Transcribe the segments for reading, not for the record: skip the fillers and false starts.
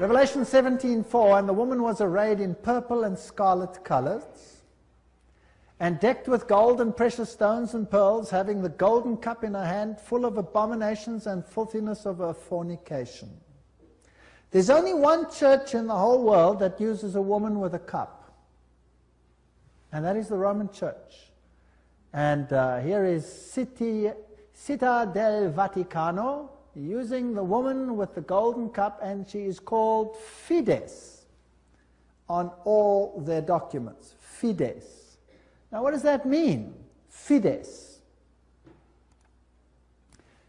Revelation 17:4, and the woman was arrayed in purple and scarlet colors, and decked with gold and precious stones and pearls, having the golden cup in her hand, full of abominations and filthiness of her fornication. There's only one church in the whole world that uses a woman with a cup, and that is the Roman Church. And here is Città del Vaticano, using the woman with the golden cup, and she is called Fides on all their documents. Fides. Now what does that mean? Fides.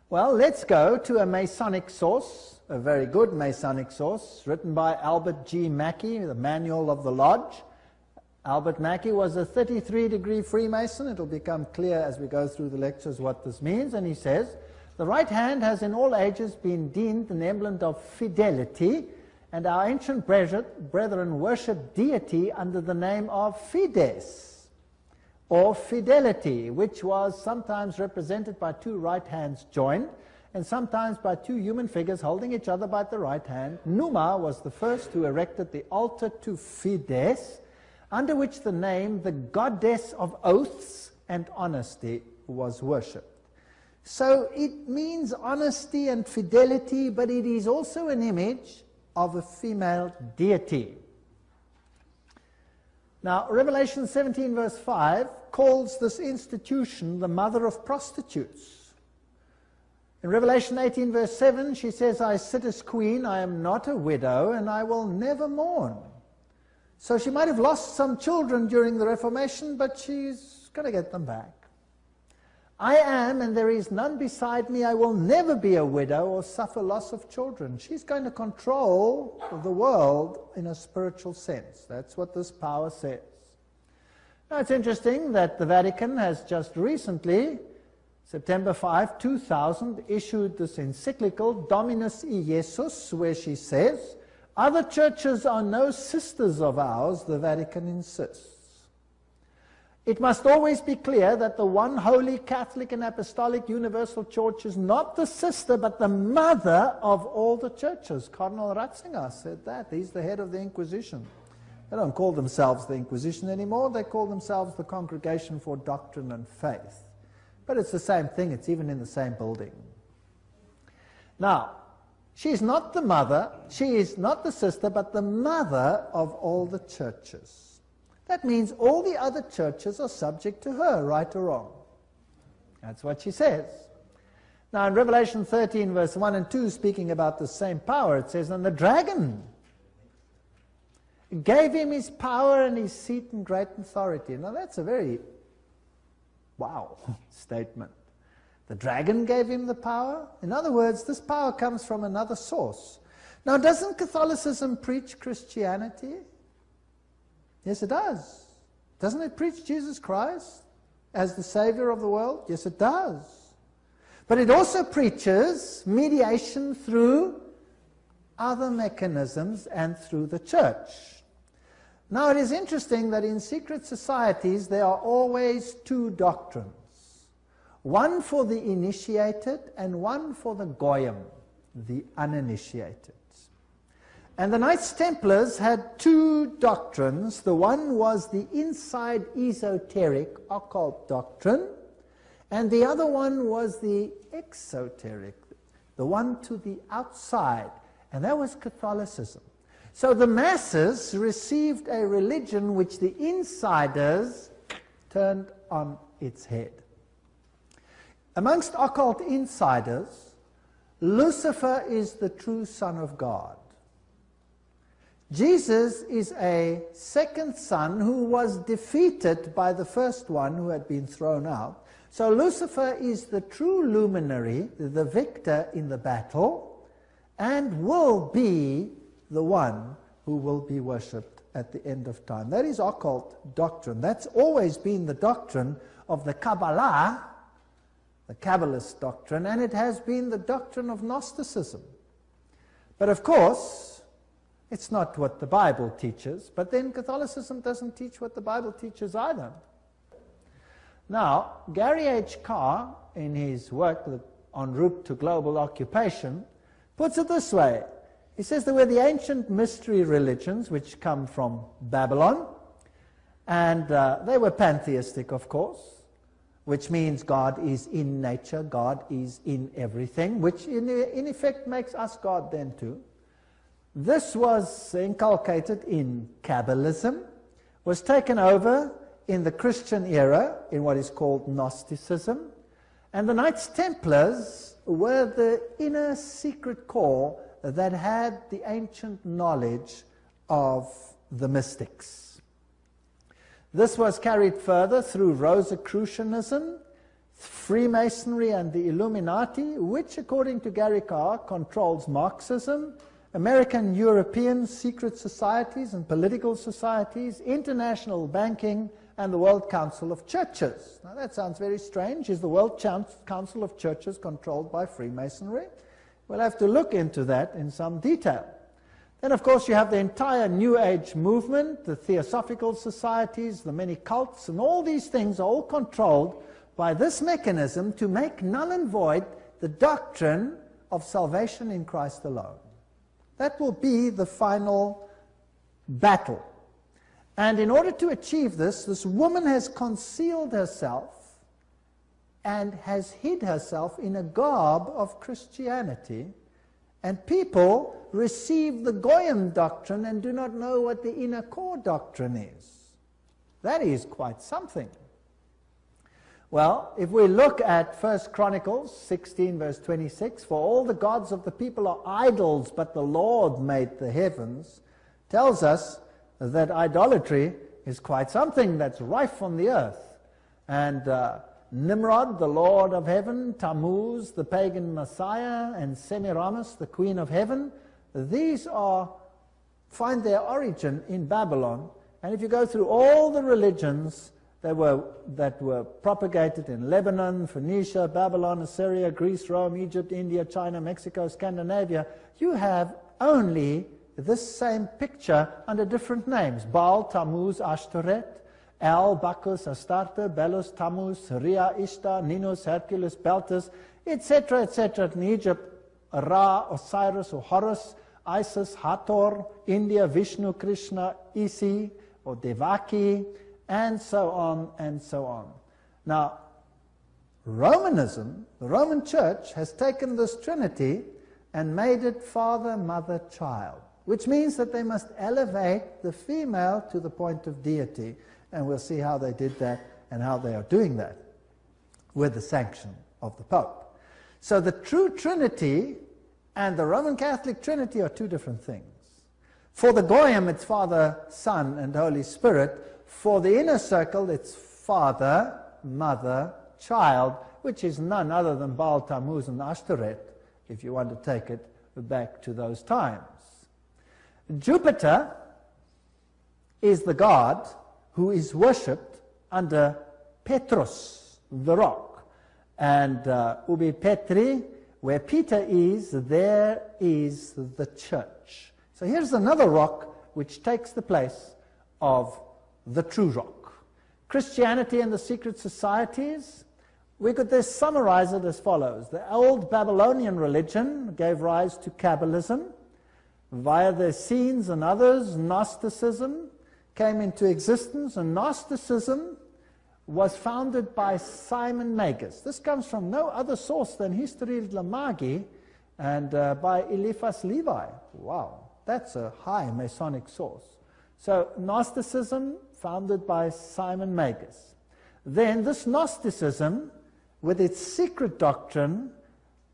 Well, let's go to a Masonic source, a very good Masonic source, written by Albert G. Mackey, the Manual of the Lodge. Albert Mackey was a 33-degree Freemason. It'll become clear as we go through the lectures what this means. And he says, the right hand has in all ages been deemed an emblem of fidelity, and our ancient brethren worshipped deity under the name of Fides, or fidelity, which was sometimes represented by two right hands joined, and sometimes by two human figures holding each other by the right hand. Numa was the first who erected the altar to Fides, under which the name, the goddess of oaths and honesty, was worshipped. So it means honesty and fidelity, but it is also an image of a female deity. Now, Revelation 17 verse 5 calls this institution the mother of prostitutes. In Revelation 18 verse 7, she says, I sit as queen, I am not a widow, and I will never mourn. So she might have lost some children during the Reformation, but she's going to get them back. I am, and there is none beside me. I will never be a widow or suffer loss of children. She's going to control the world in a spiritual sense. That's what this power says. Now, it's interesting that the Vatican has just recently, September 5, 2000, issued this encyclical, Dominus Iesus, where she says, other churches are no sisters of ours, the Vatican insists. It must always be clear that the one holy Catholic and Apostolic Universal Church is not the sister, but the mother of all the churches. Cardinal Ratzinger said that. He's the head of the Inquisition. They don't call themselves the Inquisition anymore. They call themselves the Congregation for Doctrine and Faith. But it's the same thing. It's even in the same building. Now, she's not the mother, she is not the sister, but the mother of all the churches. That means all the other churches are subject to her, right or wrong. That's what she says. Now in Revelation 13 verse 1 and 2, speaking about the same power, it says, and the dragon gave him his power and his seat and great authority. Now that's a very, wow, statement. The dragon gave him the power. In other words, this power comes from another source. Now doesn't Catholicism preach Christianity? Yes, it does. Doesn't it preach Jesus Christ as the Savior of the world? Yes, it does. But it also preaches mediation through other mechanisms and through the church. Now, it is interesting that in secret societies there are always two doctrines. One for the initiated and one for the goyim, the uninitiated. And the Knights Templars had two doctrines. The one was the inside esoteric occult doctrine, and the other one was the exoteric, the one to the outside, and that was Catholicism. So the masses received a religion which the insiders turned on its head. Amongst occult insiders, Lucifer is the true Son of God. Jesus is a second son who was defeated by the first one who had been thrown out. So Lucifer is the true luminary, the victor in the battle, and will be the one who will be worshipped at the end of time. That is occult doctrine. That's always been the doctrine of the Kabbalah, the Kabbalist doctrine, and it has been the doctrine of Gnosticism. But of course, it's not what the Bible teaches, but then Catholicism doesn't teach what the Bible teaches either. Now, Gary H. Carr, in his work En Route to Global Occupation, puts it this way. He says there were the ancient mystery religions which come from Babylon, and they were pantheistic, of course, which means God is in nature, God is in everything, which in effect makes us God then too. This was inculcated in Kabbalism, was taken over in the Christian era in what is called Gnosticism, and the Knights Templars were the inner secret core that had the ancient knowledge of the mystics. This was carried further through Rosicrucianism, Freemasonry and the Illuminati, which according to Gary Carr controls Marxism, American European secret societies and political societies, international banking, and the World Council of Churches. Now that sounds very strange. Is the World Council of Churches controlled by Freemasonry? We'll have to look into that in some detail. Then, of course, you have the entire New Age movement, the Theosophical societies, the many cults, and all these things are all controlled by this mechanism to make null and void the doctrine of salvation in Christ alone. That will be the final battle. And in order to achieve this, this woman has concealed herself and has hid herself in a garb of Christianity, and people receive the Goyim doctrine and do not know what the inner core doctrine is. That is quite something. Well, if we look at 1 Chronicles 16 verse 26, for all the gods of the people are idols, but the Lord made the heavens, tells us that idolatry is quite something that's rife on the earth. And Nimrod, the Lord of heaven, Tammuz, the pagan Messiah, and Semiramis, the Queen of heaven, these find their origin in Babylon. And if you go through all the religions that were propagated in Lebanon, Phoenicia, Babylon, Assyria, Greece, Rome, Egypt, India, China, Mexico, Scandinavia, you have only this same picture under different names. Baal, Tammuz, Ashtoreth, El, Bacchus, Astarte, Belus, Tammuz, Rhea, Ishtar, Ninus, Hercules, Beltis, etc., etc. In Egypt, Ra, Osiris, or Horus, Isis, Hathor, India, Vishnu, Krishna, Isi, or Devaki, and so on and so on. Now, Romanism, the Roman Church, has taken this Trinity and made it Father, Mother, Child, which means that they must elevate the female to the point of deity. And we'll see how they did that and how they are doing that with the sanction of the Pope. So the true Trinity and the Roman Catholic Trinity are two different things. For the Goyim, it's Father, Son, and Holy Spirit. For the inner circle, it's Father, Mother, Child, which is none other than Baal, Tammuz, and Ashtoreth, if you want to take it back to those times. Jupiter is the god who is worshipped under Petrus, the rock. And Ubi Petri, where Peter is, there is the church. So here's another rock which takes the place of the true rock. Christianity and the secret societies, we could just summarize it as follows. The old Babylonian religion gave rise to Kabbalism. Via the Essenes and others, Gnosticism came into existence, and Gnosticism was founded by Simon Magus. This comes from no other source than History de la Magie and by Eliphas Levi. Wow, that's a high Masonic source. So Gnosticism, founded by Simon Magus. Then this Gnosticism, with its secret doctrine,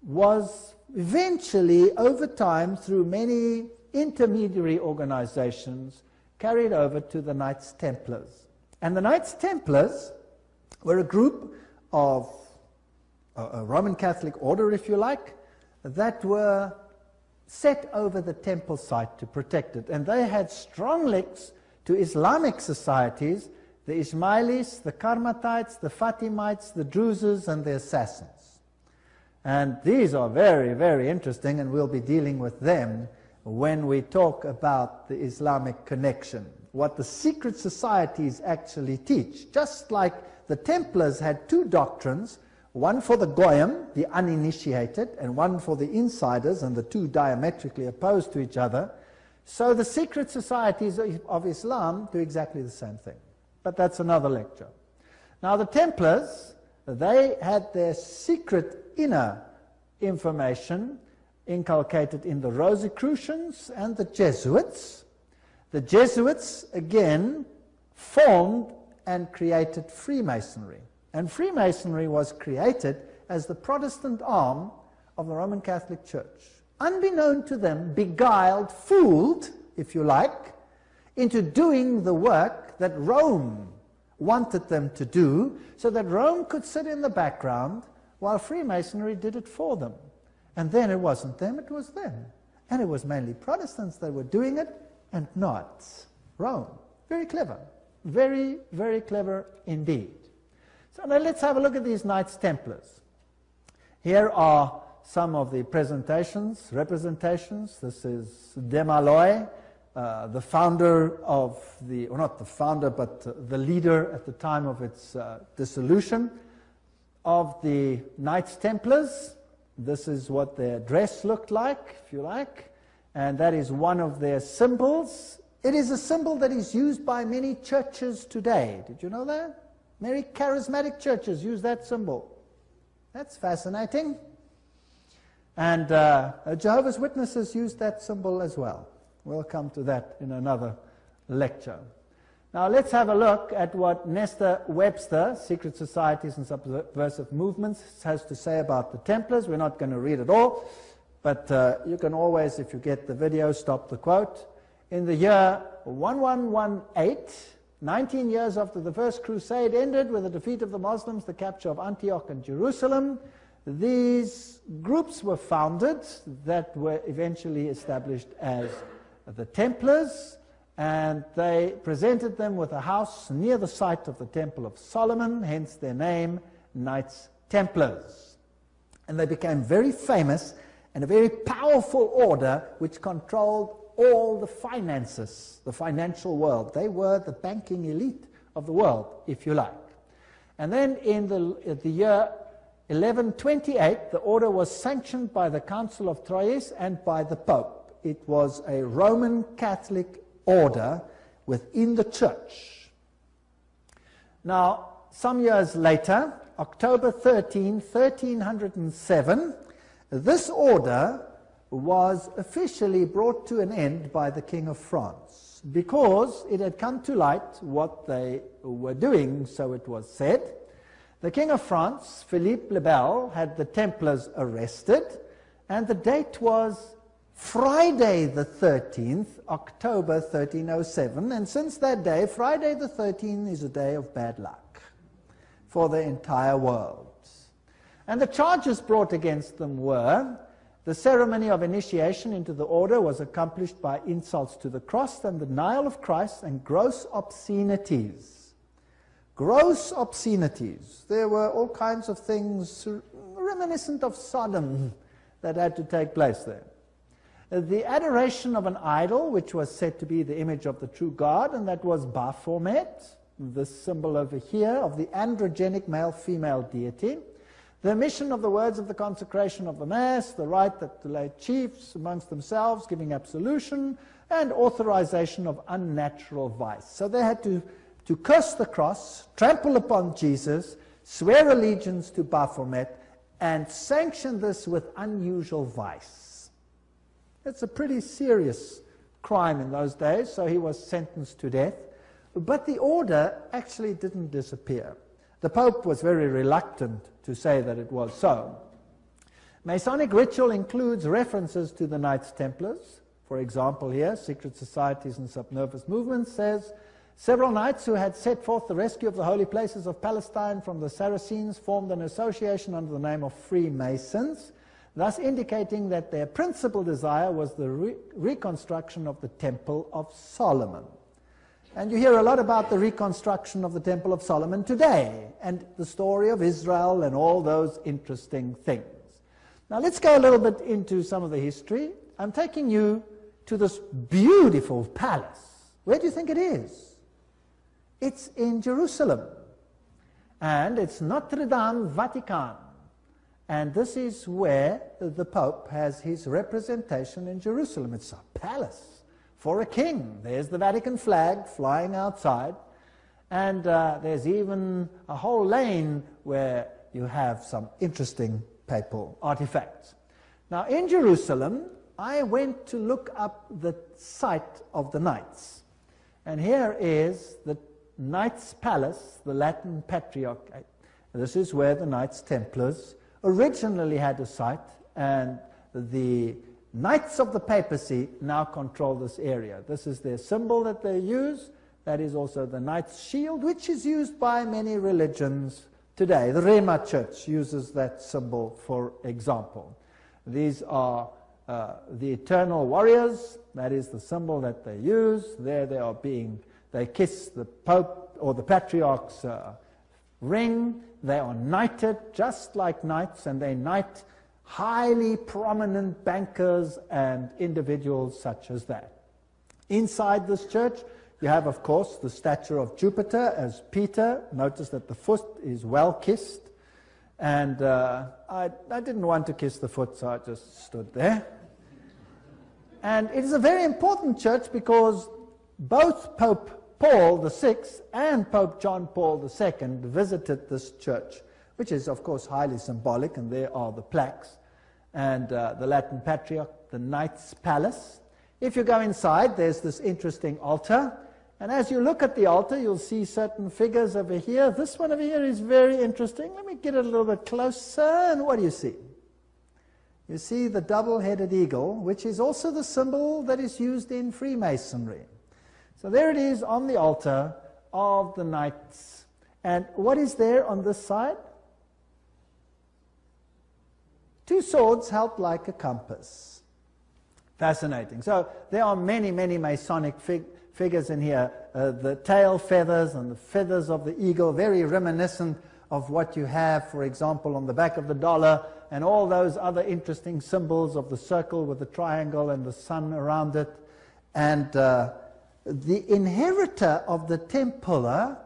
was eventually, over time, through many intermediary organizations, carried over to the Knights Templars. And the Knights Templars were a group of a Roman Catholic order, if you like, that were set over the temple site to protect it. And they had strong links to Islamic societies, the Ismailis, the Karmatites, the Fatimites, the Druzes, and the Assassins. And these are very, very interesting, and we'll be dealing with them when we talk about the Islamic connection, what the secret societies actually teach. Just like the Templars had two doctrines, one for the Goyim, the uninitiated, and one for the insiders, and the two diametrically opposed to each other. So the secret societies of Islam do exactly the same thing. But that's another lecture. Now the Templars, they had their secret inner information inculcated in the Rosicrucians and the Jesuits. The Jesuits, again, formed and created Freemasonry. And Freemasonry was created as the Protestant arm of the Roman Catholic Church. Unbeknown to them, beguiled, fooled, if you like, into doing the work that Rome wanted them to do, so that Rome could sit in the background while Freemasonry did it for them. And then it wasn't them, it was them. And it was mainly Protestants that were doing it, and not Rome. Very clever. Very, very clever indeed. So now let's have a look at these Knights Templars. Here are some of the representations. This is Desmalloy, the founder of the, or not the founder, but the leader at the time of its dissolution of the Knights Templars. This is what their dress looked like, if you like, and that is one of their symbols. It is a symbol that is used by many churches today. Did you know that? Many charismatic churches use that symbol. That's fascinating. And Jehovah's Witnesses use that symbol as well. We'll come to that in another lecture. Now let's have a look at what Nestor Webster, Secret Societies and Subversive Movements, has to say about the Templars. We're not going to read it all, but you can always, if you get the video, stop the quote. In the year 1118, 19 years after the First Crusade ended with the defeat of the Muslims, the capture of Antioch and Jerusalem, these groups were founded that were eventually established as the Templars, and they presented them with a house near the site of the Temple of Solomon, hence their name, Knights Templars. And they became very famous and a very powerful order which controlled all the finances, the financial world. They were the banking elite of the world, if you like. And then in the year 1128, the order was sanctioned by the Council of Troyes and by the Pope. It was a Roman Catholic order within the church. Now, some years later, October 13, 1307, this order was officially brought to an end by the King of France because it had come to light what they were doing, so it was said. The King of France, Philippe le Bel, had the Templars arrested, and the date was Friday the 13th, October 1307, and since that day, Friday the 13th is a day of bad luck for the entire world. And the charges brought against them were: the ceremony of initiation into the order was accomplished by insults to the cross and the denial of Christ and gross obscenities. Gross obscenities. There were all kinds of things reminiscent of Sodom that had to take place there. The adoration of an idol, which was said to be the image of the true God, and that was Baphomet, the symbol over here of the androgenic male-female deity. The omission of the words of the consecration of the Mass, the right that the lay chiefs amongst themselves giving absolution, and authorization of unnatural vice. So they had to curse the cross, trample upon Jesus, swear allegiance to Baphomet, and sanction this with unusual vice. It's a pretty serious crime in those days, so he was sentenced to death. But the order actually didn't disappear. The Pope was very reluctant to say that it was so. Masonic ritual includes references to the Knights Templars. For example here, Secret Societies and Subversive Movements says, several knights who had set forth the rescue of the holy places of Palestine from the Saracens formed an association under the name of Freemasons, thus indicating that their principal desire was the reconstruction of the Temple of Solomon. And you hear a lot about the reconstruction of the Temple of Solomon today, and the story of Israel and all those interesting things. Now let's go a little bit into some of the history. I'm taking you to this beautiful palace. Where do you think it is? It's in Jerusalem. And it's Notre Dame Vatican. And this is where the Pope has his representation in Jerusalem. It's a palace for a king. There's the Vatican flag flying outside. And there's even a whole lane where you have some interesting papal artifacts. Now, in Jerusalem, I went to look up the site of the Knights. And here is the Knights' Palace, the Latin Patriarchate. This is where the Knights Templars originally had a site, and the Knights of the Papacy now control this area. This is their symbol that they use. That is also the Knight's shield, which is used by many religions today. The Rema Church uses that symbol, for example. These are the eternal warriors. That is the symbol that they use. There they are they kiss the Pope or the Patriarch's ring. They are knighted just like knights, and they knight highly prominent bankers and individuals such as that. Inside this church, you have, of course, the statue of Jupiter as Peter. Notice that the foot is well kissed. And I didn't want to kiss the foot, so I just stood there. And it is a very important church because both Pope Paul VI and Pope John Paul II visited this church, which is, of course, highly symbolic, and there are the plaques. And the Latin Patriarch, the Knights' Palace. If you go inside, there's this interesting altar. And as you look at the altar, you'll see certain figures over here. This one over here is very interesting. Let me get it a little bit closer. And what do you see? You see the double-headed eagle, which is also the symbol that is used in Freemasonry. So there it is on the altar of the Knights. And what is there on this side? Two swords held like a compass. Fascinating. So there are many, many Masonic figures in here. The tail feathers and the feathers of the eagle, very reminiscent of what you have, for example, on the back of the dollar, and all those other interesting symbols of the circle with the triangle and the sun around it. And the inheritor of the Templar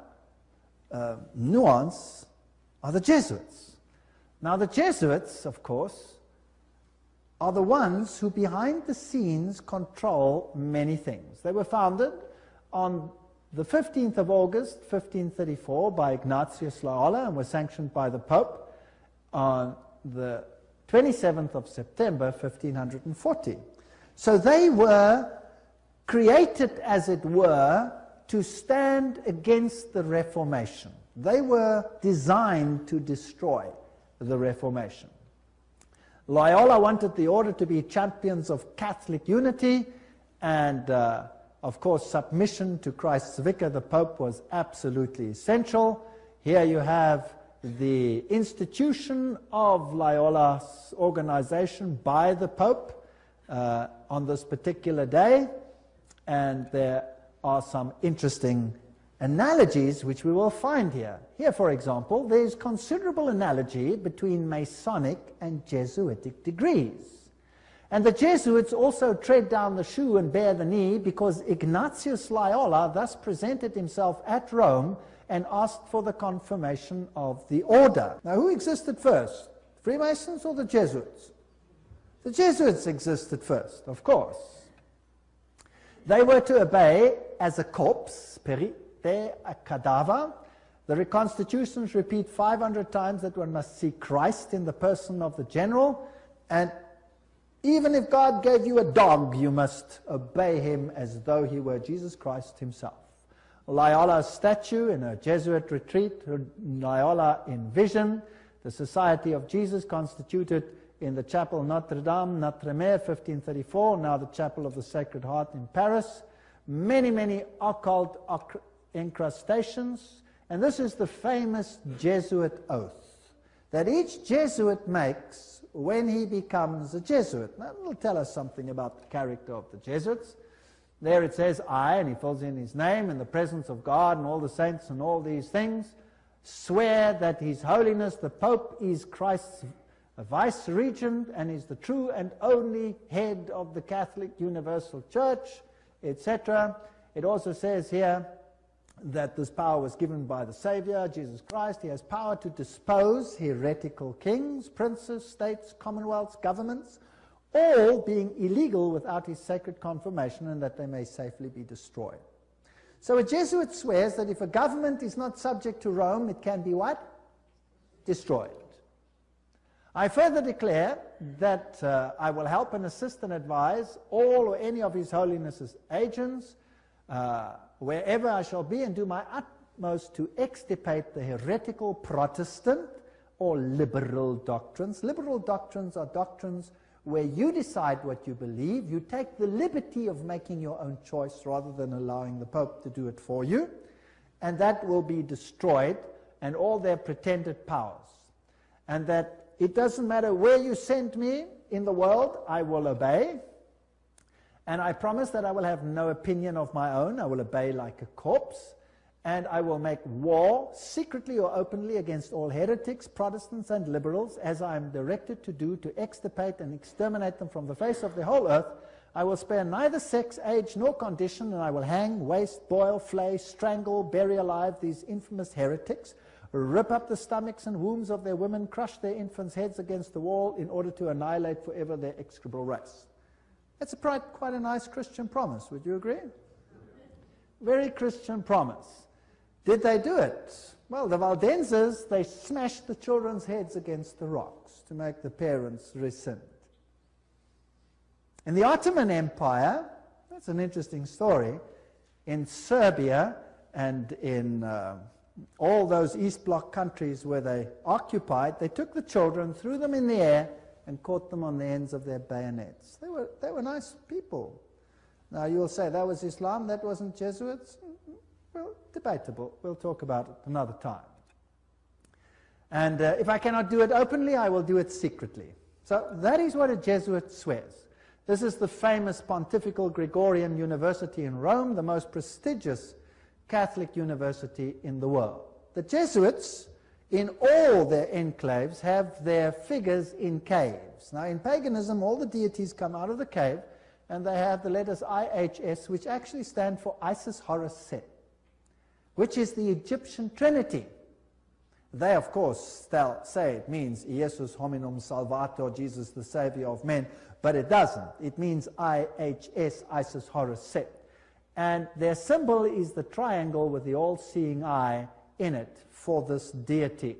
nuance are the Jesuits. Now, the Jesuits, of course, are the ones who behind the scenes control many things. They were founded on the 15th of August, 1534, by Ignatius Loyola, and were sanctioned by the Pope on the 27th of September, 1540. So they were created, as it were, to stand against the Reformation. They were designed to destroy the Reformation. Loyola wanted the order to be champions of Catholic unity, and of course submission to Christ's vicar, the Pope, was absolutely essential. Here you have the institution of Loyola's organization by the Pope on this particular day, and there are some interesting analogies which we will find here. Here, for example, there is considerable analogy between Masonic and Jesuitic degrees. And the Jesuits also tread down the shoe and bear the knee because Ignatius Loyola thus presented himself at Rome and asked for the confirmation of the order. Now, who existed first? Freemasons or the Jesuits? The Jesuits existed first, of course. They were to obey as a corpse, perite, a cadaver. The reconstitutions repeat 500 times that one must see Christ in the person of the general, and even if God gave you a dog, you must obey him as though he were Jesus Christ himself. Loyola's statue in a Jesuit retreat, Loyola in vision, the Society of Jesus constituted in the Chapel Notre Dame, Notre-Dame, 1534, now the Chapel of the Sacred Heart in Paris. Many, many occult incrustations, and this is the famous Jesuit oath that each Jesuit makes when he becomes a Jesuit. Now, it'll tell us something about the character of the Jesuits. There it says, I, and he fills in his name, in the presence of God and all the saints and all these things, swear that His Holiness the Pope is Christ's vice-regent and is the true and only head of the Catholic Universal Church, etc. It also says here, that this power was given by the Savior, Jesus Christ. He has power to dispose heretical kings, princes, states, commonwealths, governments, all being illegal without his sacred confirmation, and that they may safely be destroyed. So a Jesuit swears that if a government is not subject to Rome, it can be what? Destroyed. I further declare that I will help and assist and advise all or any of His Holiness's agents wherever I shall be, and do my utmost to extirpate the heretical Protestant or liberal doctrines. Liberal doctrines are doctrines where you decide what you believe. You take the liberty of making your own choice rather than allowing the Pope to do it for you. And that will be destroyed, and all their pretended powers. And that it doesn't matter where you send me in the world, I will obey. And I promise that I will have no opinion of my own. I will obey like a corpse. And I will make war, secretly or openly, against all heretics, Protestants, and liberals, as I am directed to do, to extirpate and exterminate them from the face of the whole earth. I will spare neither sex, age, nor condition, and I will hang, waste, boil, flay, strangle, bury alive these infamous heretics, rip up the stomachs and wombs of their women, crush their infants' heads against the wall in order to annihilate forever their execrable race. That's quite a nice Christian promise. Would you agree? Very Christian promise. Did they do it? Well, the Waldenses, they smashed the children's heads against the rocks to make the parents resent. In the Ottoman Empire, that's an interesting story, in Serbia and in all those East Bloc countries where they occupied, they took the children, threw them in the air, and caught them on the ends of their bayonets. They were nice people. Now you will say, that was Islam, that wasn't Jesuits? Well, debatable. We'll talk about it another time. And if I cannot do it openly, I will do it secretly. So that is what a Jesuit swears. This is the famous Pontifical Gregorian University in Rome, the most prestigious Catholic university in the world. The Jesuits, in all their enclaves, have their figures in caves. Now, in paganism, all the deities come out of the cave, and they have the letters IHS, which actually stand for Isis, Horus, Set, which is the Egyptian Trinity. They, of course, say it means Iesus hominum salvator, Jesus the Savior of men, but it doesn't. It means IHS, Isis, Horus, Set. And their symbol is the triangle with the all-seeing eye in it for this deity.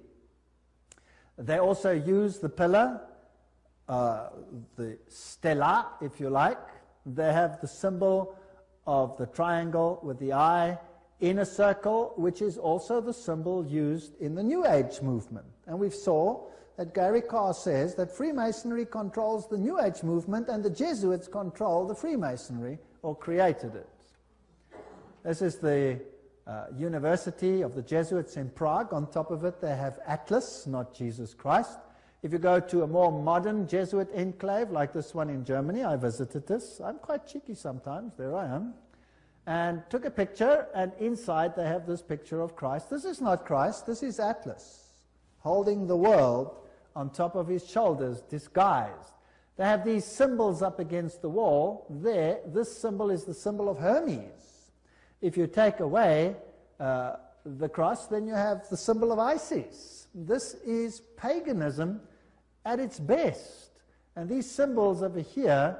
They also use the pillar, the stela, if you like. They have the symbol of the triangle with the eye in a circle, which is also the symbol used in the New Age movement. And we saw that Gary Carr says that Freemasonry controls the New Age movement and the Jesuits control the Freemasonry, or created it. This is the University of the Jesuits in Prague. On top of it they have Atlas, not Jesus Christ. If you go to a more modern Jesuit enclave like this one in Germany, I visited this. I'm quite cheeky sometimes, there I am. And took a picture, and inside they have this picture of Christ. This is not Christ, this is Atlas, holding the world on top of his shoulders, disguised. They have these symbols up against the wall. There, this symbol is the symbol of Hermes. If you take away the cross, then you have the symbol of Isis. This is paganism at its best. And these symbols over here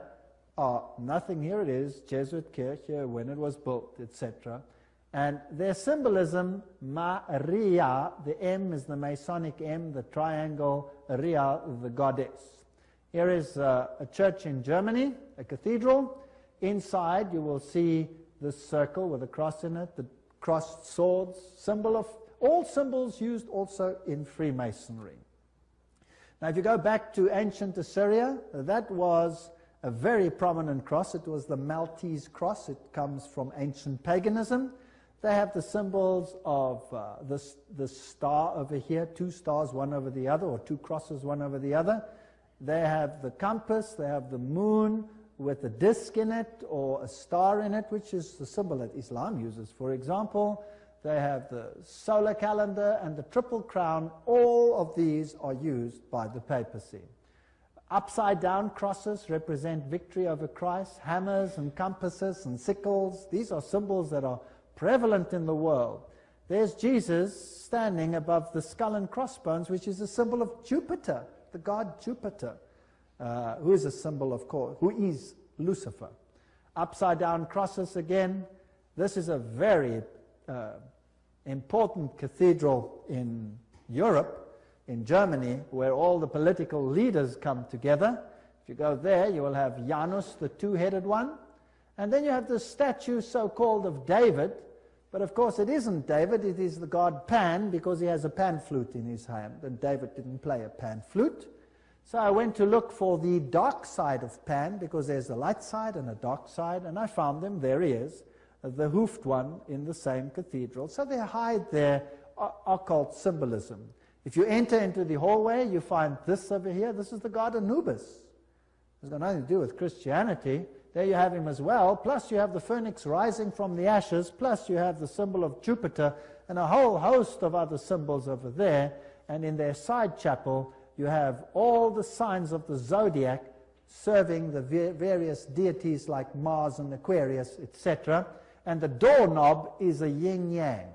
are nothing. Here it is, Jesuit Kirche, when it was built, etc. And their symbolism, Maria, the M is the Masonic M, the triangle, Ria, the goddess. Here is a church in Germany, a cathedral. Inside you will see this circle with a cross in it, the crossed swords, symbol of all symbols used also in Freemasonry. Now if you go back to ancient Assyria, that was a very prominent cross. It was the Maltese cross. It comes from ancient paganism. They have the symbols of the star over here, two stars one over the other, or two crosses one over the other. They have the compass, they have the moon with a disc in it or a star in it, which is the symbol that Islam uses, for example. They have the solar calendar and the triple crown. All of these are used by the papacy. Upside down crosses represent victory over Christ. Hammers and compasses and sickles, these are symbols that are prevalent in the world. There's Jesus standing above the skull and crossbones, which is a symbol of Jupiter, the god Jupiter, who is a symbol, of course, who is Lucifer. Upside down crosses again. This is a very important cathedral in Europe, in Germany, where all the political leaders come together. If you go there, you will have Janus, the two-headed one. And then you have the statue so-called of David. But of course it isn't David, it is the god Pan, because he has a pan flute in his hand, and David didn't play a pan flute. So I went to look for the dark side of Pan, because there's a light side and a dark side, and I found them. There he is, the hoofed one in the same cathedral. So they hide their occult symbolism. If you enter into the hallway, you find this over here. This is the god Anubis. It's got nothing to do with Christianity. There you have him as well, plus you have the phoenix rising from the ashes, plus you have the symbol of Jupiter, and a whole host of other symbols over there. And in their side chapel, you have all the signs of the zodiac serving the various deities like Mars and Aquarius, etc. And the doorknob is a yin-yang.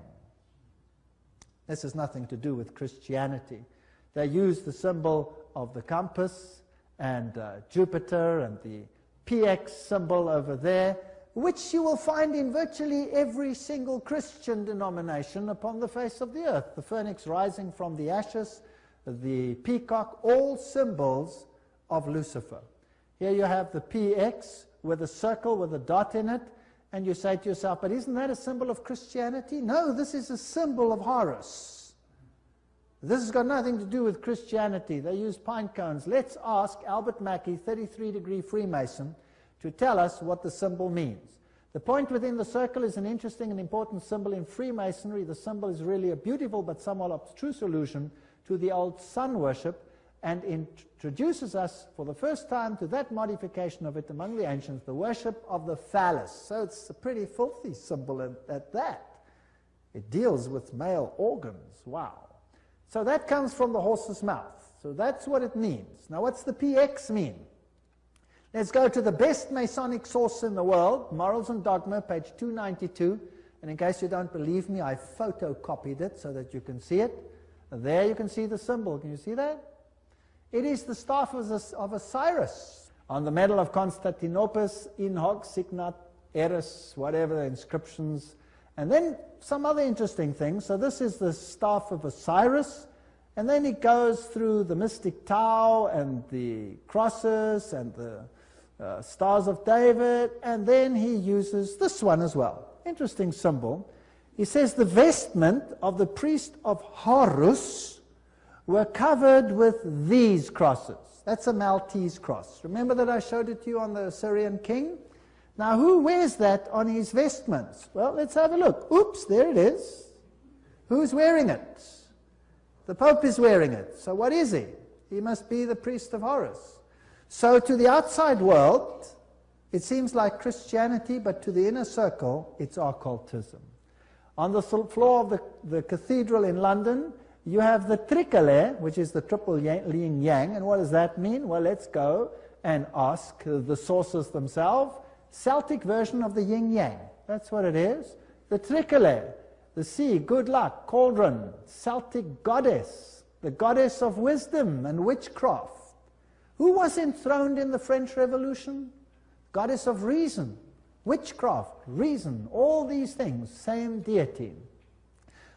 This has nothing to do with Christianity. They use the symbol of the compass and Jupiter and the PX symbol over there, which you will find in virtually every single Christian denomination upon the face of the earth. The phoenix rising from the ashes, the peacock, all symbols of Lucifer. Here you have the PX with a circle with a dot in it, and you say to yourself, but isn't that a symbol of Christianity? No, this is a symbol of Horus. This has got nothing to do with Christianity. They use pine cones. Let's ask Albert Mackey, 33-degree Freemason, to tell us what the symbol means. The point within the circle is an interesting and important symbol in Freemasonry. The symbol is really a beautiful but somewhat abstruse allusion to the old sun worship, and introduces us for the first time to that modification of it among the ancients, the worship of the phallus. So it's a pretty filthy symbol at that. It deals with male organs. Wow. So that comes from the horse's mouth. So that's what it means. Now what's the PX mean? Let's go to the best Masonic source in the world, Morals and Dogma, page 292. And in case you don't believe me, I photocopied it so that you can see it. There you can see the symbol. Can you see that? It is the staff of Osiris. On the medal of Constantinople, in hoc signat eris, whatever the inscriptions. And then some other interesting things. So this is the staff of Osiris, and then it goes through the mystic Tau and the crosses and the stars of David, and then he uses this one as well. Interesting symbol. He says the vestment of the priest of Horus were covered with these crosses. That's a Maltese cross. Remember that I showed it to you on the Assyrian king? Now, who wears that on his vestments? Well, let's have a look. Oops, there it is. Who's wearing it? The Pope is wearing it. So what is he? He must be the priest of Horus. So to the outside world, it seems like Christianity, but to the inner circle, it's occultism. On the floor of the cathedral in London, you have the tricolour, which is the triple yin-yang. And what does that mean? Well, let's go and ask the sources themselves. Celtic version of the yin-yang. That's what it is. The tricolour, the sea, good luck, cauldron, Celtic goddess, the goddess of wisdom and witchcraft. Who was enthroned in the French Revolution? Goddess of reason, witchcraft, reason, all these things, same deity.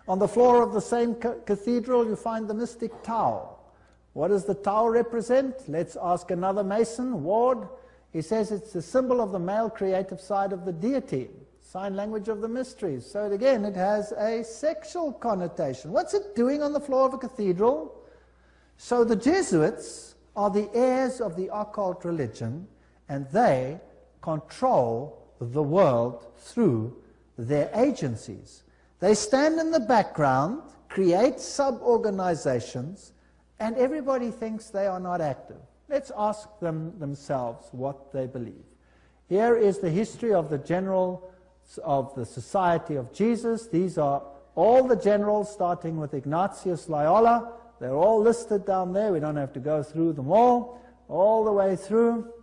On the floor of the same cathedral, you find the mystic Tau. What does the Tau represent? Let's ask another Mason, Ward. He says it's the symbol of the male creative side of the deity, sign language of the mysteries. So again, it has a sexual connotation. What's it doing on the floor of a cathedral? So the Jesuits are the heirs of the occult religion, and they control the world through their agencies. They stand in the background, create sub-organizations, and everybody thinks they are not active. Let's ask them themselves what they believe. Here is the history of the generals of the Society of Jesus. These are all the generals, starting with Ignatius Loyola. They're all listed down there. We don't have to go through them all the way through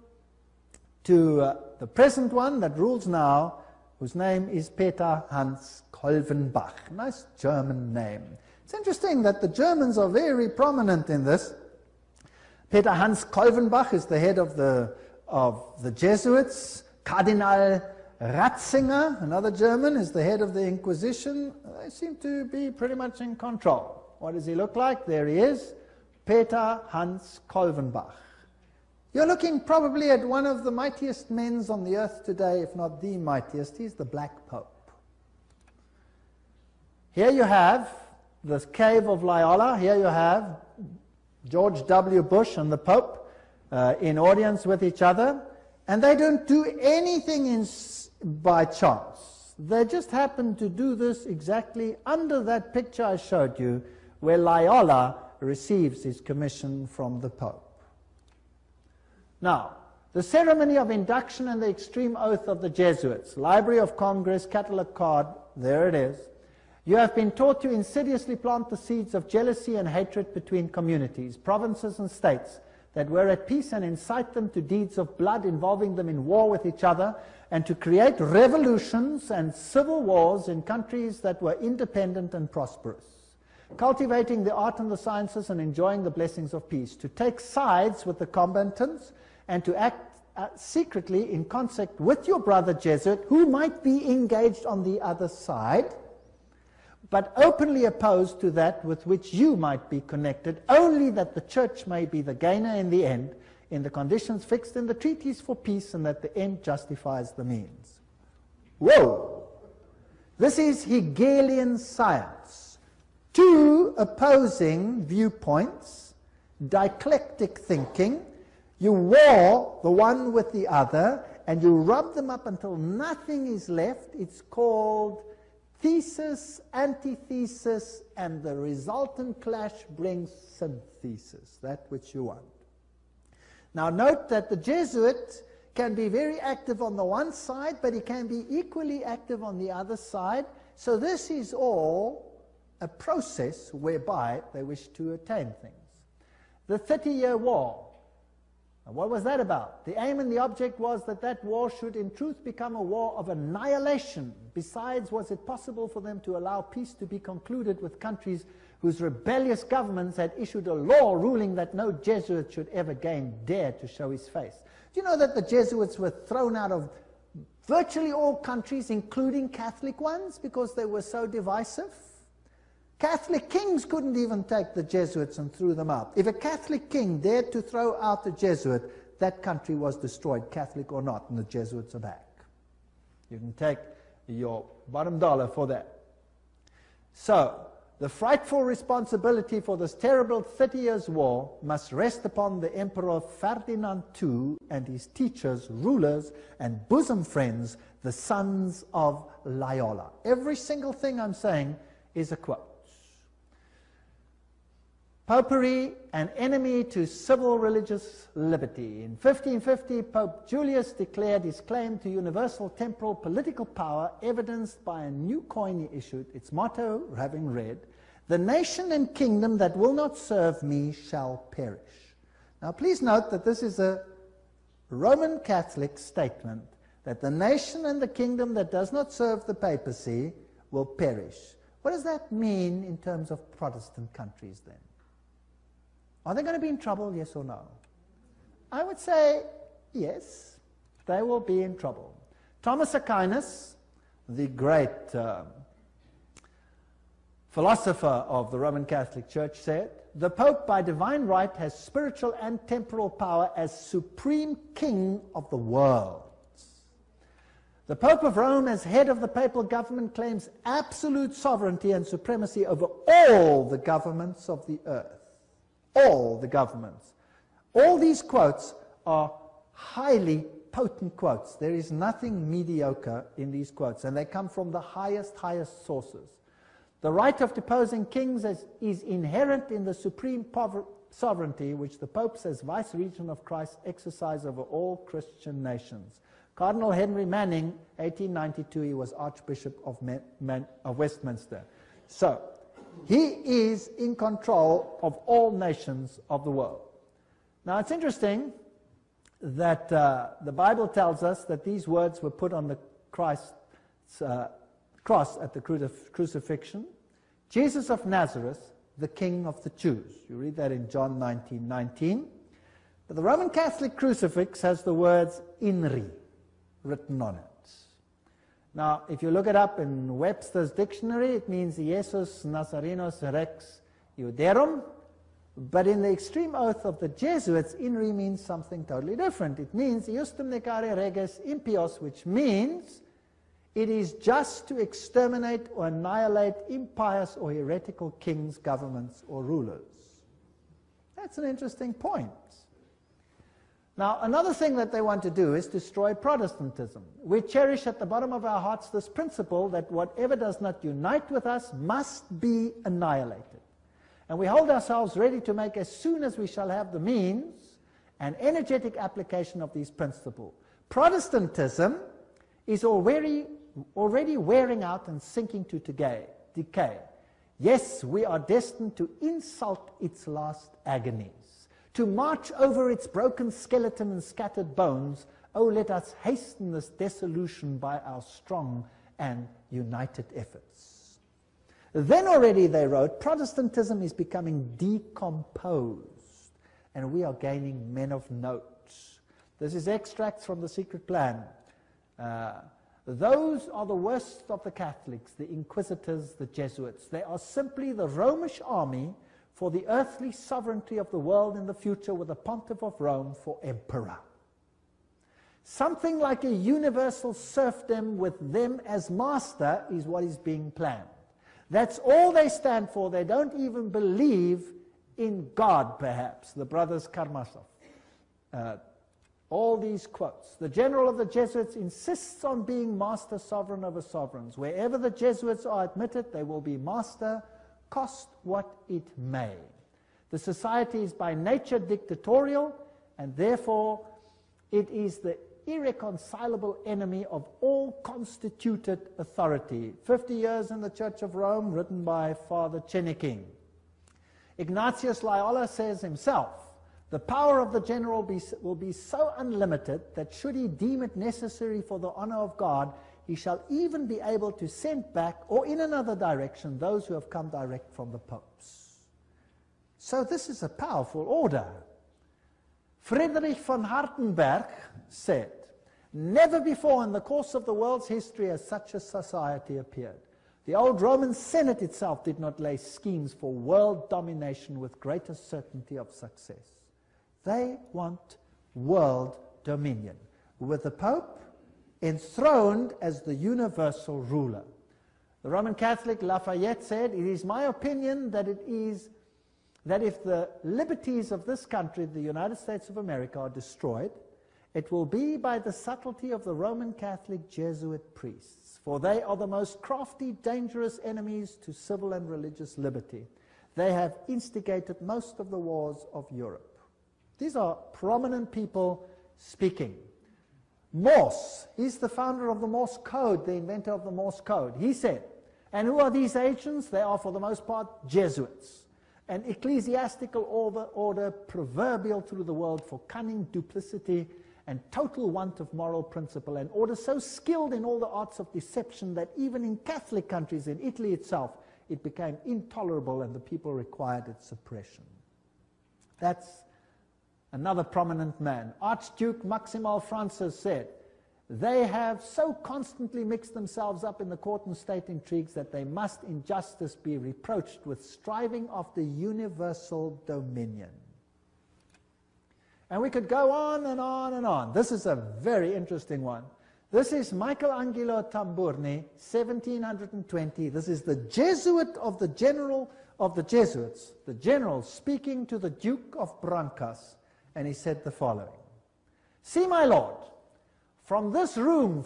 to the present one that rules now, whose name is Peter Hans Kolvenbach. Nice German name. It's interesting that the Germans are very prominent in this. Peter Hans Kolvenbach is the head of the Jesuits. Cardinal Ratzinger, another German, is the head of the Inquisition. They seem to be pretty much in control. What does he look like? There he is, Peter Hans Kolvenbach. You're looking probably at one of the mightiest men on the earth today, if not the mightiest. He's the Black Pope. Here you have the cave of Loyola. Here you have George W. Bush and the Pope in audience with each other. And they don't do anything by chance. They just happen to do this exactly under that picture I showed you, where Loyola receives his commission from the Pope. Now, the ceremony of induction and the extreme oath of the Jesuits, Library of Congress, catalog card, there it is. You have been taught to insidiously plant the seeds of jealousy and hatred between communities, provinces and states that were at peace, and incite them to deeds of blood involving them in war with each other, and to create revolutions and civil wars in countries that were independent and prosperous, cultivating the art and the sciences and enjoying the blessings of peace, to take sides with the combatants and to act secretly in concert with your brother Jesuit, who might be engaged on the other side, but openly opposed to that with which you might be connected, only that the church may be the gainer in the end, in the conditions fixed in the treaties for peace, and that the end justifies the means. Whoa! This is Hegelian science. Two opposing viewpoints, dialectic thinking. You war the one with the other, and you rub them up until nothing is left. It's called thesis, antithesis, and the resultant clash brings synthesis, that which you want. Now note that the Jesuit can be very active on the one side, but he can be equally active on the other side. So this is all a process whereby they wish to attain things. The 30-Year War. And what was that about? The aim and the object was that that war should in truth become a war of annihilation. Besides, was it possible for them to allow peace to be concluded with countries whose rebellious governments had issued a law ruling that no Jesuit should ever again dare to show his face? Do you know that the Jesuits were thrown out of virtually all countries, including Catholic ones, because they were so divisive? Catholic kings couldn't even take the Jesuits and threw them out. If a Catholic king dared to throw out a Jesuit, that country was destroyed, Catholic or not, and the Jesuits are back. You can take your bottom dollar for that. So, the frightful responsibility for this terrible 30 Years' War must rest upon the Emperor Ferdinand II and his teachers, rulers, and bosom friends, the sons of Loyola. Every single thing I'm saying is a quote. Popery, an enemy to civil religious liberty. In 1550, Pope Julius declared his claim to universal temporal political power, evidenced by a new coin he issued, its motto having read, "The nation and kingdom that will not serve me shall perish." Now please note that this is a Roman Catholic statement, that the nation and the kingdom that does not serve the papacy will perish. What does that mean in terms of Protestant countries then? Are they going to be in trouble, yes or no? I would say yes, they will be in trouble. Thomas Aquinas, the great philosopher of the Roman Catholic Church, said, "The Pope by divine right has spiritual and temporal power as supreme king of the world. The Pope of Rome, as head of the papal government, claims absolute sovereignty and supremacy over all the governments of the earth." All the governments. All these quotes are highly potent quotes. There is nothing mediocre in these quotes, and they come from the highest sources. The right of deposing kings is inherent in the supreme sovereignty which the popes as vice-regent of Christ exercise over all Christian nations. Cardinal Henry Manning, 1892, he was Archbishop of Westminster. So, he is in control of all nations of the world. Now it's interesting that the Bible tells us that these words were put on the Christ cross at the crucifixion. Jesus of Nazareth, the King of the Jews. You read that in John 19:19. But the Roman Catholic crucifix has the words INRI written on it. Now, if you look it up in Webster's dictionary, it means Jesus Nazarenos Rex Iuderum. But in the extreme oath of the Jesuits, INRI means something totally different. It means Iustum necare reges impios, which means it is just to exterminate or annihilate impious or heretical kings, governments, or rulers. That's an interesting point. Now, another thing that they want to do is destroy Protestantism. We cherish at the bottom of our hearts this principle that whatever does not unite with us must be annihilated. And we hold ourselves ready to make, as soon as we shall have the means, an energetic application of these principles. Protestantism is already wearing out and sinking to decay. Yes, we are destined to insult its last agonies, to march over its broken skeleton and scattered bones. Oh, let us hasten this dissolution by our strong and united efforts. Then already, they wrote, Protestantism is becoming decomposed, and we are gaining men of note. This is extracts from The Secret Plan. Those are the worst of the Catholics, the Inquisitors, the Jesuits. They are simply the Romish army for the earthly sovereignty of the world in the future, with the Pontiff of Rome for emperor. Something like a universal serfdom with them as master is what is being planned. That's all they stand for. They don't even believe in God, perhaps, the brothers Karamazov. All these quotes. The general of the Jesuits insists on being master sovereign over sovereigns. Wherever the Jesuits are admitted, they will be master, cost what it may. The society is by nature dictatorial, and therefore it is the irreconcilable enemy of all constituted authority. 50 Years in the Church of Rome, written by Father Cheniking. Ignatius Loyola says himself, the power of the general will be so unlimited that should he deem it necessary for the honor of God, he shall even be able to send back, or in another direction, those who have come direct from the popes. So this is a powerful order. Friedrich von Hartenberg said, never before in the course of the world's history has such a society appeared. The old Roman Senate itself did not lay schemes for world domination with greater certainty of success. They want world dominion, with the Pope enthroned as the universal ruler. The Roman Catholic Lafayette said, it is my opinion that if the liberties of this country, the United States of America, are destroyed, it will be by the subtlety of the Roman Catholic Jesuit priests, for they are the most crafty, dangerous enemies to civil and religious liberty. They have instigated most of the wars of Europe. These are prominent people speaking. Morse, he's the founder of the Morse code, the inventor of the Morse code. He said, and who are these agents? They are for the most part Jesuits. An ecclesiastical order proverbial through the world for cunning, duplicity, and total want of moral principle, an order so skilled in all the arts of deception that even in Catholic countries, in Italy itself, it became intolerable and the people required its suppression. That's another prominent man. Archduke Maximal Francis said, they have so constantly mixed themselves up in the court and state intrigues that they must in justice be reproached with striving after universal dominion. And we could go on and on and on. This is a very interesting one. This is Michelangelo Tamburni, 1720. This is the Jesuit of the general of the Jesuits, the general speaking to the Duke of Brancas, and he said the following. See, my lord, from this room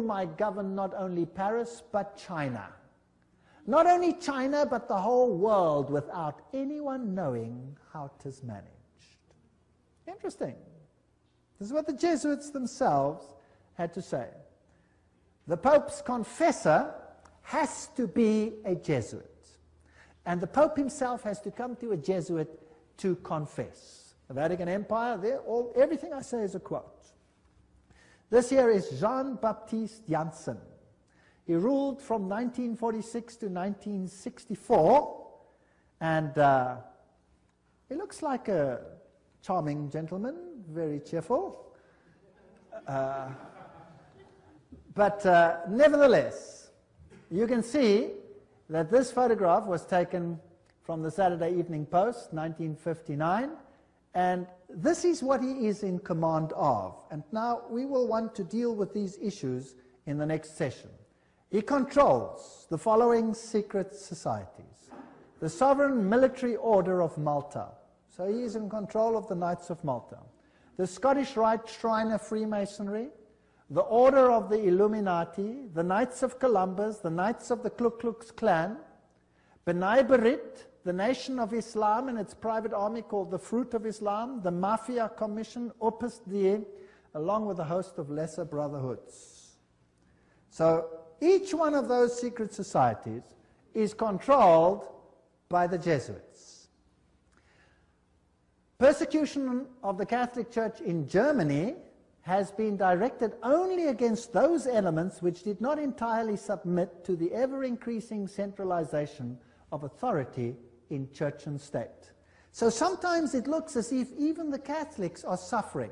I govern not only Paris, but China. Not only China, but the whole world, without anyone knowing how 'tis managed. Interesting. This is what the Jesuits themselves had to say. The Pope's confessor has to be a Jesuit. And the Pope himself has to come to a Jesuit to confess. The Vatican Empire, everything I say is a quote. This here is Jean-Baptiste Janssen. He ruled from 1946 to 1964, and he looks like a charming gentleman, very cheerful. But nevertheless, you can see that this photograph was taken from the Saturday Evening Post, 1959, and this is what he is in command of. And now we will want to deal with these issues in the next session. He controls the following secret societies: the Sovereign Military Order of Malta, so he is in control of the Knights of Malta; the Scottish Rite Shrine of Freemasonry; the Order of the Illuminati; the Knights of Columbus; the Knights of the Ku Klux Klan; B'nai B'rith, the Nation of Islam and its private army called the Fruit of Islam; the Mafia Commission, Opus Dei, along with a host of lesser brotherhoods. So each one of those secret societies is controlled by the Jesuits. Persecution of the Catholic Church in Germany has been directed only against those elements which did not entirely submit to the ever-increasing centralization of authority in church and state. So sometimes it looks as if even the Catholics are suffering,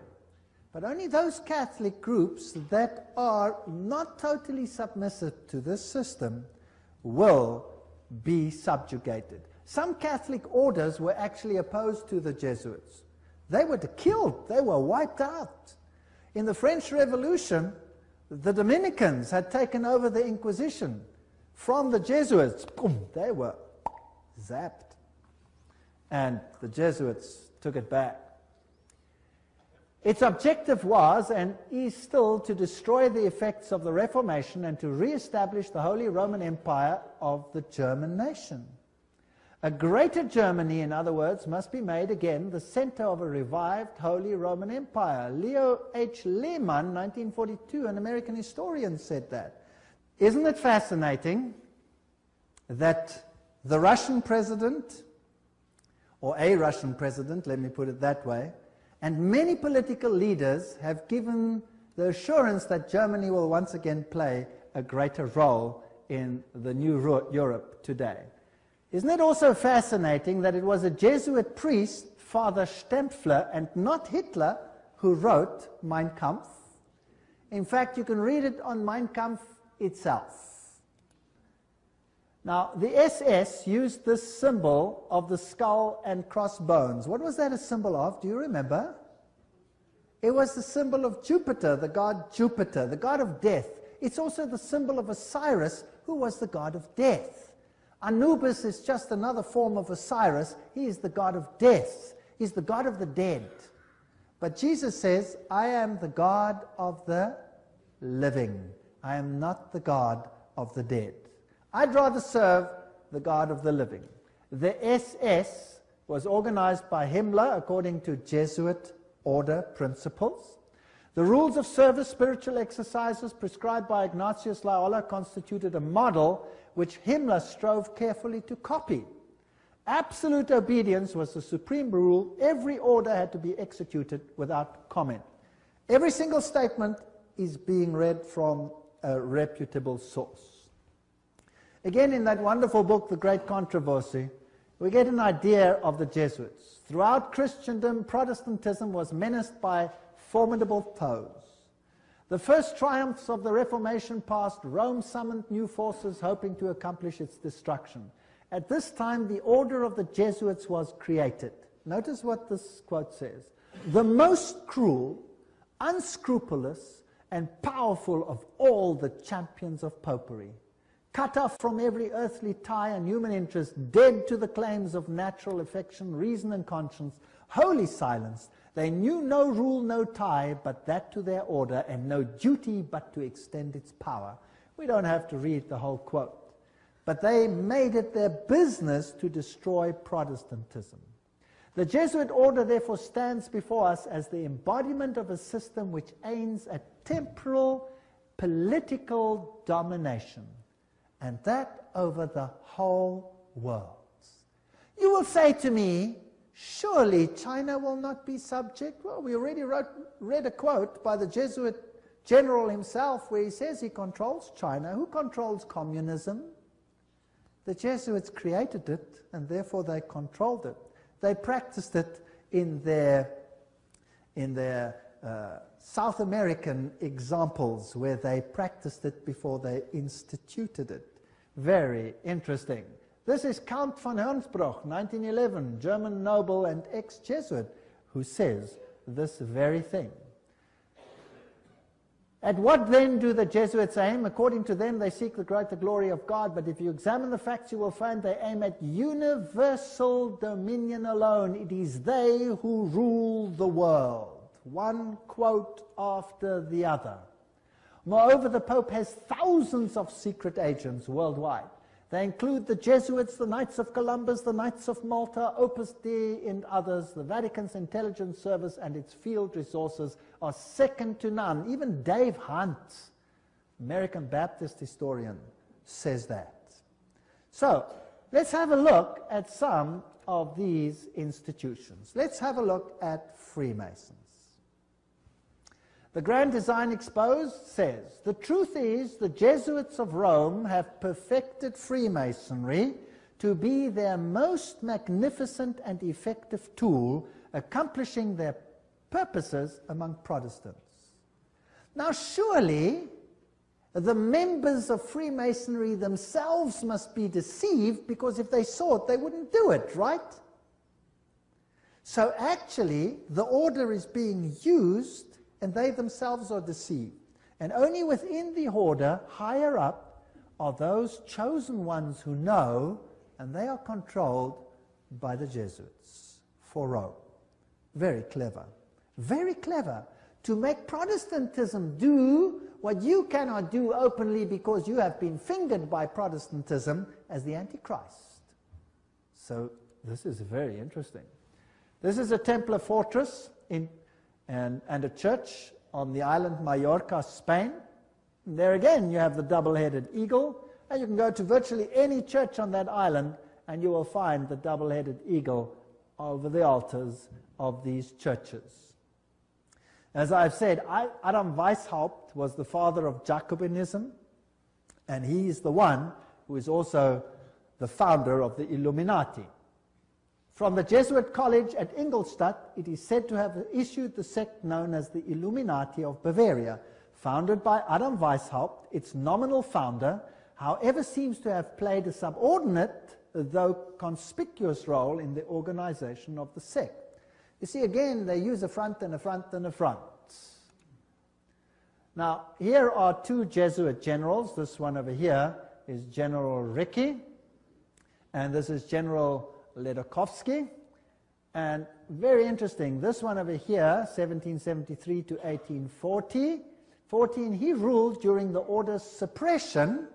but only those Catholic groups that are not totally submissive to this system will be subjugated. Some Catholic orders were actually opposed to the Jesuits. They were killed, they were wiped out. In the French Revolution, the Dominicans had taken over the Inquisition from the Jesuits. Boom, they were zapped. And the Jesuits took it back. Its objective was, and is still, to destroy the effects of the Reformation and to re-establish the Holy Roman Empire of the German nation. A greater Germany, in other words, must be made again the center of a revived Holy Roman Empire. Leo H. Lehman, 1942, an American historian, said that. Isn't it fascinating that the Russian president, or a Russian president, let me put it that way, and many political leaders have given the assurance that Germany will once again play a greater role in the new Europe today. Isn't it also fascinating that it was a Jesuit priest, Father Stempfler, and not Hitler, who wrote Mein Kampf? In fact, you can read it on Mein Kampf itself. Now, the SS used this symbol of the skull and crossbones. What was that a symbol of? Do you remember? It was the symbol of Jupiter, the god Jupiter, the god of death. It's also the symbol of Osiris, who was the god of death. Anubis is just another form of Osiris. He is the god of death. He's the god of the dead. But Jesus says, I am the God of the living. I am not the God of the dead. I'd rather serve the God of the living. The SS was organized by Himmler according to Jesuit order principles. The rules of service, spiritual exercises prescribed by Ignatius Loyola constituted a model which Himmler strove carefully to copy. Absolute obedience was the supreme rule. Every order had to be executed without comment. Every single statement is being read from a reputable source. Again, in that wonderful book, The Great Controversy, we get an idea of the Jesuits. Throughout Christendom, Protestantism was menaced by formidable foes. The first triumphs of the Reformation past, Rome summoned new forces hoping to accomplish its destruction. At this time, the order of the Jesuits was created. Notice what this quote says. The most cruel, unscrupulous, and powerful of all the champions of popery, cut off from every earthly tie and human interest, dead to the claims of natural affection, reason, and conscience, wholly silenced. They knew no rule, no tie, but that to their order, and no duty but to extend its power. We don't have to read the whole quote. But they made it their business to destroy Protestantism. The Jesuit order, therefore, stands before us as the embodiment of a system which aims at temporal political domination, and that over the whole world. You will say to me, surely China will not be subject. Well, we already read a quote by the Jesuit general himself, where he says he controls China. Who controls communism? The Jesuits created it, and therefore they controlled it. They practiced it in their South American examples, where they practiced it before they instituted it. Very interesting. This is Count von Hernsbruch, 1911, German noble and ex-Jesuit, who says this very thing. At what then do the Jesuits aim? According to them, they seek the greater glory of God, but if you examine the facts, you will find they aim at universal dominion alone. It is they who rule the world. One quote after the other. Moreover, the Pope has thousands of secret agents worldwide. They include the Jesuits, the Knights of Columbus, the Knights of Malta, Opus Dei, and others. The Vatican's intelligence service and its field resources are second to none. Even Dave Hunt, American Baptist historian, says that. So, let's have a look at some of these institutions. Let's have a look at Freemasons. The Grand Design Exposed says, the truth is the Jesuits of Rome have perfected Freemasonry to be their most magnificent and effective tool, accomplishing their purposes among Protestants. Now surely the members of Freemasonry themselves must be deceived, because if they saw it, they wouldn't do it, right? So actually the order is being used, and they themselves are deceived. And only within the order, higher up, are those chosen ones who know, and they are controlled by the Jesuits for Rome. Very clever. Very clever. To make Protestantism do what you cannot do openly because you have been fingered by Protestantism as the Antichrist. So this is very interesting. This is a Templar fortress and a church on the island Mallorca, Spain. And there again you have the double-headed eagle, and you can go to virtually any church on that island and you will find the double-headed eagle over the altars of these churches. As I've said, Adam Weishaupt was the father of Jacobinism, and he is the one who is also the founder of the Illuminati. From the Jesuit college at Ingolstadt, it is said to have issued the sect known as the Illuminati of Bavaria, founded by Adam Weishaupt. Its nominal founder, however, seems to have played a subordinate, though conspicuous role in the organization of the sect. You see, again, they use a front and a front and a front. Now, here are two Jesuit generals. This one over here is General Ricci, and this is General Ledochowski. And very interesting, this one over here, 1773 to 1840, he ruled during the order's suppression.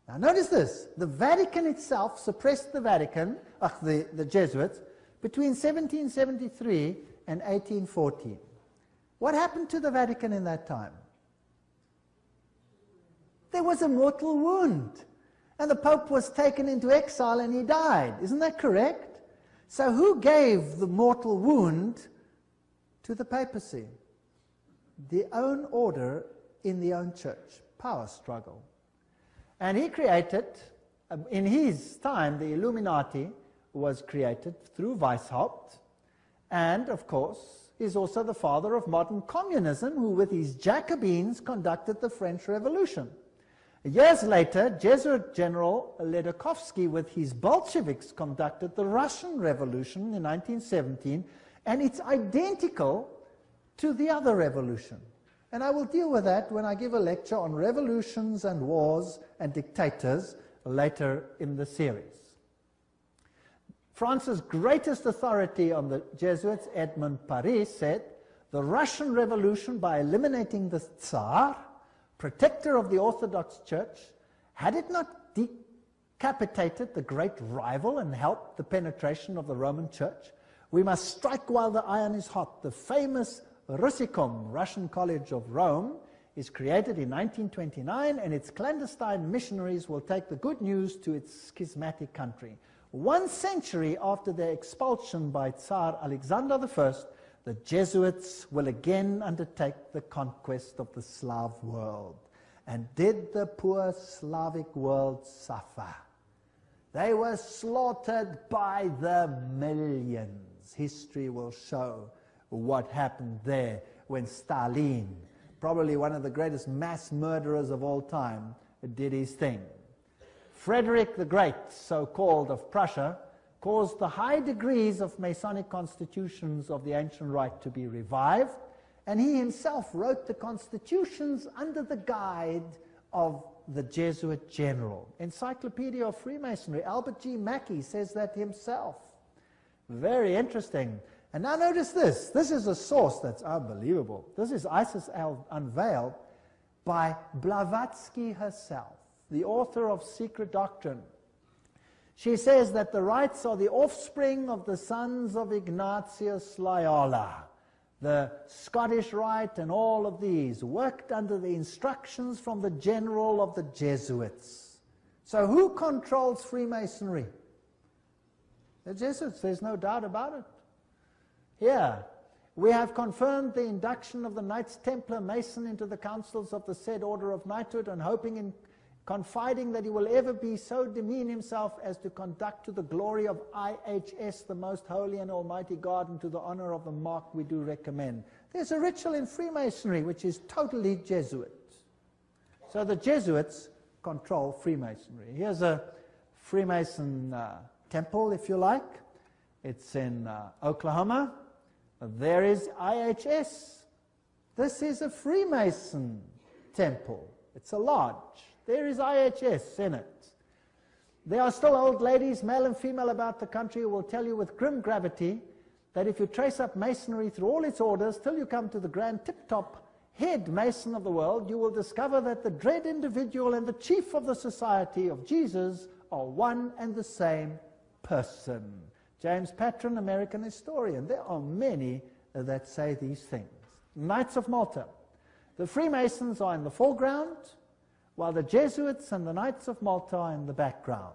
Now notice this, the Vatican itself suppressed the Jesuits, between 1773 and 1814. What happened to the Vatican in that time? There was a mortal wound. And the Pope was taken into exile and he died. Isn't that correct? So who gave the mortal wound to the papacy? The own order in the own church. Power struggle. And he created, in his time, the Illuminati was created through Weishaupt, and of course is also the father of modern communism, who with his Jacobins conducted the French Revolution. Years later, Jesuit General Ledochowski with his Bolsheviks conducted the Russian Revolution in 1917, and it's identical to the other revolution. And I will deal with that when I give a lecture on revolutions and wars and dictators later in the series. France's greatest authority on the Jesuits, Edmond Paris, said, the Russian Revolution, by eliminating the Tsar, protector of the Orthodox Church, had it not decapitated the great rival and helped the penetration of the Roman Church? We must strike while the iron is hot. The famous Russicum, Russian College of Rome, is created in 1929, and its clandestine missionaries will take the good news to its schismatic country. 1 century after their expulsion by Tsar Alexander I, the Jesuits will again undertake the conquest of the Slav world. And did the poor Slavic world suffer? They were slaughtered by the millions. History will show what happened there when Stalin, probably one of the greatest mass murderers of all time, did his thing. Frederick the Great, so-called, of Prussia, caused the high degrees of Masonic constitutions of the ancient rite to be revived, and he himself wrote the constitutions under the guide of the Jesuit general. Encyclopedia of Freemasonry, Albert G. Mackey says that himself. Very interesting. And now notice this. This is a source that's unbelievable. This is Isis Unveiled by Blavatsky herself, the author of Secret Doctrine. She says that the rites are the offspring of the sons of Ignatius Loyola. The Scottish Rite and all of these worked under the instructions from the general of the Jesuits. So who controls Freemasonry? The Jesuits, there's no doubt about it. Here, we have confirmed the induction of the Knights Templar Mason into the councils of the said order of knighthood, and hoping and confiding that he will ever be so demean himself as to conduct to the glory of IHS, the most holy and almighty God, and to the honor of the mark we do recommend. There's a ritual in Freemasonry which is totally Jesuit. So the Jesuits control Freemasonry. Here's a Freemason temple, if you like. It's in Oklahoma. There is IHS. This is a Freemason temple. It's a lodge. There is IHS in it. There are still old ladies, male and female, about the country who will tell you with grim gravity that if you trace up Masonry through all its orders till you come to the grand tip-top head Mason of the world, you will discover that the dread individual and the chief of the Society of Jesus are one and the same person. James Patron, American historian. There are many that say these things. Knights of Malta. The Freemasons are in the foreground, while the Jesuits and the Knights of Malta are in the background.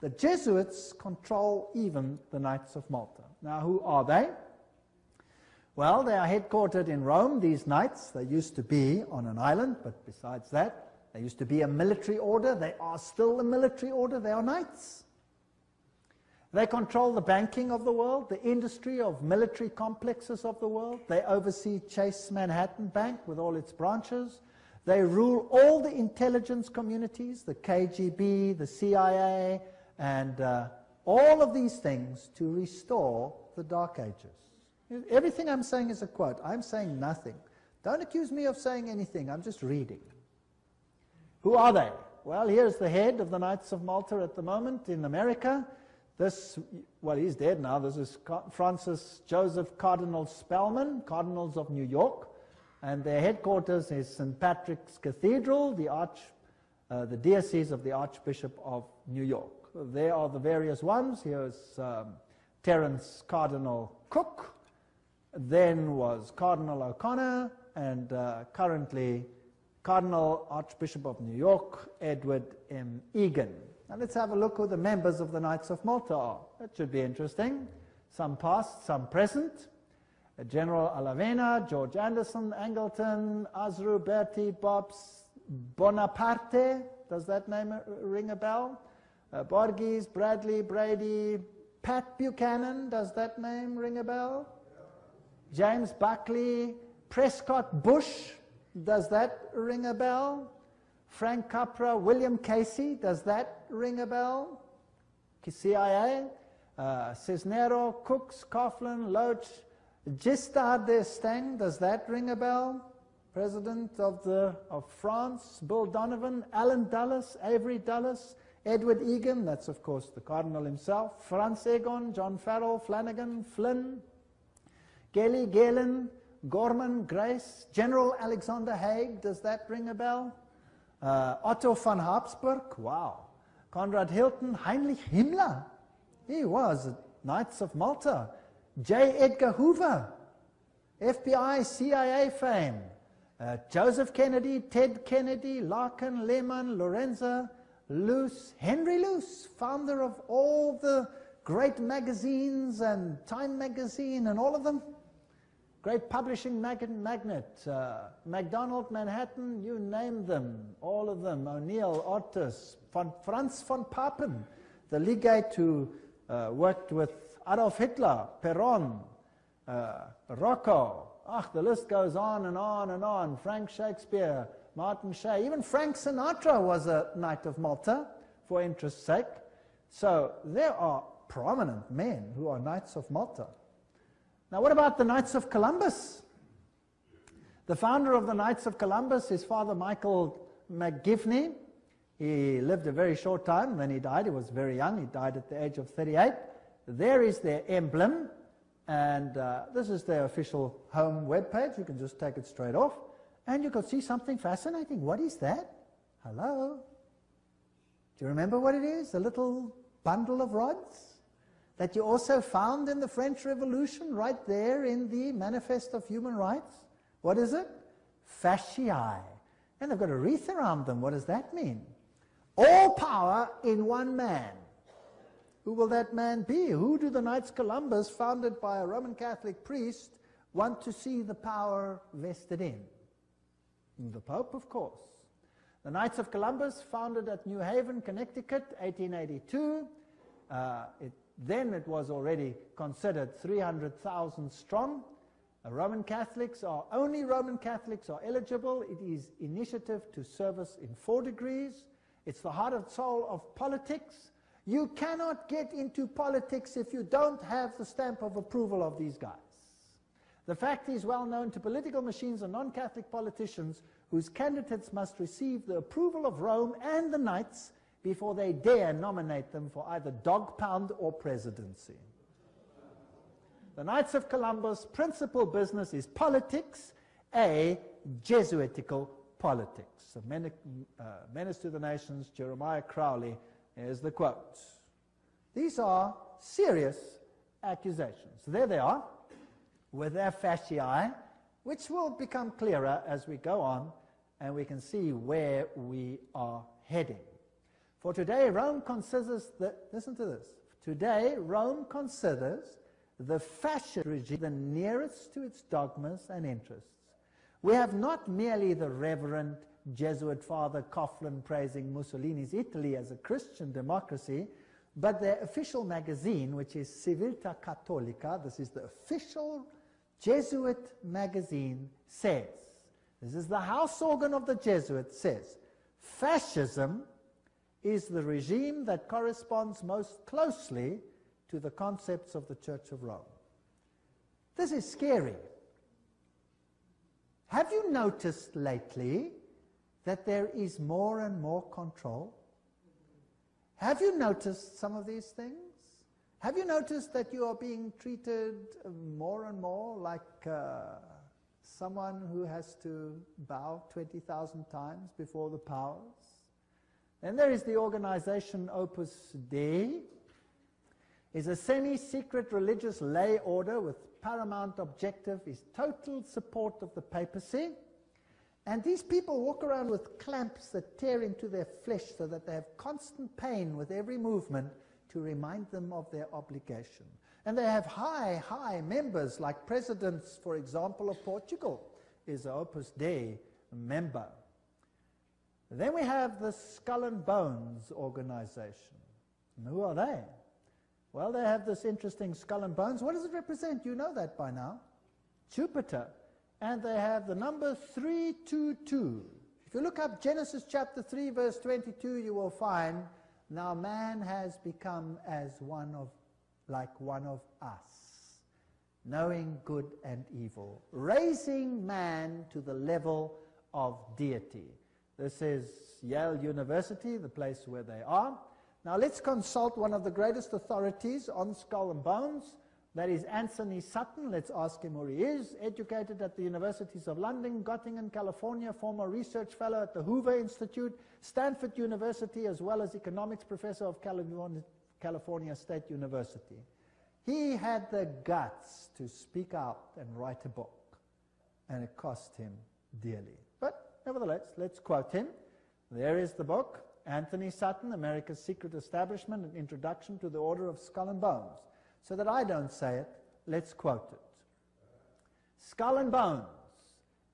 The Jesuits control even the Knights of Malta. Now, who are they? Well, they are headquartered in Rome, these knights. They used to be on an island, but besides that, they used to be a military order. They are still a military order. They are knights. They control the banking of the world, the industry of military complexes of the world. They oversee Chase Manhattan Bank with all its branches. They rule all the intelligence communities, the KGB, the CIA, and all of these things to restore the Dark Ages. Everything I'm saying is a quote. I'm saying nothing. Don't accuse me of saying anything. I'm just reading. Who are they? Well, here's the head of the Knights of Malta at the moment in America. Well, he's dead now. This is Francis Joseph Cardinal Spellman, Cardinals of New York. And their headquarters is St. Patrick's Cathedral, the diocese of the Archbishop of New York. There are the various ones. Here's Terence Cardinal Cook. Then was Cardinal O'Connor, and currently Cardinal Archbishop of New York, Edward M. Egan. Now let's have a look who the members of the Knights of Malta are. That should be interesting. Some past, some present. General Alavena, George Anderson, Angleton, Azru, Bertie, Bobs, Bonaparte. Does that name ring a bell? Borges, Bradley, Brady, Pat Buchanan. Does that name ring a bell? James Buckley, Prescott Bush. Does that ring a bell? Frank Capra, William Casey. Does that ring a bell? CIA. Cisnero, Cooks, Coughlin, Loach, Giscard d'Estaing. Does that ring a bell? President of France. Bill Donovan, Alan Dulles, Avery Dulles, Edward Egan. That's, of course, the Cardinal himself. Franz Egon, John Farrell, Flanagan, Flynn, Gelly, Galen, Gorman, Grace, General Alexander Haig. Does that ring a bell? Otto von Habsburg. Wow. Conrad Hilton, Heinrich Himmler. He was Knights of Malta. J. Edgar Hoover, FBI, CIA fame. Joseph Kennedy, Ted Kennedy, Larkin, Lehman, Lorenza, Luce, Henry Luce, founder of all the great magazines and Time magazine and all of them. great publishing magnate, MacDonald, Manhattan, you name them, all of them, O'Neill, Otis, Franz von Papen, the legate who worked with Adolf Hitler, Perón, Rocco, the list goes on and on and on, Frank Shakespeare, Martin Shea, even Frank Sinatra was a Knight of Malta, for interest's sake. So there are prominent men who are Knights of Malta. Now what about the Knights of Columbus? The founder of the Knights of Columbus is Father Michael McGivney. He lived a very short time, then he died. He was very young. He died at the age of 38. There is their emblem, and this is their official home webpage. You can just take it straight off, and you can see something fascinating. What is that? Hello? Do you remember what it is? A little bundle of rods that you also found in the French Revolution, right there in the Manifest of Human Rights. What is it? Fasciae. And they've got a wreath around them. What does that mean? All power in one man. Who will that man be? Who do the Knights Columbus, founded by a Roman Catholic priest, want to see the power vested in? The Pope, of course. The Knights of Columbus, founded at New Haven, Connecticut, 1882. Then it was already considered 300,000 strong. Only Roman Catholics are eligible. It is initiative to service in 4 degrees. It's the heart and soul of politics. You cannot get into politics if you don't have the stamp of approval of these guys. The fact is well known to political machines and non-Catholic politicians whose candidates must receive the approval of Rome and the Knights before they dare nominate them for either dog pound or presidency. The Knights of Columbus' principal business is politics, a Jesuitical politics. A menace to the nations, Jeremiah Crowley, is the quote. These are serious accusations. There they are, with their fasciae, which will become clearer as we go on, and we can see where we are heading. For today, Rome considers listen to this. Today, Rome considers the fascist regime the nearest to its dogmas and interests. We have not merely the Reverend Jesuit Father Coughlin praising Mussolini's Italy as a Christian democracy, but their official magazine, which is Civiltà Cattolica, this is the official Jesuit magazine, says, this is the house organ of the Jesuits, says, fascism is the regime that corresponds most closely to the concepts of the Church of Rome. This is scary. Have you noticed lately that there is more and more control? Have you noticed some of these things? Have you noticed that you are being treated more and more like someone who has to bow 20,000 times before the powers? Then there is the organization Opus Dei. Is a semi-secret religious lay order with paramount objective is total support of the papacy. And these people walk around with clamps that tear into their flesh so that they have constant pain with every movement to remind them of their obligation. And they have high members, like presidents, for example, of Portugal is an Opus Dei member. Then we have the Skull and Bones organization. And who are they? Well, they have this interesting skull and bones. What does it represent? You know that by now. Jupiter. And they have the number 322. If you look up Genesis chapter 3, verse 22, you will find, now man has become like one of us, knowing good and evil, raising man to the level of deity. This is Yale University, the place where they are. Now let's consult one of the greatest authorities on skull and bones. That is Anthony Sutton. Let's ask him who he is. Educated at the Universities of London, Göttingen, California, former research fellow at the Hoover Institute, Stanford University, as well as economics professor of California State University. He had the guts to speak out and write a book, and it cost him dearly. But nevertheless, let's quote him. There is the book. Anthony Sutton, America's Secret Establishment, an Introduction to the Order of Skull and Bones. So that I don't say it, let's quote it. Skull and bones.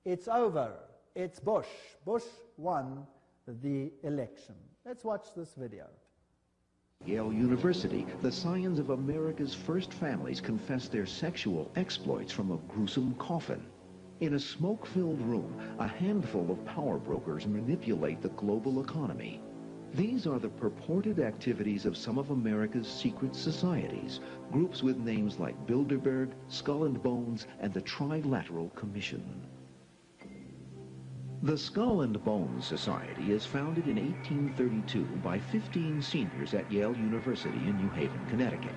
It's over. It's Bush. Bush won the election. Let's watch this video. Yale University, the scions of America's first families confess their sexual exploits from a gruesome coffin. In a smoke-filled room, a handful of power brokers manipulate the global economy. These are the purported activities of some of America's secret societies, groups with names like Bilderberg, Skull and Bones, and the Trilateral Commission. The Skull and Bones Society is founded in 1832 by 15 seniors at Yale University in New Haven, Connecticut.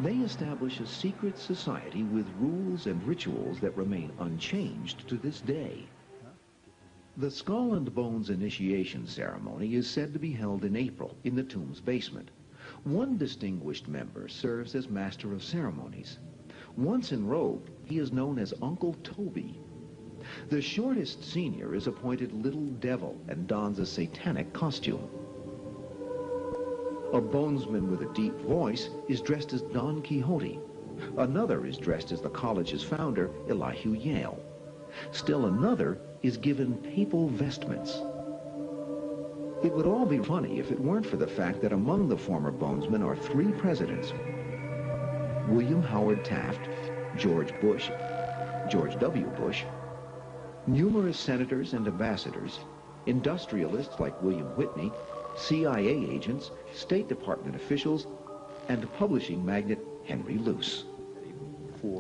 They establish a secret society with rules and rituals that remain unchanged to this day. The Skull and Bones initiation ceremony is said to be held in April in the tomb's basement. One distinguished member serves as master of ceremonies. Once enrobed, he is known as Uncle Toby. The shortest senior is appointed Little Devil and dons a satanic costume. A bonesman with a deep voice is dressed as Don Quixote. Another is dressed as the college's founder, Elihu Yale. Still another is given papal vestments. It would all be funny if it weren't for the fact that among the former bonesmen are 3 presidents: William Howard Taft, George Bush, George W. Bush, numerous senators and ambassadors, industrialists like William Whitney, CIA agents, State Department officials, and publishing magnate Henry Luce.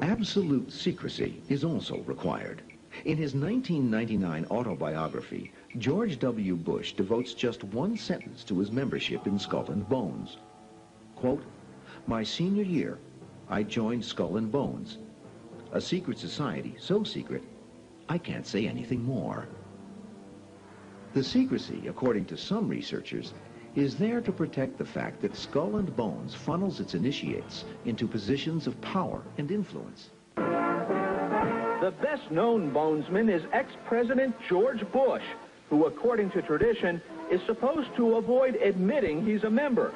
Absolute secrecy is also required. In his 1999 autobiography, George W. Bush devotes just one sentence to his membership in Skull and Bones. Quote, "My senior year, I joined Skull and Bones, a secret society so secret, I can't say anything more." The secrecy, according to some researchers, is there to protect the fact that Skull and Bones funnels its initiates into positions of power and influence. The best-known bonesman is ex-President George Bush, who, according to tradition, is supposed to avoid admitting he's a member.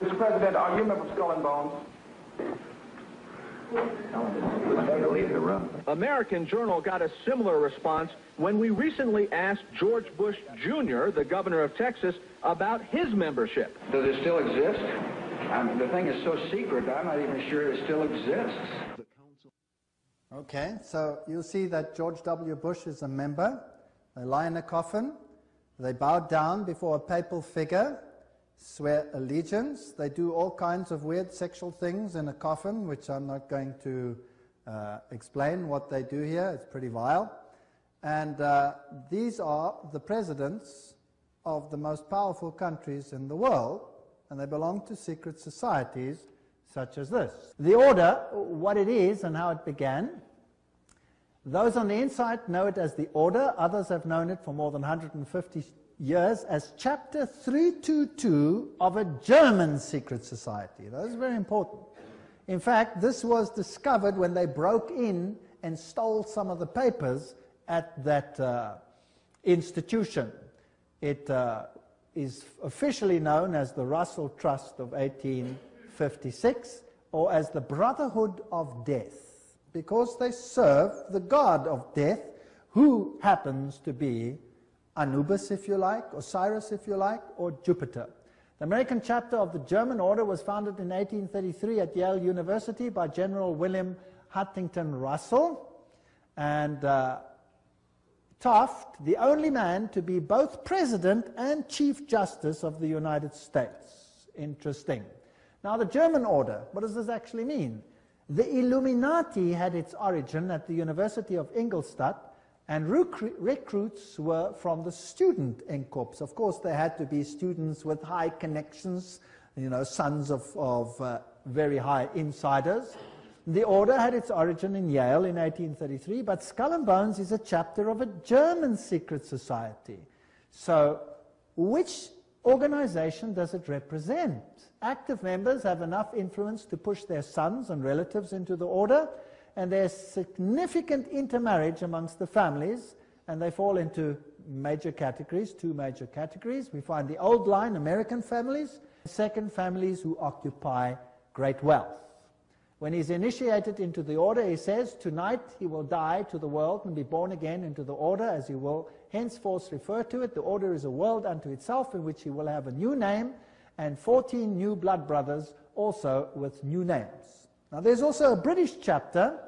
Mr. President, are you a member of Skull and Bones? American Journal got a similar response when we recently asked George Bush Jr., the governor of Texas, about his membership. Does it still exist? The thing is so secret, I'm not even sure it still exists. Okay, so you'll see that George W. Bush is a member. They lie in a coffin. They bow down before a papal figure, swear allegiance. They do all kinds of weird sexual things in a coffin, which I'm not going to explain what they do here. It's pretty vile. And these are the presidents of the most powerful countries in the world, and they belong to secret societies such as this. The order, what it is and how it began. Those on the inside know it as the order. Others have known it for more than 150 years as Chapter 322 of a German secret society. That is very important. In fact, this was discovered when they broke in and stole some of the papers at that institution. It is officially known as the Russell Trust of 1856, or as the Brotherhood of Death, because they serve the god of death, who happens to be Anubis, if you like, Osiris, if you like, or Jupiter. The American chapter of the German order was founded in 1833 at Yale University by General William Huntington Russell, and Taft, the only man to be both President and Chief Justice of the United States. Interesting. Now, the German order, what does this actually mean? The Illuminati had its origin at the University of Ingolstadt, and recruits were from the student Inkorps. Of course, they had to be students with high connections, you know, sons of very high insiders. The order had its origin in Yale in 1833, but Skull and Bones is a chapter of a German secret society. So, which organization does it represent? Active members have enough influence to push their sons and relatives into the order, and there's significant intermarriage amongst the families, and they fall into major categories, 2 major categories. We find the old line, American families; second, families who occupy great wealth. When he's initiated into the order, he says, tonight he will die to the world and be born again into the order, as he will henceforth refer to it. The order is a world unto itself, in which he will have a new name, and 14 new blood brothers also with new names. Now there's also a British chapter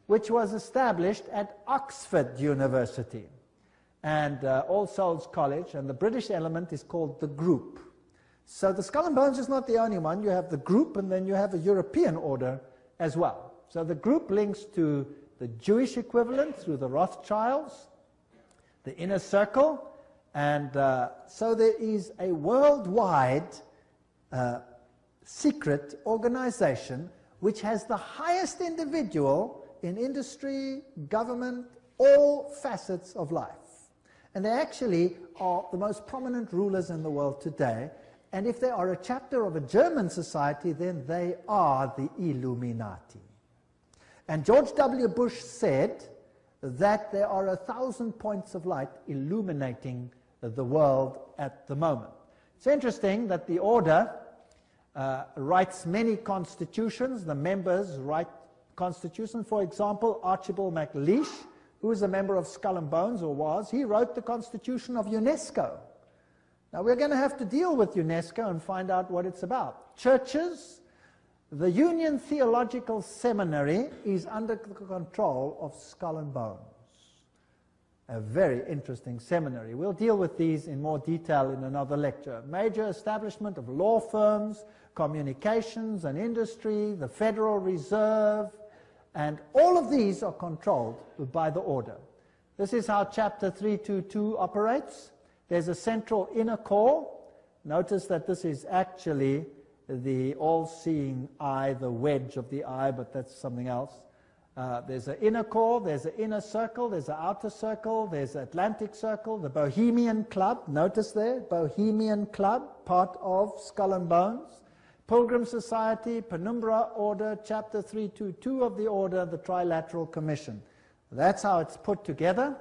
which was established at Oxford University and All Souls College, and the British element is called the Group. So the Skull and Bones is not the only one. You have the Group, and then you have a European order as well. So the Group links to the Jewish equivalent through the Rothschilds, the Inner Circle, and so there is a worldwide secret organization which has the highest individual in industry, government, all facets of life. And they actually are the most prominent rulers in the world today. And if they are a chapter of a German society, then they are the Illuminati. And George W. Bush said that there are 1,000 points of light illuminating the world at the moment. It's interesting that the order writes many constitutions. The members write constitutions. For example, Archibald MacLeish, who is a member of Skull and Bones, or was, he wrote the constitution of UNESCO. Now we're going to have to deal with UNESCO and find out what it's about. Churches, the Union Theological Seminary is under the control of Skull and Bones. A very interesting seminary. We'll deal with these in more detail in another lecture. Major establishment of law firms, communications and industry, the Federal Reserve, and all of these are controlled by the order. This is how Chapter 322 operates. There's a central inner core. Notice that this is actually the all-seeing eye, the wedge of the eye, but that's something else. There's an inner core, there's an inner circle, there's an outer circle, there's an Atlantic Circle, the Bohemian Club, notice there, Bohemian Club, part of Skull and Bones, Pilgrim Society, Penumbra Order, Chapter 322 of the Order, the Trilateral Commission. That's how it's put together.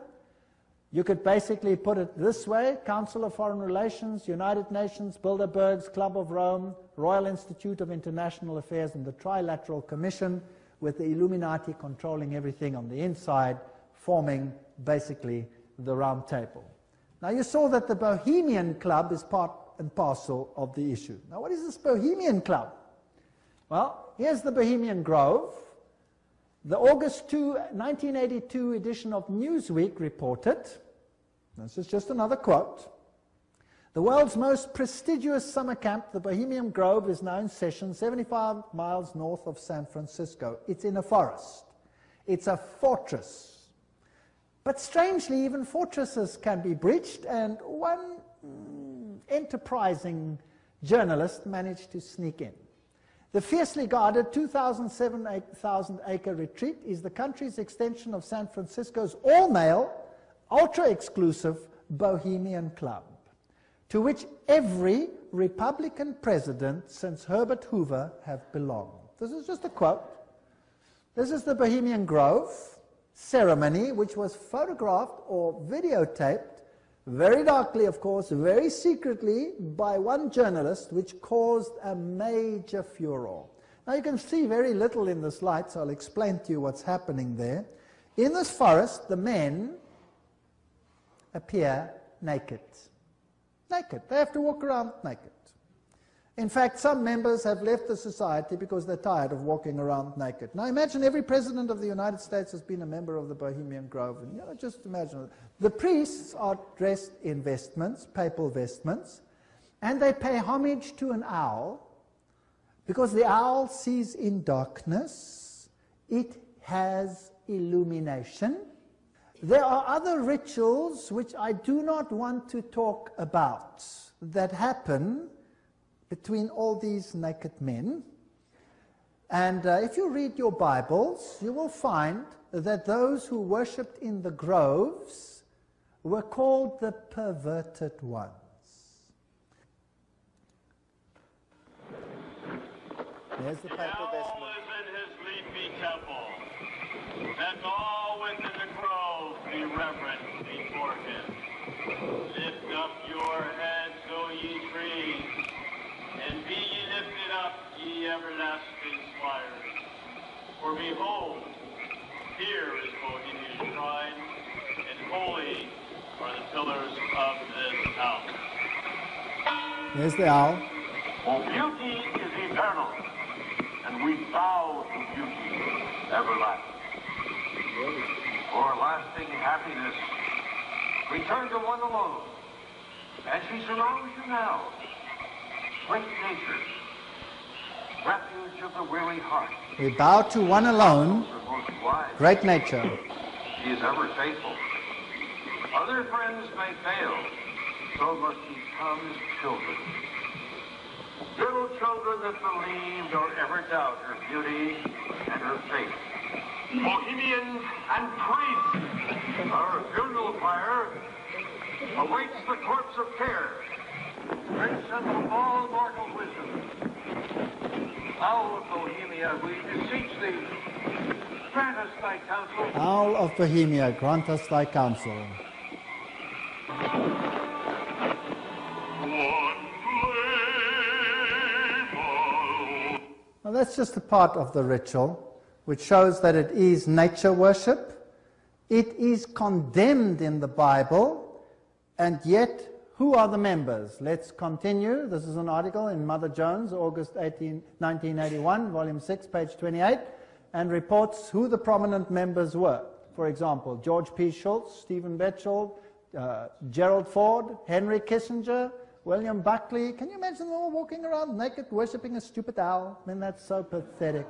You could basically put it this way: Council of Foreign Relations, United Nations, Bilderbergs, Club of Rome, Royal Institute of International Affairs, and the Trilateral Commission, with the Illuminati controlling everything on the inside, forming basically the round table. Now you saw that the Bohemian Club is part and parcel of the issue. Now what is this Bohemian Club? Well, here's the Bohemian Grove. The August 2, 1982 edition of Newsweek reported, this is just another quote, the world's most prestigious summer camp, the Bohemian Grove, is now in session 75 miles north of San Francisco. It's in a forest. It's a fortress. But strangely, even fortresses can be breached, and one enterprising journalist managed to sneak in. The fiercely guarded 2,000-acre retreat is the country's extension of San Francisco's all-male, ultra-exclusive Bohemian Club, to which every Republican president since Herbert Hoover have belonged. This is just a quote. This is the Bohemian Grove ceremony, which was photographed or videotaped, very darkly, of course, very secretly, by one journalist, which caused a major furor. Now you can see very little in this light, so I'll explain to you what's happening there. In this forest, the men appear naked. Naked. They have to walk around naked. In fact, some members have left the society because they're tired of walking around naked. Now imagine every president of the United States has been a member of the Bohemian Grove. And, just imagine. The priests are dressed in vestments, papal vestments, and they pay homage to an owl because the owl sees in darkness. It has illumination. There are other rituals which I do not want to talk about that happen between all these naked men. And if you read your Bibles, you will find that those who worshipped in the groves were called the perverted ones. There's the papal vestment. Is in his leafy temple. Let all within the grove be reverent before him. Lift up your heads, O ye trees, and be ye lifted up, ye everlasting spires. For behold, here is Bohemia's shrine, and holy are the pillars of this house. There's the owl. For beauty is eternal, and we bow to beauty everlasting. For lasting happiness, return to one alone, and she surrounds you now. Great nature, refuge of the weary heart. We bow to one alone, great nature. She is ever faithful. Other friends may fail, so must ye come as children. Little children that believe nor ever doubt her beauty and her faith. Bohemians and priests, our funeral pyre awaits the corpse of care. Great son of all mortal wisdom, Owl of Bohemia, we beseech thee, grant us thy counsel. Owl of Bohemia, grant us thy counsel. Now that's just a part of the ritual, which shows that it is nature worship. It is condemned in the Bible, and yet, who are the members? Let's continue. This is an article in Mother Jones, August 1981, volume 6, page 28, and reports who the prominent members were. For example, George P. Schultz, Stephen Batchelor, Gerald Ford, Henry Kissinger, William Buckley. Can you imagine them all walking around naked, worshipping a stupid owl? I mean, that's so pathetic.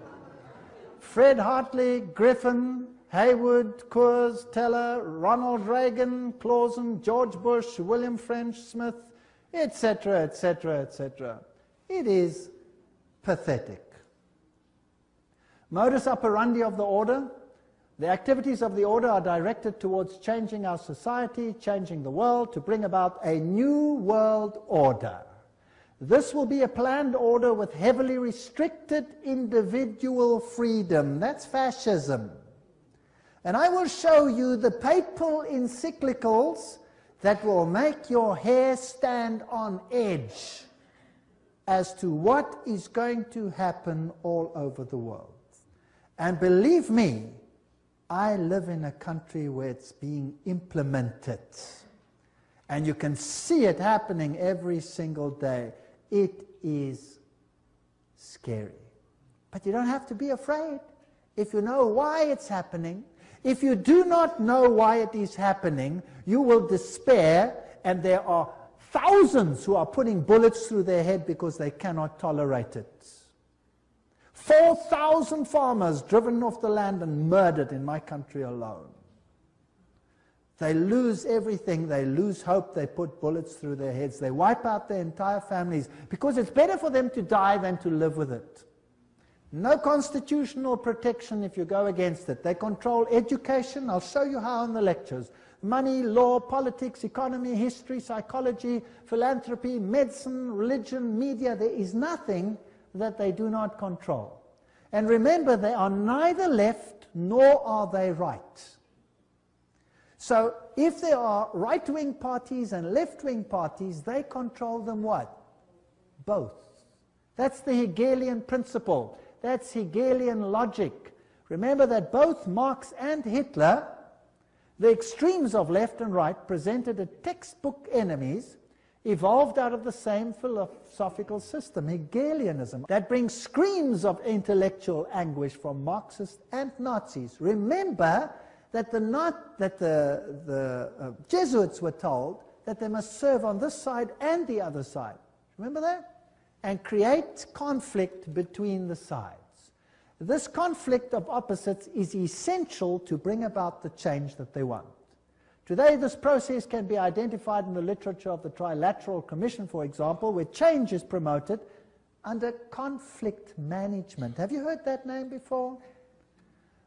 Fred Hartley, Griffin, Haywood, Coors, Teller, Ronald Reagan, Clausen, George Bush, William French Smith, etc., etc., etc. It is pathetic. Modus operandi of the order. The activities of the order are directed towards changing our society, changing the world, to bring about a new world order. This will be a planned order with heavily restricted individual freedom. That's fascism. And I will show you the papal encyclicals that will make your hair stand on edge as to what is going to happen all over the world. And believe me, I live in a country where it's being implemented. And you can see it happening every single day. It is scary. But you don't have to be afraid if you know why it's happening. If you do not know why it is happening, you will despair, and there are thousands who are putting bullets through their head because they cannot tolerate it. 4,000 farmers driven off the land and murdered in my country alone. They lose everything, they lose hope, they put bullets through their heads, they wipe out their entire families because it's better for them to die than to live with it. No constitutional protection if you go against it. They control education. I'll show you how in the lectures. Money, law, politics, economy, history, psychology, philanthropy, medicine, religion, media. There is nothing that they do not control. And remember, they are neither left nor are they right. So if there are right-wing parties and left-wing parties, they control them what? Both. That's the Hegelian principle. That's Hegelian logic. Remember that both Marx and Hitler, the extremes of left and right, presented as textbook enemies, evolved out of the same philosophical system, Hegelianism, that brings screams of intellectual anguish from Marxists and Nazis. Remember that the Jesuits were told that they must serve on this side and the other side. Remember that? And create conflict between the sides. This conflict of opposites is essential to bring about the change that they want. Today, this process can be identified in the literature of the Trilateral Commission, for example, where change is promoted under conflict management. Have you heard that name before?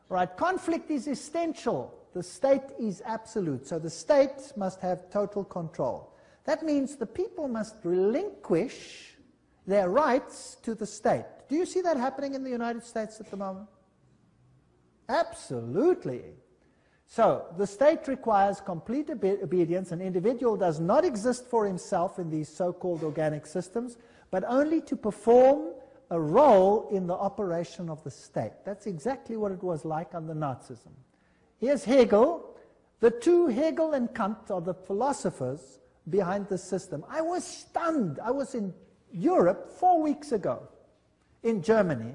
Right, conflict is essential. The state is absolute. So the state must have total control. That means the people must relinquish their rights to the state. Do you see that happening in the United States at the moment? Absolutely. So the state requires complete obedience. An individual does not exist for himself in these so-called organic systems, but only to perform a role in the operation of the state. That's exactly what it was like under Nazism. Here's Hegel. The two, Hegel and Kant, are the philosophers behind the system. I was stunned. I was in Europe 4 weeks ago, in Germany,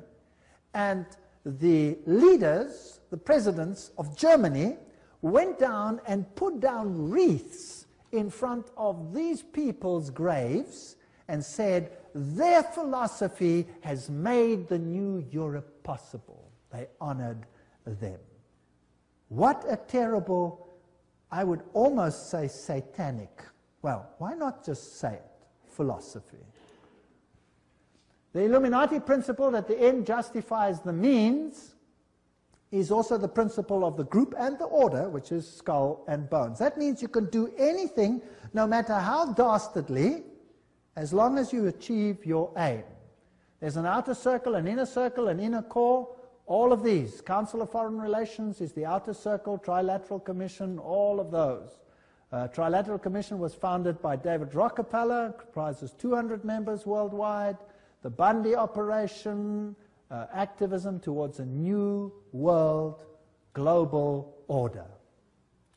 and the leaders, the presidents of Germany, went down and put down wreaths in front of these people's graves and said, their philosophy has made the new Europe possible. They honored them. What a terrible, I would almost say satanic, well, why not just say it, philosophy. The Illuminati principle that the end justifies the means is also the principle of the group and the order, which is skull and bones. That means you can do anything, no matter how dastardly, as long as you achieve your aim. There's an outer circle, an inner core, all of these. Council of Foreign Relations is the outer circle, Trilateral Commission, all of those. Trilateral Commission was founded by David Rockefeller, comprises 200 members worldwide. The Bundy operation, activism towards a new world global order.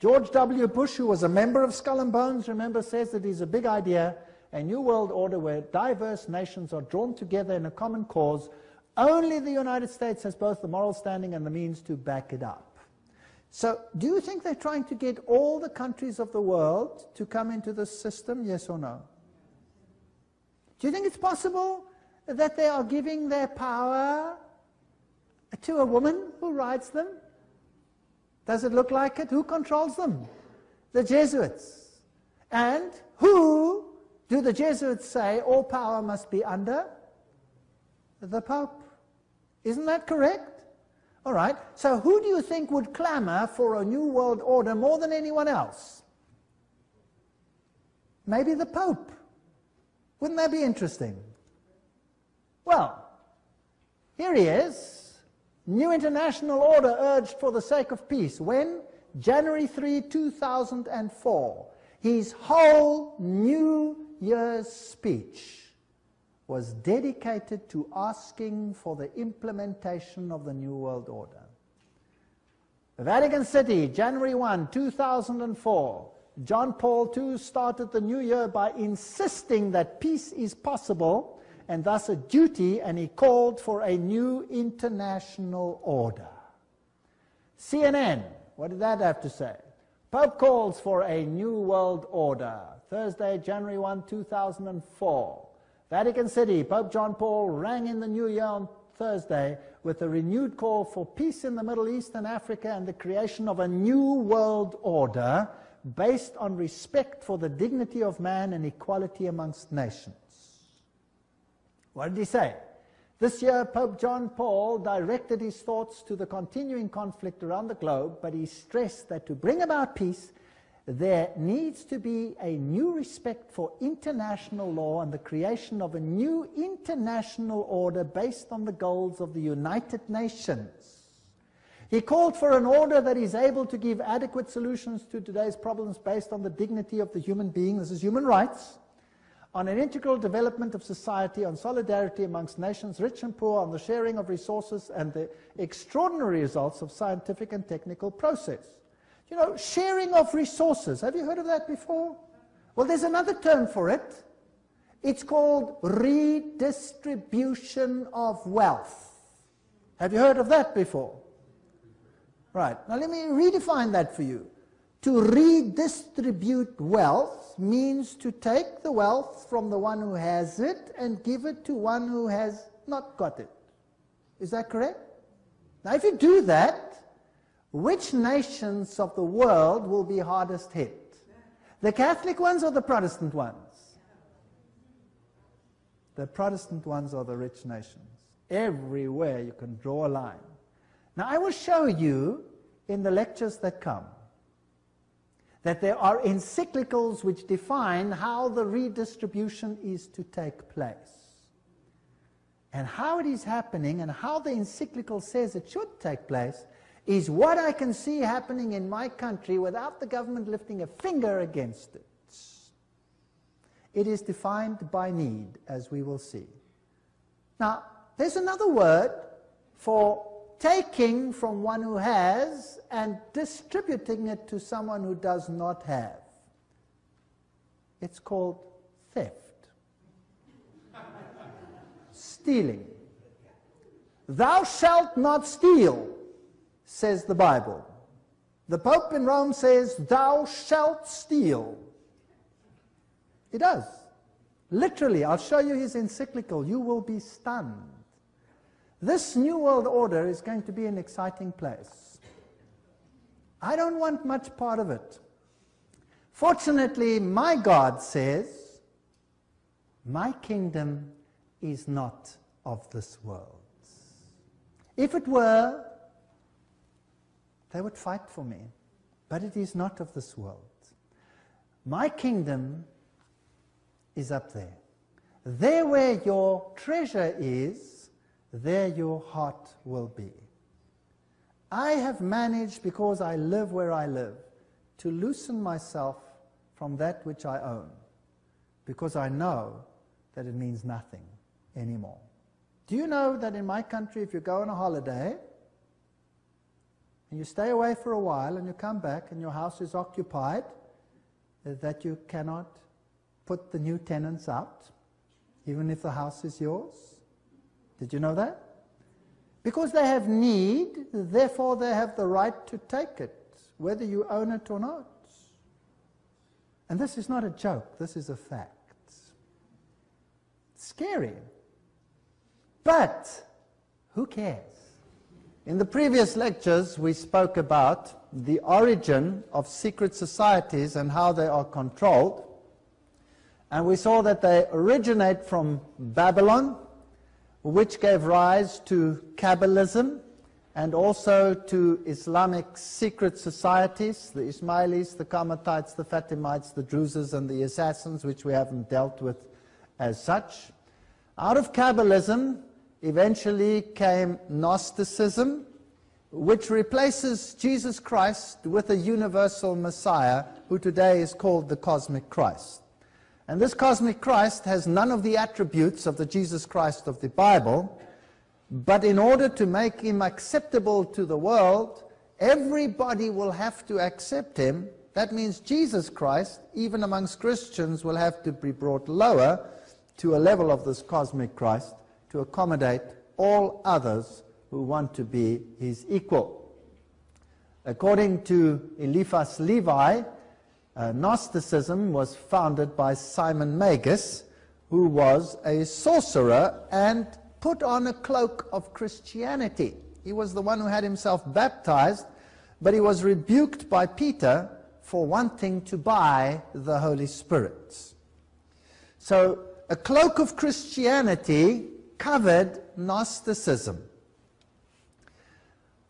George W. Bush, who was a member of Skull and Bones, remember, says that it's a big idea, a new world order where diverse nations are drawn together in a common cause. Only the United States has both the moral standing and the means to back it up. So, do you think they're trying to get all the countries of the world to come into this system, yes or no? Do you think it's possible that they are giving their power to a woman who rides them? Does it look like it? Who controls them? The Jesuits. And who do the Jesuits say all power must be under? The Pope. Isn't that correct? All right. So who do you think would clamor for a new world order more than anyone else? Maybe the Pope. Wouldn't that be interesting? Well, here he is, new international order urged for the sake of peace. When? January 3, 2004. His whole New Year's speech was dedicated to asking for the implementation of the New World Order. Vatican City, January 1, 2004. John Paul II started the new year by insisting that peace is possible and thus a duty, and he called for a new international order. CNN, what did that have to say? Pope calls for a new world order. Thursday, January 1, 2004. Vatican City, Pope John Paul rang in the new year on Thursday with a renewed call for peace in the Middle East and Africa and the creation of a new world order based on respect for the dignity of man and equality amongst nations. What did he say? This year, Pope John Paul directed his thoughts to the continuing conflict around the globe, but he stressed that to bring about peace, there needs to be a new respect for international law and the creation of a new international order based on the goals of the United Nations. He called for an order that is able to give adequate solutions to today's problems based on the dignity of the human being, this is human rights, on an integral development of society, on solidarity amongst nations, rich and poor, on the sharing of resources and the extraordinary results of scientific and technical process. You know, sharing of resources, have you heard of that before? Well, there's another term for it. It's called redistribution of wealth. Have you heard of that before? Right, now let me redefine that for you. To redistribute wealth means to take the wealth from the one who has it and give it to one who has not got it. Is that correct? Now if you do that, which nations of the world will be hardest hit? The Catholic ones or the Protestant ones? The Protestant ones are the rich nations. Everywhere you can draw a line. Now I will show you in the lectures that come that there are encyclicals which define how the redistribution is to take place. And how it is happening and how the encyclical says it should take place is what I can see happening in my country without the government lifting a finger against it. It is defined by need, as we will see. Now, There's another word for taking from one who has and distributing it to someone who does not have. It's called theft. Stealing. Thou shalt not steal, says the Bible. The Pope in Rome says, thou shalt steal. He does. Literally, I'll show you his encyclical. You will be stunned. This New World Order is going to be an exciting place. I don't want much part of it. Fortunately, my God says, my kingdom is not of this world. If it were, they would fight for me. But it is not of this world. My kingdom is up there. There where your treasure is, there your heart will be. I have managed, because I live where I live, to loosen myself from that which I own, because I know that it means nothing anymore. Do you know that in my country, if you go on a holiday, and you stay away for a while, and you come back, and your house is occupied, that you cannot put the new tenants out, even if the house is yours? Did you know that? Because they have need, therefore they have the right to take it, whether you own it or not. And this is not a joke, this is a fact. It's scary. But who cares? In the previous lectures, we spoke about the origin of secret societies and how they are controlled. And we saw that they originate from Babylon, which gave rise to Kabbalism and also to Islamic secret societies, the Ismailis, the Carmelites, the Fatimites, the Druzes, and the Assassins, which we haven't dealt with as such. Out of Kabbalism eventually came Gnosticism, which replaces Jesus Christ with a universal Messiah, who today is called the Cosmic Christ. And this Cosmic Christ has none of the attributes of the Jesus Christ of the Bible, but in order to make him acceptable to the world, everybody will have to accept him. That means Jesus Christ, even amongst Christians, will have to be brought lower to a level of this Cosmic Christ to accommodate all others who want to be his equal. According to Eliphas Levi, Gnosticism was founded by Simon Magus, who was a sorcerer and put on a cloak of Christianity. He was the one who had himself baptized, but he was rebuked by Peter for wanting to buy the Holy Spirit. So a cloak of Christianity covered Gnosticism.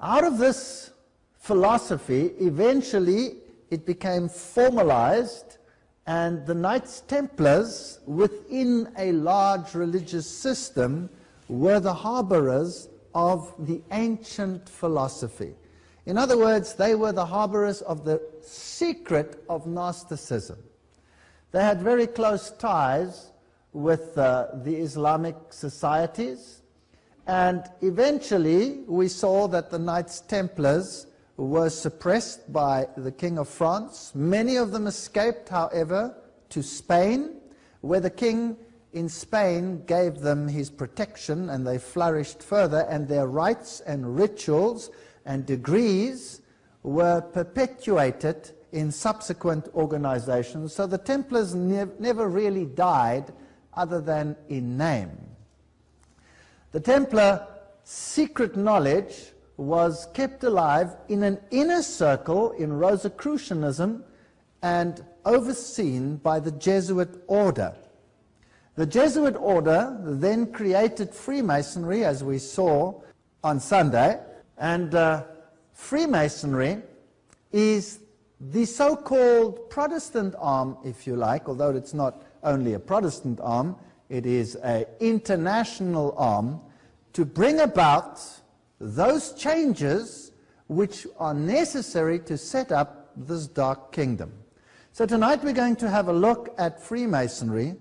Out of this philosophy, eventually it became formalized, and the Knights Templars, within a large religious system, were the harborers of the ancient philosophy. In other words, they were the harborers of the secret of Gnosticism. They had very close ties with the Islamic societies, and eventually we saw that the Knights Templars were suppressed by the King of France. Many of them escaped, however, to Spain, where the king in Spain gave them his protection, and they flourished further, and their rites and rituals and degrees were perpetuated in subsequent organizations. So the Templars never really died, other than in name. The Templar secret knowledge was kept alive in an inner circle in Rosicrucianism and overseen by the Jesuit order. The Jesuit order then created Freemasonry, as we saw on Sunday, and Freemasonry is the so-called Protestant arm, if you like, although it's not only a Protestant arm, it is an international arm to bring about those changes which are necessary to set up this dark kingdom. So tonight we're going to have a look at Freemasonry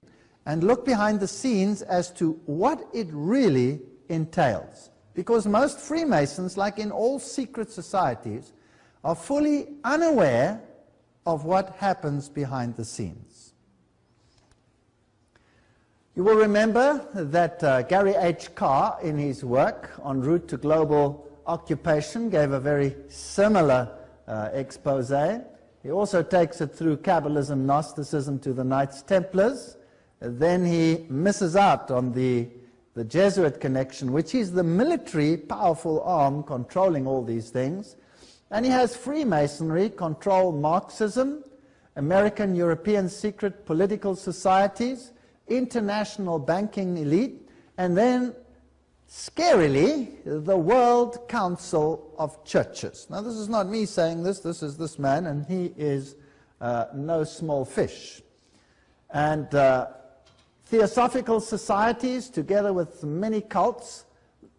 and look behind the scenes as to what it really entails. Because most Freemasons, like in all secret societies, are fully unaware of what happens behind the scenes. You will remember that Gary H. Carr, in his work On Route to Global Occupation, gave a very similar expose. He also takes it through Kabbalism, Gnosticism to the Knights Templars. Then he misses out on the Jesuit connection, which is the military powerful arm controlling all these things. And he has Freemasonry control Marxism, American, European secret political societies, international banking elite, and then, scarily, the World Council of Churches. Now, this is not me saying this is this man, and he is no small fish. And theosophical societies, together with many cults,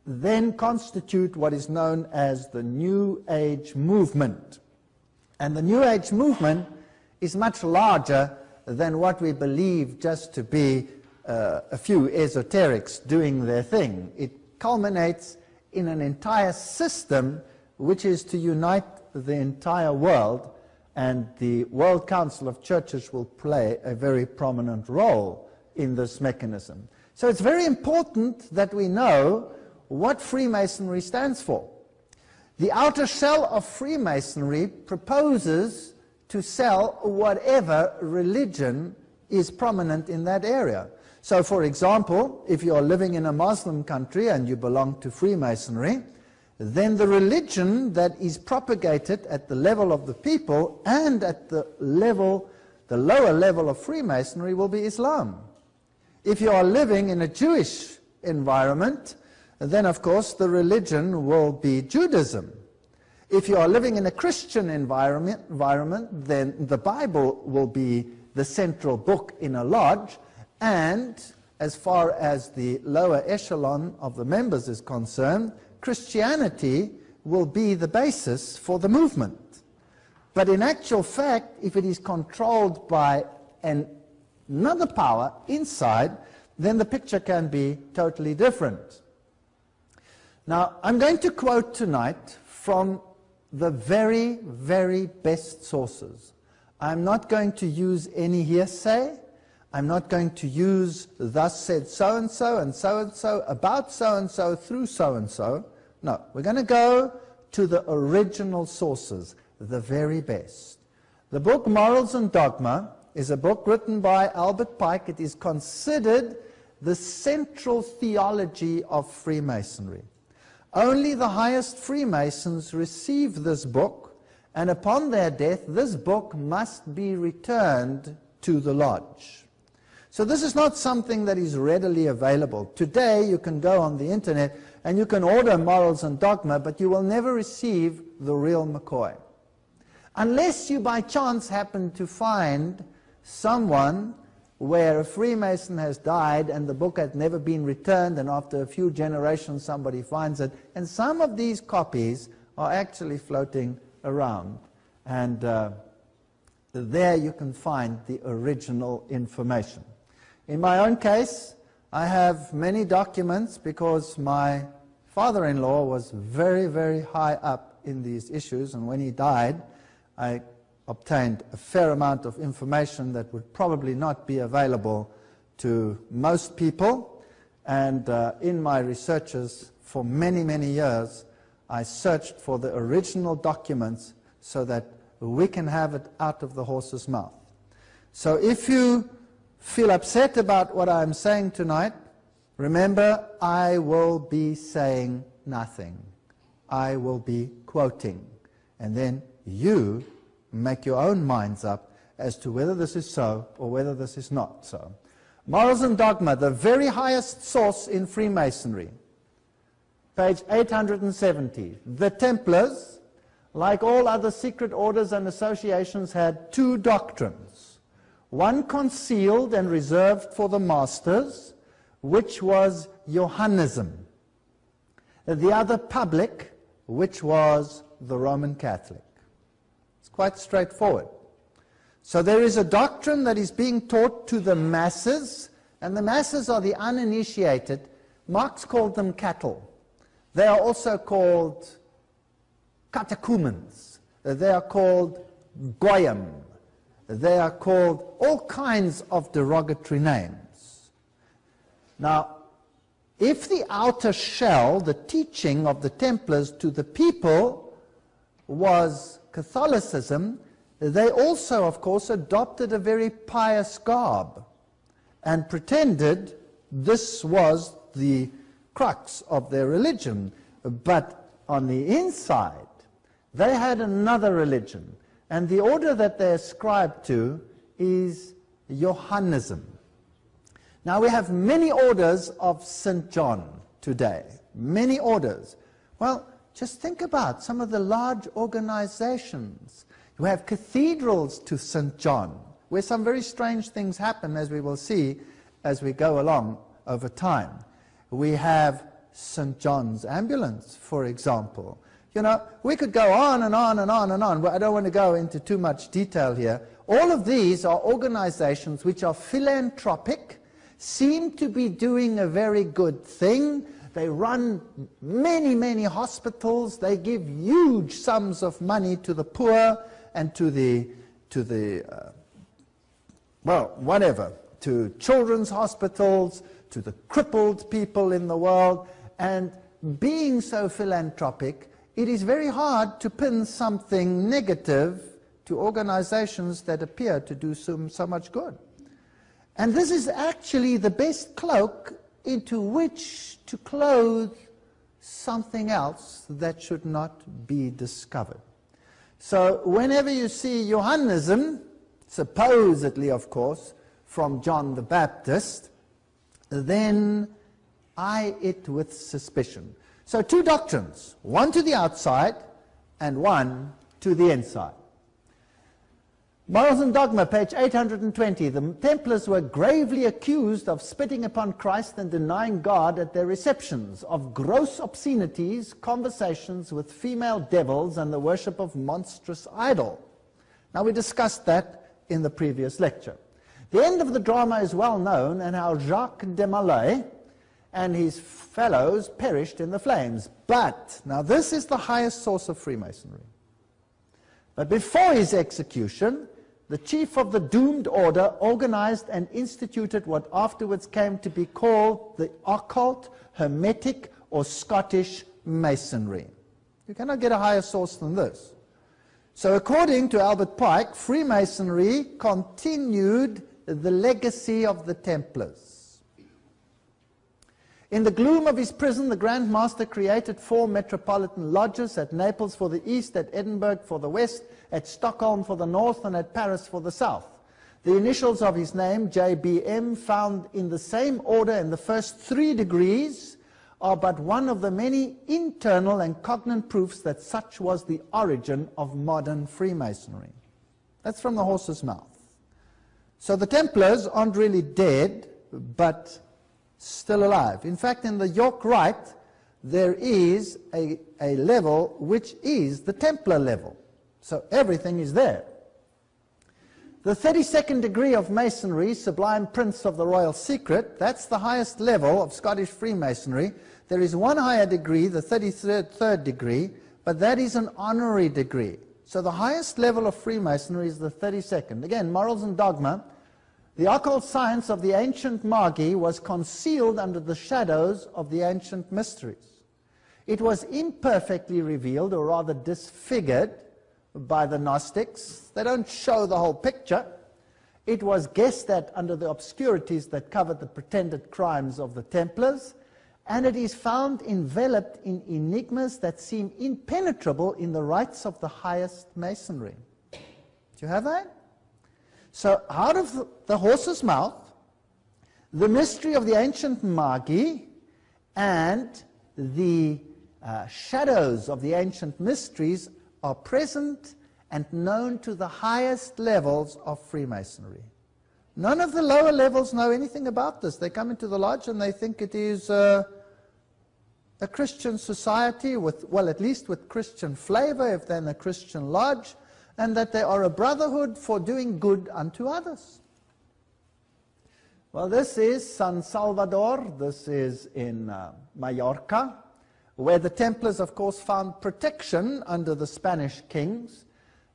then constitute what is known as the New Age movement. And the New Age movement is much larger than what we believe just to be a few esoterics doing their thing. It culminates in an entire system which is to unite the entire world, and the World Council of Churches will play a very prominent role in this mechanism. So it's very important that we know what Freemasonry stands for. The outer shell of Freemasonry proposes to sell whatever religion is prominent in that area. So, for example, if you are living in a Muslim country and you belong to Freemasonry, then the religion that is propagated at the level of the people and at the lower level of Freemasonry will be Islam. If you are living in a Jewish environment, then of course the religion will be Judaism. If you are living in a Christian environment, then the Bible will be the central book in a lodge, and as far as the lower echelon of the members is concerned, Christianity will be the basis for the movement. But in actual fact, if it is controlled by another power inside, then the picture can be totally different. Now, I'm going to quote tonight from the very, very best sources. I'm not going to use any hearsay. I'm not going to use thus said so-and-so and so-and-so, about so-and-so, through so-and-so. No, we're going to go to the original sources, the very best. The book Morals and Dogma is a book written by Albert Pike. It is considered the central theology of Freemasonry. Only the highest Freemasons receive this book, and upon their death, this book must be returned to the lodge. So this is not something that is readily available. Today, you can go on the internet and you can order Morals and Dogma, but you will never receive the real McCoy. Unless you by chance happen to find someone where a Freemason has died and the book has never been returned, and after a few generations somebody finds it, and some of these copies are actually floating around, and there you can find the original information. In my own case, I have many documents because my father-in-law was very, very high up in these issues, and when he died, I obtained a fair amount of information that would probably not be available to most people. And in my researches for many, many years, I searched for the original documents so that we can have it out of the horse's mouth. So if you feel upset about what I'm saying tonight, remember, I will be saying nothing. I will be quoting. And then you make your own minds up as to whether this is so or whether this is not so. Morals and Dogma, the very highest source in Freemasonry. Page 870. The Templars, like all other secret orders and associations, had two doctrines. One concealed and reserved for the masters, which was Johannism. The other public, which was the Roman Catholic. Quite straightforward. So there is a doctrine that is being taught to the masses, and the masses are the uninitiated. Marx called them cattle. They are also called catechumens. They are called goyim. They are called all kinds of derogatory names. Now, if the outer shell, the teaching of the Templars to the people, was Catholicism, they also, of course, adopted a very pious garb and pretended this was the crux of their religion. But on the inside, they had another religion. And the order that they ascribe to is Johannism. Now, we have many orders of St. John today. Many orders. Well, just think about some of the large organizations. You have cathedrals to St. John, where some very strange things happen, as we will see as we go along over time. We have St. John's Ambulance, for example. You know, we could go on and on and on and on. I don't want to go into too much detail here. All of these are organizations which are philanthropic, seem to be doing a very good thing. They run many, many hospitals. They give huge sums of money to the poor and to children's hospitals, to the crippled people in the world. And being so philanthropic, it is very hard to pin something negative to organizations that appear to do so much good. And this is actually the best cloak into which to clothe something else that should not be discovered. So whenever you see Johannism, supposedly, of course, from John the Baptist, then eye it with suspicion. So two doctrines, one to the outside and one to the inside. Morals and Dogma, page 820. The Templars were gravely accused of spitting upon Christ and denying God at their receptions, of gross obscenities, conversations with female devils, and the worship of monstrous idol. Now, we discussed that in the previous lecture. The end of the drama is well known, and how Jacques de Molay and his fellows perished in the flames. But, now this is the highest source of Freemasonry. But before his execution, the chief of the doomed order organized and instituted what afterwards came to be called the occult, hermetic, or Scottish Masonry. You cannot get a higher source than this. So according to Albert Pike, Freemasonry continued the legacy of the Templars. In the gloom of his prison, the Grand Master created 4 metropolitan lodges, at Naples for the east, at Edinburgh for the west, at Stockholm for the north, and at Paris for the south. The initials of his name, JBM, found in the same order in the first 3 degrees, are but one of the many internal and cognate proofs that such was the origin of modern Freemasonry. That's from the horse's mouth. So the Templars aren't really dead, but still alive. In fact, in the York Rite, there is a level which is the Templar level. So everything is there. The 32nd degree of Masonry, Sublime Prince of the Royal Secret, that's the highest level of Scottish Freemasonry. There is one higher degree, the 33rd degree, but that is an honorary degree. So the highest level of Freemasonry is the 32nd. Again, Morals and Dogma. The occult science of the ancient Magi was concealed under the shadows of the ancient mysteries. It was imperfectly revealed, or rather disfigured, by the Gnostics. They don't show the whole picture. It was guessed at under the obscurities that covered the pretended crimes of the Templars, and it is found enveloped in enigmas that seem impenetrable in the rites of the highest Masonry. Do you have that? So out of the horse's mouth, the mystery of the ancient Magi and the shadows of the ancient mysteries are present and known to the highest levels of Freemasonry. None of the lower levels know anything about this. They come into the lodge and they think it is a Christian society with, well, at least with Christian flavor, if they're in a Christian lodge, and that they are a brotherhood for doing good unto others. Well, this is San Salvador. This is in Mallorca, where the Templars, of course, found protection under the Spanish kings.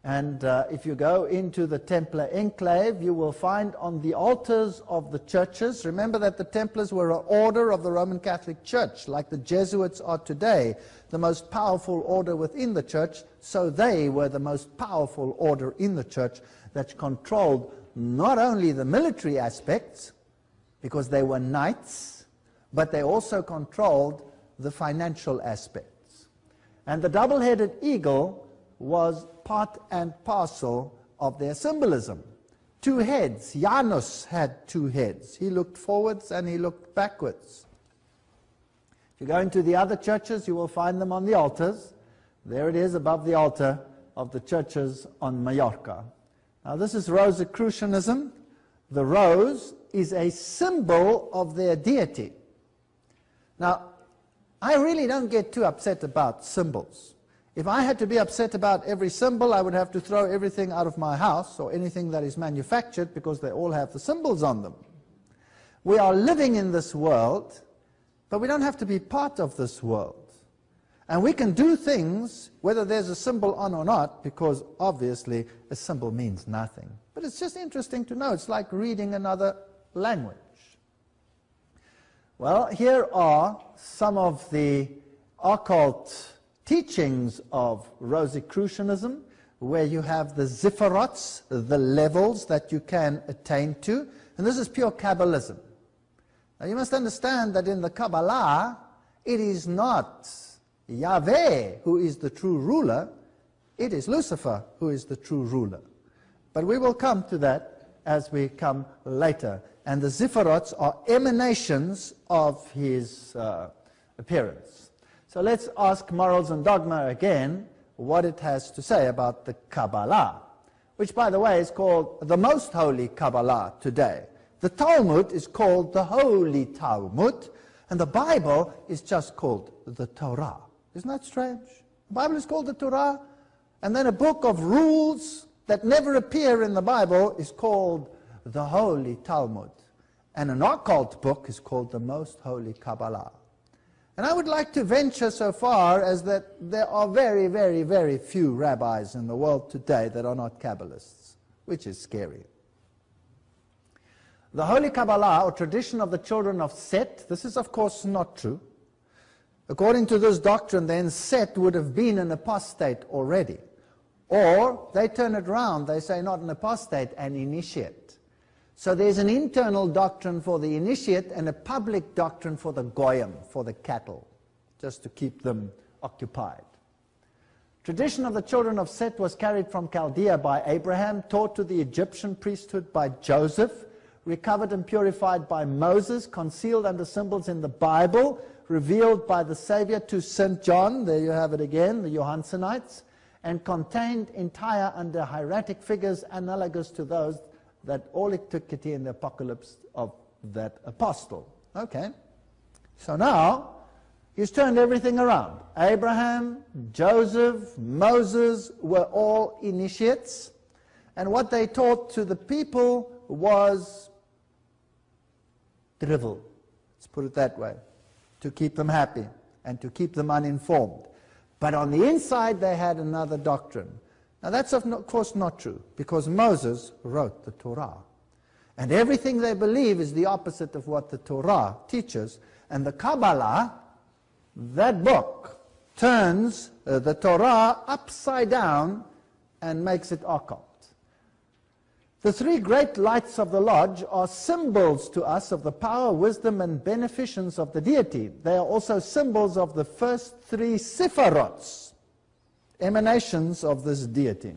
And if you go into the Templar enclave, you will find on the altars of the churches, remember that the Templars were an order of the Roman Catholic Church, like the Jesuits are today, the most powerful order within the church, so they were the most powerful order in the church that controlled not only the military aspects, because they were knights, but they also controlled the financial aspects. And the double-headed eagle was part and parcel of their symbolism. Two heads. Janus had two heads. He looked forwards and he looked backwards. If you go into the other churches, you will find them on the altars. There it is above the altar of the churches on Mallorca. Now this is Rosicrucianism. The rose is a symbol of their deity. Now, I really don't get too upset about symbols. If I had to be upset about every symbol, I would have to throw everything out of my house or anything that is manufactured because they all have the symbols on them. We are living in this world, but we don't have to be part of this world. And we can do things whether there's a symbol on or not, because obviously a symbol means nothing. But it's just interesting to know. It's like reading another language. Well, here are some of the occult teachings of Rosicrucianism, where you have the zipharots, the levels that you can attain to, and this is pure Kabbalism. Now you must understand that in the Kabbalah, it is not Yahweh who is the true ruler, it is Lucifer who is the true ruler. But we will come to that as we come later. And the zipharots are emanations of his appearance. So let's ask Morals and Dogma again what it has to say about the Kabbalah, which, by the way, is called the most holy Kabbalah today. The Talmud is called the Holy Talmud, and the Bible is just called the Torah. Isn't that strange? The Bible is called the Torah, and then a book of rules that never appear in the Bible is called the Holy Talmud. And an occult book is called the Most Holy Kabbalah. And I would like to venture so far as that there are very, very, very few rabbis in the world today that are not Kabbalists, which is scary. The Holy Kabbalah, or tradition of the children of Set, this is of course not true. According to this doctrine, then Set would have been an apostate already. Or they turn it around, they say not an apostate, an initiate. So there's an internal doctrine for the initiate and a public doctrine for the goyim, for the cattle, just to keep them occupied. Tradition of the children of Set was carried from Chaldea by Abraham, taught to the Egyptian priesthood by Joseph, recovered and purified by Moses, concealed under symbols in the Bible, revealed by the Savior to St. John, there you have it again, the Johansonites, and contained entire under hieratic figures analogous to those that all antiquity in the apocalypse of that apostle. Okay, so now he's turned everything around. Abraham, Joseph, Moses were all initiates, and what they taught to the people was drivel, let's put it that way, to keep them happy and to keep them uninformed. But on the inside they had another doctrine. Now that's of course not true, because Moses wrote the Torah. And everything they believe is the opposite of what the Torah teaches. And the Kabbalah, that book, turns the Torah upside down and makes it occult. The three great lights of the lodge are symbols to us of the power, wisdom, and beneficence of the deity. They are also symbols of the first three Sephirots, emanations of this deity,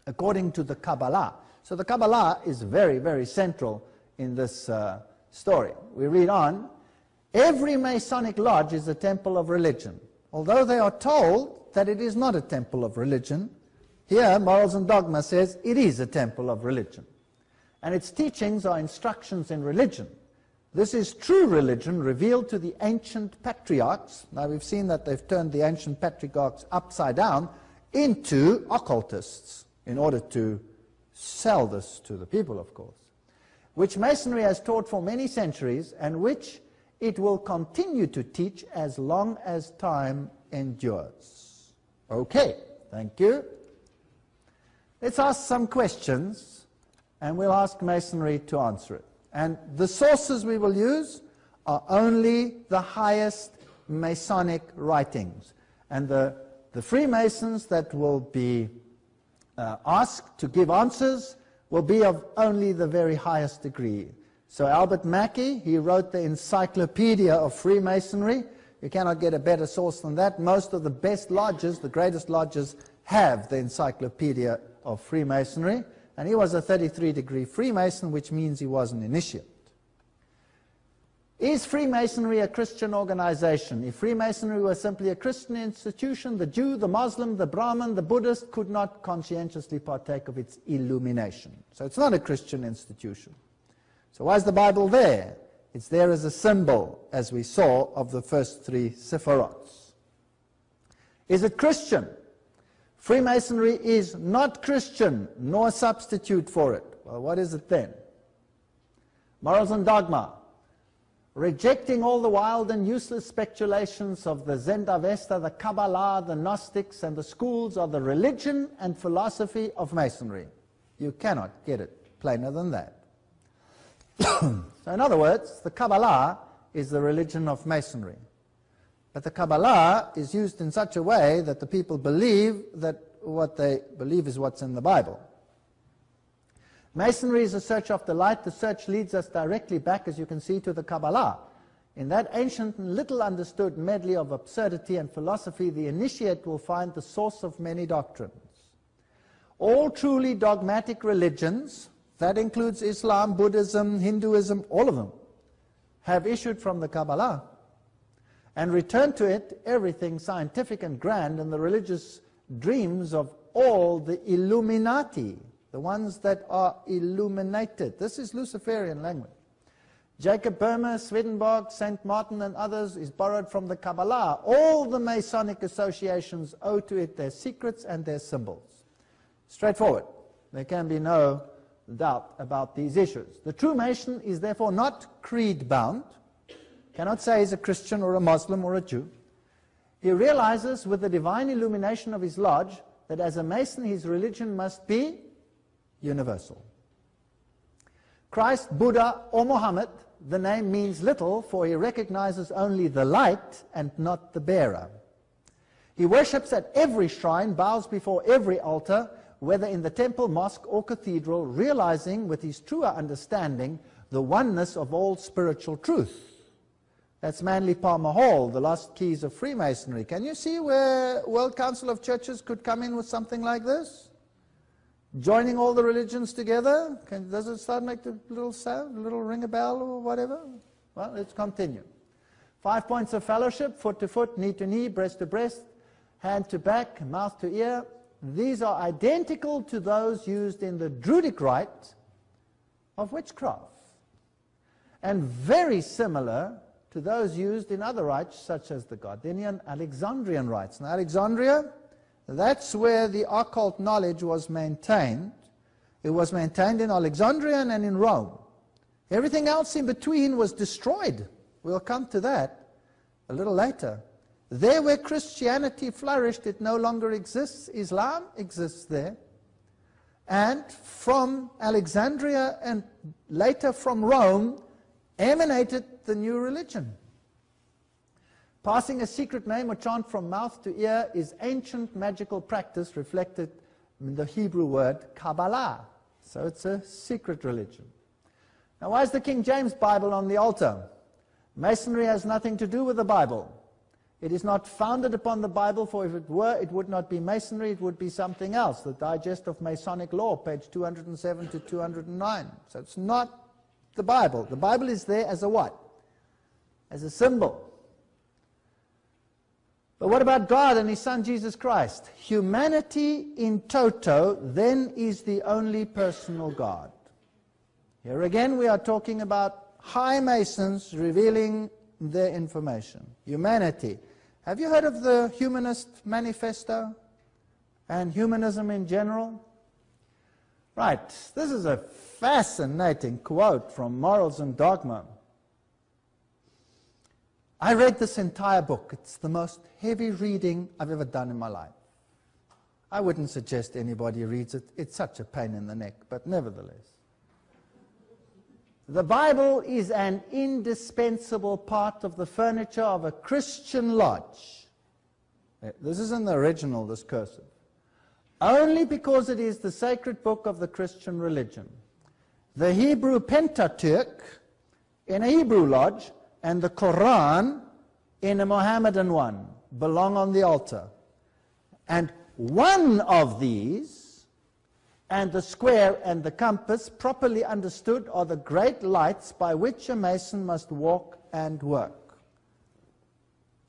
according to the Kabbalah. So the Kabbalah is very, very central in this story. We read on. Every Masonic lodge is a temple of religion, although they are told that it is not a temple of religion. Here, Morals and Dogma says it is a temple of religion, and its teachings are instructions in religion. This is true religion revealed to the ancient patriarchs. Now we've seen that they've turned the ancient patriarchs upside down into occultists in order to sell this to the people, of course. which Masonry has taught for many centuries and which it will continue to teach as long as time endures. Okay, thank you. Let's ask some questions, and we'll ask Masonry to answer it. And the sources we will use are only the highest Masonic writings. And the Freemasons that will be asked to give answers will be of only the very highest degree. So Albert Mackey, he wrote the Encyclopedia of Freemasonry. You cannot get a better source than that. Most of the best lodges, the greatest lodges, have the Encyclopedia of Freemasonry. And he was a 33-degree Freemason, which means he was an initiate. Is Freemasonry a Christian organization? If Freemasonry were simply a Christian institution, the Jew, the Muslim, the Brahmin, the Buddhist could not conscientiously partake of its illumination. So it's not a Christian institution. So why is the Bible there? It's there as a symbol, as we saw, of the first three Sephiroths. Is it Christian? Freemasonry is not Christian, nor a substitute for it. Well, what is it then? Morals and dogma. Rejecting all the wild and useless speculations of the Zendavesta, the Kabbalah, the Gnostics, and the schools are the religion and philosophy of Masonry. You cannot get it plainer than that. So in other words, the Kabbalah is the religion of Masonry. But the Kabbalah is used in such a way that the people believe that what they believe is what's in the Bible. Masonry is a search after light. The search leads us directly back, as you can see, to the Kabbalah. In that ancient and little understood medley of absurdity and philosophy, the initiate will find the source of many doctrines. All truly dogmatic religions, that includes Islam, Buddhism, Hinduism, all of them, have issued from the Kabbalah and returned to it everything scientific and grand and the religious dreams of all the Illuminati, the ones that are illuminated. This is Luciferian language. Jacob Boehme, Swedenborg, St. Martin, and others is borrowed from the Kabbalah. All the Masonic associations owe to it their secrets and their symbols. Straightforward. There can be no doubt about these issues. The true Mason is therefore not creed-bound, cannot say he's a Christian or a Muslim or a Jew. He realizes with the divine illumination of his lodge that as a Mason his religion must be universal. Christ, Buddha, or Muhammad, the name means little, for he recognizes only the light and not the bearer. He worships at every shrine, bows before every altar, whether in the temple, mosque, or cathedral, realizing with his truer understanding the oneness of all spiritual truth. That's Manly Palmer Hall, the lost keys of Freemasonry. Can you see where World Council of Churches could come in with something like this? Joining all the religions together? Does it start to make the little sound, a little ring a bell or whatever? Well, let's continue. 5 points of fellowship: foot to foot, knee to knee, breast to breast, hand to back, mouth to ear. These are identical to those used in the Druidic rite of witchcraft, and very similar to those used in other rites such as the Gardenian, Alexandrian rites. Now, Alexandria, that's where the occult knowledge was maintained. It was maintained in Alexandria and in Rome. Everything else in between was destroyed. We'll come to that a little later. There where Christianity flourished, it no longer exists. Islam exists there. And from Alexandria and later from Rome emanated the new religion. Passing a secret name or chant from mouth to ear is ancient magical practice reflected in the Hebrew word Kabbalah. So it's a secret religion. Now, why is the King James Bible on the altar? Masonry has nothing to do with the Bible. It is not founded upon the Bible, for if it were, it would not be Masonry, it would be something else. The Digest of Masonic Law, page 207 to 209. So it's not the Bible. The Bible is there as a what? As a symbol. But what about God and his Son Jesus Christ? Humanity in toto then is the only personal God. Here again we are talking about high Masons revealing their information. Humanity. Have you heard of the Humanist Manifesto and humanism in general? Right, this is a fascinating quote from Morals and Dogma. I read this entire book. It's the most heavy reading I've ever done in my life. I wouldn't suggest anybody reads it. It's such a pain in the neck, but nevertheless. The Bible is an indispensable part of the furniture of a Christian lodge. This is in the original, this cursive. Only because it is the sacred book of the Christian religion. The Hebrew Pentateuch in a Hebrew lodge and the Quran in a Mohammedan one belong on the altar. And one of these, and the square and the compass, properly understood, are the great lights by which a mason must walk and work.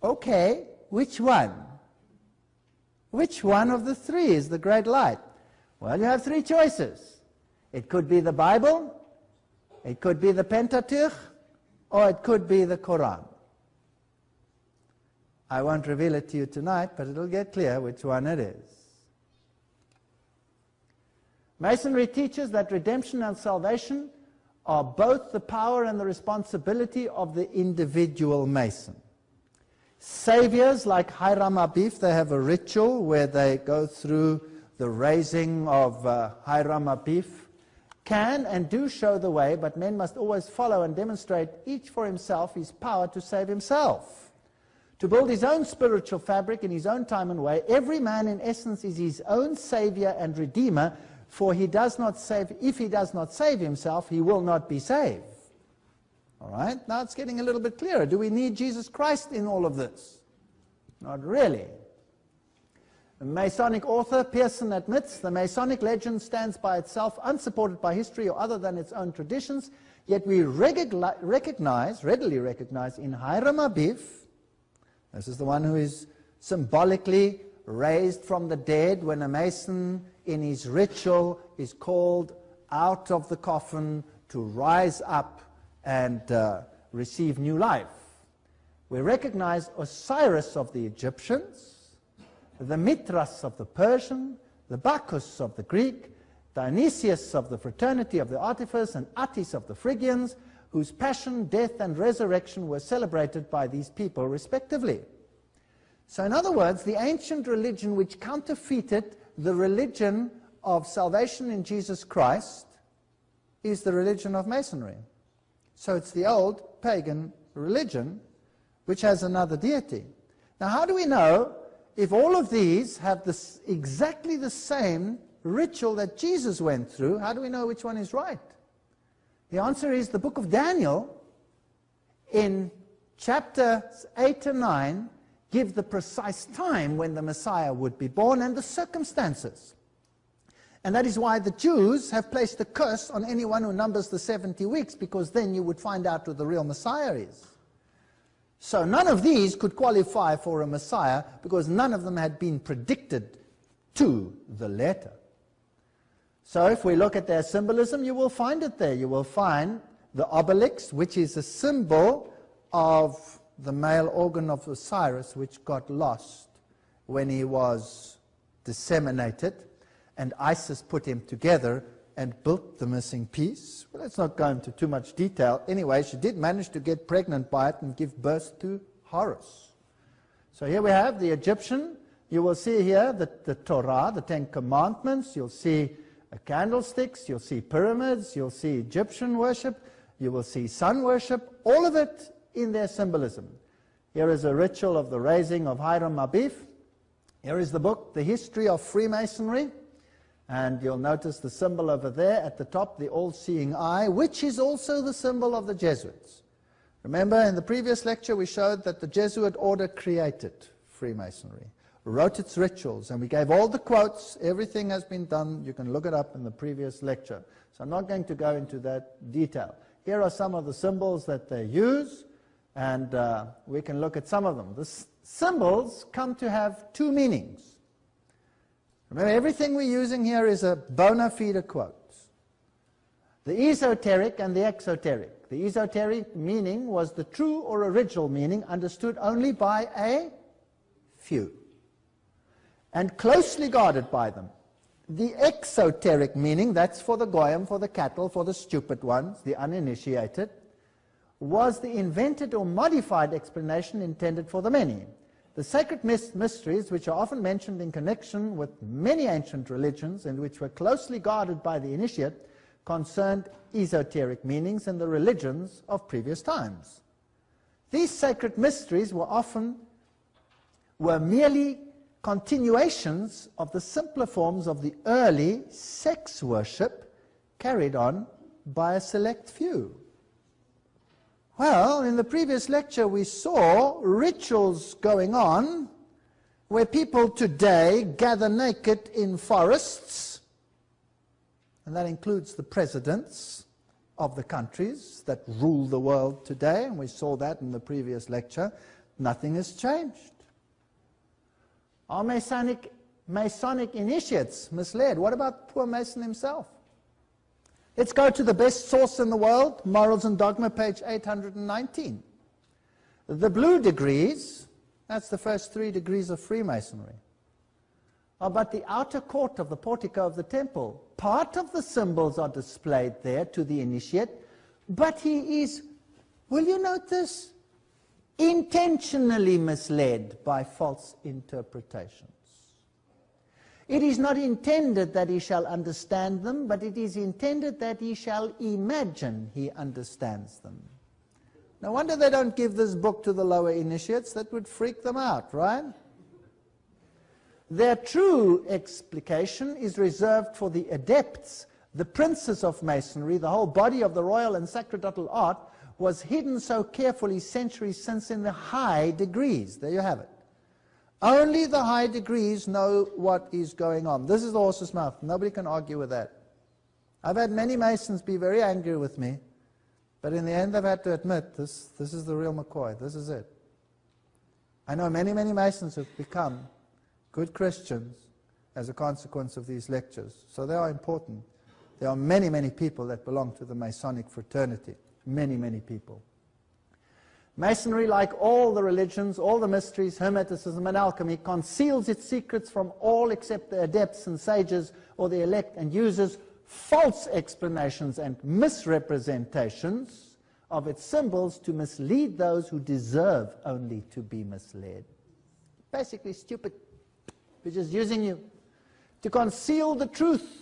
Okay, which one? Which one of the three is the great light? Well, you have three choices. It could be the Bible, it could be the Pentateuch, or it could be the Quran. I won't reveal it to you tonight, but it'll get clear which one it is. Masonry teaches that redemption and salvation are both the power and the responsibility of the individual Mason. Saviors like Hiram Abif, they have a ritual where they go through the raising of Hiram Abif, can and do show the way, but men must always follow and demonstrate each for himself his power to save himself. To build his own spiritual fabric in his own time and way, every man in essence is his own Savior and Redeemer, for he does not save, if he does not save himself, he will not be saved. All right, now it's getting a little bit clearer. Do we need Jesus Christ in all of this? Not really. The Masonic author Pearson admits the Masonic legend stands by itself, unsupported by history or other than its own traditions, yet we readily recognize in Hiram Abif, this is the one who is symbolically raised from the dead when a Mason in his ritual is called out of the coffin to rise up and receive new life. We recognize Osiris of the Egyptians, the Mithras of the Persian, the Bacchus of the Greek, Dionysius of the fraternity of the Artificers, and Attis of the Phrygians, whose passion, death, and resurrection were celebrated by these people respectively. So in other words, the ancient religion which counterfeited the religion of salvation in Jesus Christ is the religion of Masonry. So it's the old pagan religion which has another deity. Now how do we know if all of these have exactly the same ritual that Jesus went through? How do we know which one is right? The answer is the book of Daniel in chapters 8 and 9 give the precise time when the Messiah would be born and the circumstances. And that is why the Jews have placed a curse on anyone who numbers the 70 weeks, because then you would find out who the real Messiah is. So none of these could qualify for a Messiah because none of them had been predicted to the letter. So if we look at their symbolism, you will find it there. You will find the obelix, which is a symbol of the male organ of Osiris, which got lost when he was disseminated, and Isis put him together and built the missing piece. Well, let's not go into too much detail. Anyway, she did manage to get pregnant by it and give birth to Horus. So here we have the Egyptian. You will see here the Torah, the Ten Commandments. You'll see candlesticks. You'll see pyramids. You'll see Egyptian worship. You will see sun worship. All of it in their symbolism. Here is a ritual of the raising of Hiram Abif. Here is the book, The History of Freemasonry. And you'll notice the symbol over there at the top, the all-seeing eye, which is also the symbol of the Jesuits. Remember, in the previous lecture, we showed that the Jesuit order created Freemasonry, wrote its rituals, and we gave all the quotes. Everything has been done. You can look it up in the previous lecture. So I'm not going to go into that detail. Here are some of the symbols that they use, and we can look at some of them. The symbols come to have two meanings. Remember, everything we're using here is a bona fide quote. The esoteric and the exoteric. The esoteric meaning was the true or original meaning understood only by a few and closely guarded by them. The exoteric meaning, that's for the goyim, for the cattle, for the stupid ones, the uninitiated, was the invented or modified explanation intended for the many. The sacred mysteries, which are often mentioned in connection with many ancient religions and which were closely guarded by the initiate, concerned esoteric meanings in the religions of previous times. These sacred mysteries were merely continuations of the simpler forms of the early sex worship carried on by a select few. Well, in the previous lecture we saw rituals going on where people today gather naked in forests, and that includes the presidents of the countries that rule the world today, and we saw that in the previous lecture. Nothing has changed. Are Masonic initiates misled? What about the poor Mason himself? Let's go to the best source in the world, Morals and Dogma, page 819. The blue degrees, that's the first 3 degrees of Freemasonry, are but the outer court of the portico of the temple. Part of the symbols are displayed there to the initiate, but he is, will you note this, intentionally misled by false interpretations. It is not intended that he shall understand them, but it is intended that he shall imagine he understands them. No wonder they don't give this book to the lower initiates. That would freak them out, right? Their true explication is reserved for the adepts, the princes of Masonry. The whole body of the royal and sacerdotal art was hidden so carefully centuries since in the high degrees. There you have it. Only the high degrees know what is going on. This is the horse's mouth. Nobody can argue with that. I've had many Masons be very angry with me, but in the end they've had to admit this is the real McCoy. This is it. I know many, many Masons who've become good Christians as a consequence of these lectures. So they are important. There are many, many people that belong to the Masonic fraternity. Many, many people. Masonry, like all the religions, all the mysteries, Hermeticism and alchemy, conceals its secrets from all except the adepts and sages or the elect, and uses false explanations and misrepresentations of its symbols to mislead those who deserve only to be misled. Basically stupid. We're just using you to conceal the truth,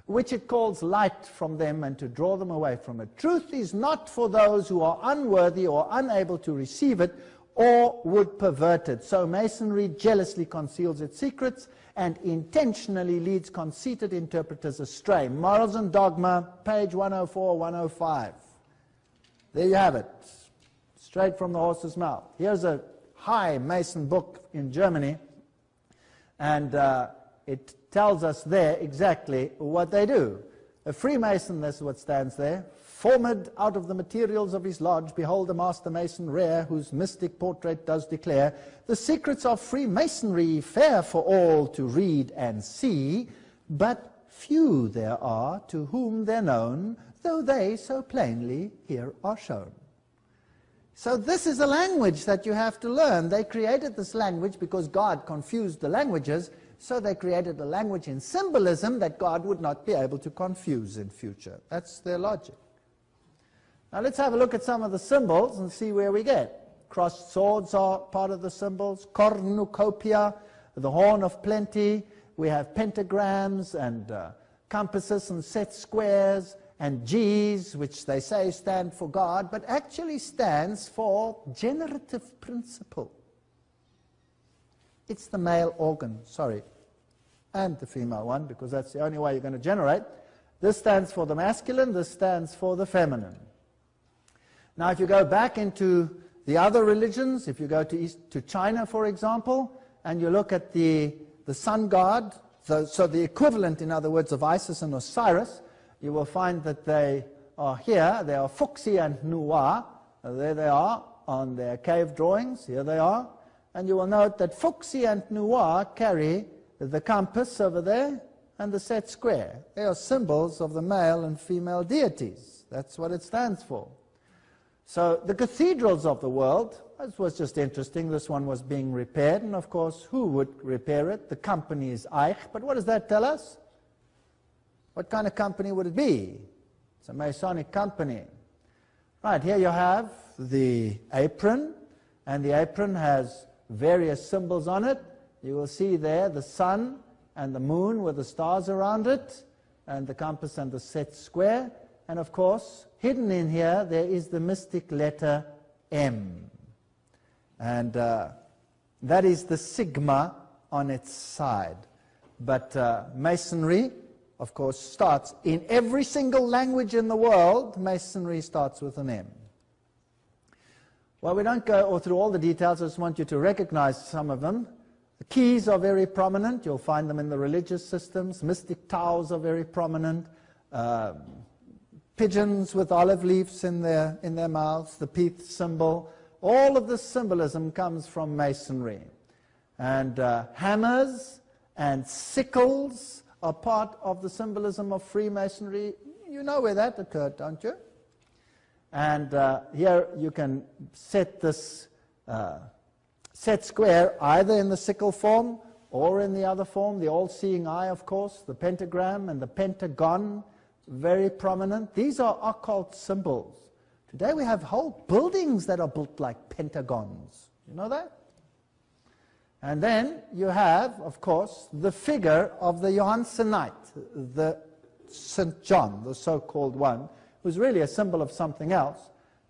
which it calls light from them, and to draw them away from it. Truth is not for those who are unworthy or unable to receive it or would pervert it. So Masonry jealously conceals its secrets and intentionally leads conceited interpreters astray. Morals and Dogma, page 104, 105. There you have it, straight from the horse's mouth. Here's a high Mason book in Germany, and it tells us there exactly what they do. A Freemason, that's what stands there. Formed out of the materials of his lodge, behold a master mason rare, whose mystic portrait does declare the secrets of Freemasonry fair for all to read and see, but few there are to whom they're known, though they so plainly here are shown. So this is a language that you have to learn. They created this language because God confused the languages, so they created a language in symbolism that God would not be able to confuse in future. That's their logic. Now let's have a look at some of the symbols and see where we get. Crossed swords are part of the symbols. Cornucopia, the horn of plenty. We have pentagrams and compasses and set squares and G's, which they say stand for God, but actually stands for generative principle. It's the male organ, sorry, and the female one, because that's the only way you're going to generate. This stands for the masculine, this stands for the feminine. Now, if you go back into the other religions, if you go to China, for example, and you look at the sun god, so the equivalent, in other words, of Isis and Osiris, you will find that they are here. They are Fuxi and Nuwa. There they are on their cave drawings. Here they are. And you will note that Fuxi and Nuwa carry the compass over there and the set square. They are symbols of the male and female deities. That's what it stands for. So the cathedrals of the world this was just interesting. This one was being repaired, and of course, who would repair it? The company is Eich. But what does that tell us? What kind of company would it be? It's a Masonic company. Right, here you have the apron, and the apron has various symbols on it. You will see there the sun and the moon with the stars around it, and the compass and the set square. And of course, hidden in here, there is the mystic letter M. And that is the sigma on its side. But Masonry, of course, starts in every single language in the world. Masonry starts with an M. Well, we don't go through all the details. I just want you to recognize some of them. The keys are very prominent. You'll find them in the religious systems. Mystic towers are very prominent. Pigeons with olive leaves in their mouths, the Pith symbol. All of this symbolism comes from Masonry. And hammers and sickles are part of the symbolism of Freemasonry. You know where that occurred, don't you? And here you can set this set square either in the sickle form or in the other form, the all-seeing eye, of course, the pentagram and the pentagon, very prominent. These are occult symbols. Today we have whole buildings that are built like pentagons. You know that? And then you have, of course, the figure of the Johannsenite, the St. John, the so-called one, who's really a symbol of something else.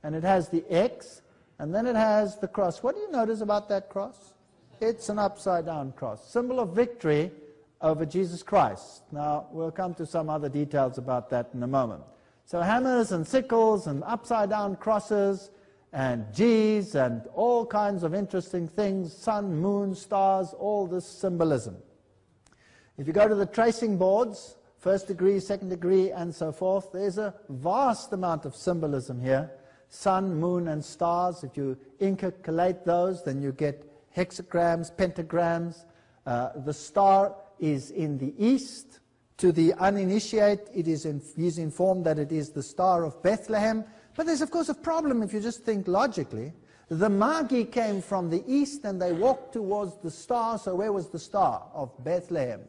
And it has the X, and then it has the cross. What do you notice about that cross? It's an upside-down cross, symbol of victory over Jesus Christ. Now, we'll come to some other details about that in a moment. So hammers and sickles and upside-down crosses and G's and all kinds of interesting things, sun, moon, stars, all this symbolism. If you go to the tracing boards, first degree, second degree, and so forth, there's a vast amount of symbolism here. Sun, moon, and stars. If you intercalate those, then you get hexagrams, pentagrams. The star is in the east. To the uninitiated, he's informed that it is the Star of Bethlehem. But there's, of course, a problem if you just think logically. The Magi came from the east and they walked towards the star. So where was the Star of Bethlehem?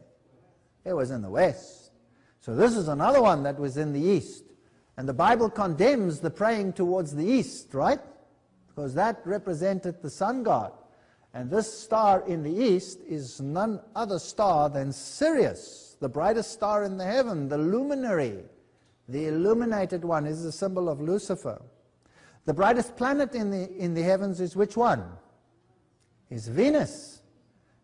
It was in the west. So this is another one that was in the east. And the Bible condemns the praying towards the east, right? Because that represented the sun god. And this star in the east is none other star than Sirius, the brightest star in the heaven, the luminary. The illuminated one is the symbol of Lucifer. The brightest planet in the heavens is which one? Is Venus.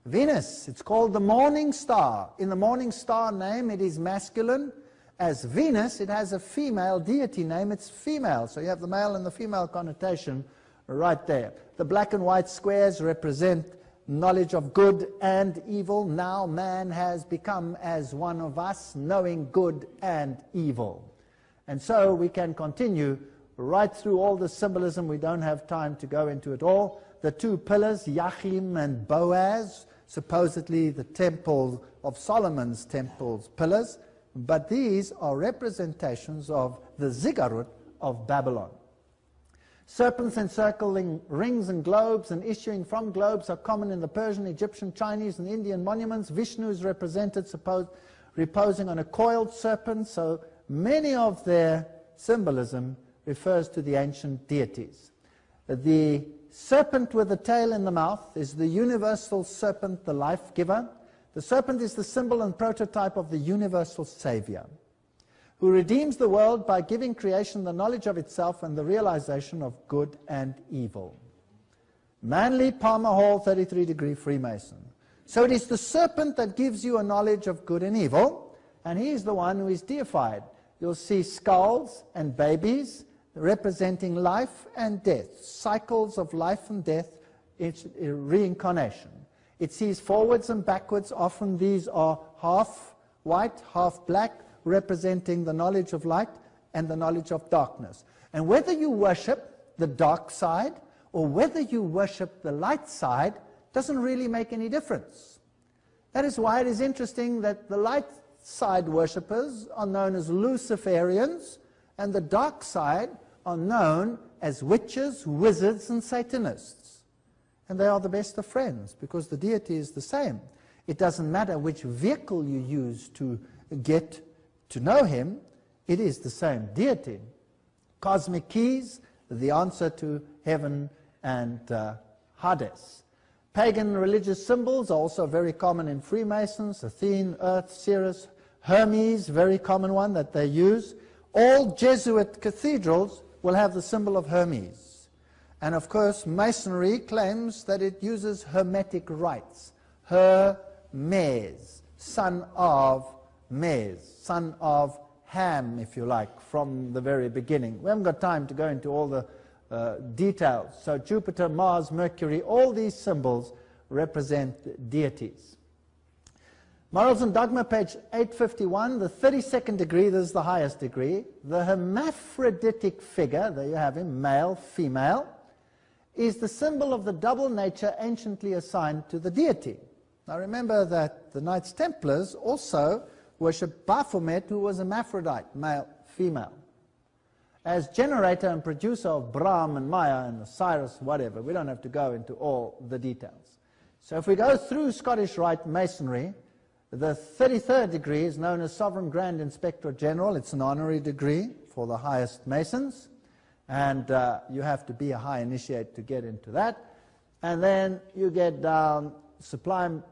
Venus, it's called the morning star. In the morning star name, it is masculine. As Venus, it has a female deity name. It's female. So you have the male and the female connotation right there. The black and white squares represent knowledge of good and evil. Now man has become as one of us, knowing good and evil. And so we can continue right through all the symbolism. We don't have time to go into it all. The two pillars, Yachim and Boaz, supposedly the temple of Solomon's temple's pillars, but these are representations of the ziggurat of Babylon. Serpents encircling rings and globes and issuing from globes are common in the Persian, Egyptian, Chinese, and Indian monuments. Vishnu is represented reposing on a coiled serpent, so many of their symbolism refers to the ancient deities. The serpent with the tail in the mouth is the universal serpent, the life giver. The serpent is the symbol and prototype of the universal Savior, who redeems the world by giving creation the knowledge of itself and the realization of good and evil. Manly, Palmer Hall, 33-degree Freemason. So it is the serpent that gives you a knowledge of good and evil, and he is the one who is deified. You'll see skulls and babies representing life and death, cycles of life and death, it's reincarnation. It sees forwards and backwards. Often these are half white, half black, representing the knowledge of light and the knowledge of darkness. And whether you worship the dark side or whether you worship the light side doesn't really make any difference. That is why it is interesting that the light side worshippers are known as Luciferians and the dark side are known as witches, wizards, and Satanists. and they are the best of friends because the deity is the same. It doesn't matter which vehicle you use to get to know him, it is the same deity. Cosmic keys, the answer to heaven and Hades. Pagan religious symbols are also very common in Freemasons. Athene, Earth, Ceres, Hermes, very common one that they use. All Jesuit cathedrals will have the symbol of Hermes. And of course, Masonry claims that it uses Hermetic rites. Hermes, son of Mes, son of Ham, if you like, from the very beginning. We haven't got time to go into all the details. So Jupiter, Mars, Mercury, all these symbols represent deities. Morals and Dogma, page 851, the 32nd degree, this is the highest degree. The hermaphroditic figure, there you have him, male, female, is the symbol of the double nature anciently assigned to the deity. Now remember that the Knights Templars also worshipped Baphomet, who was hermaphrodite, male, female. As generator and producer of Brahm and Maya and Osiris, whatever, we don't have to go into all the details. So if we go through Scottish Rite Masonry, the 33rd degree is known as Sovereign Grand Inspector General. It's an honorary degree for the highest Masons, and you have to be a high initiate to get into that. And then you get down Sublime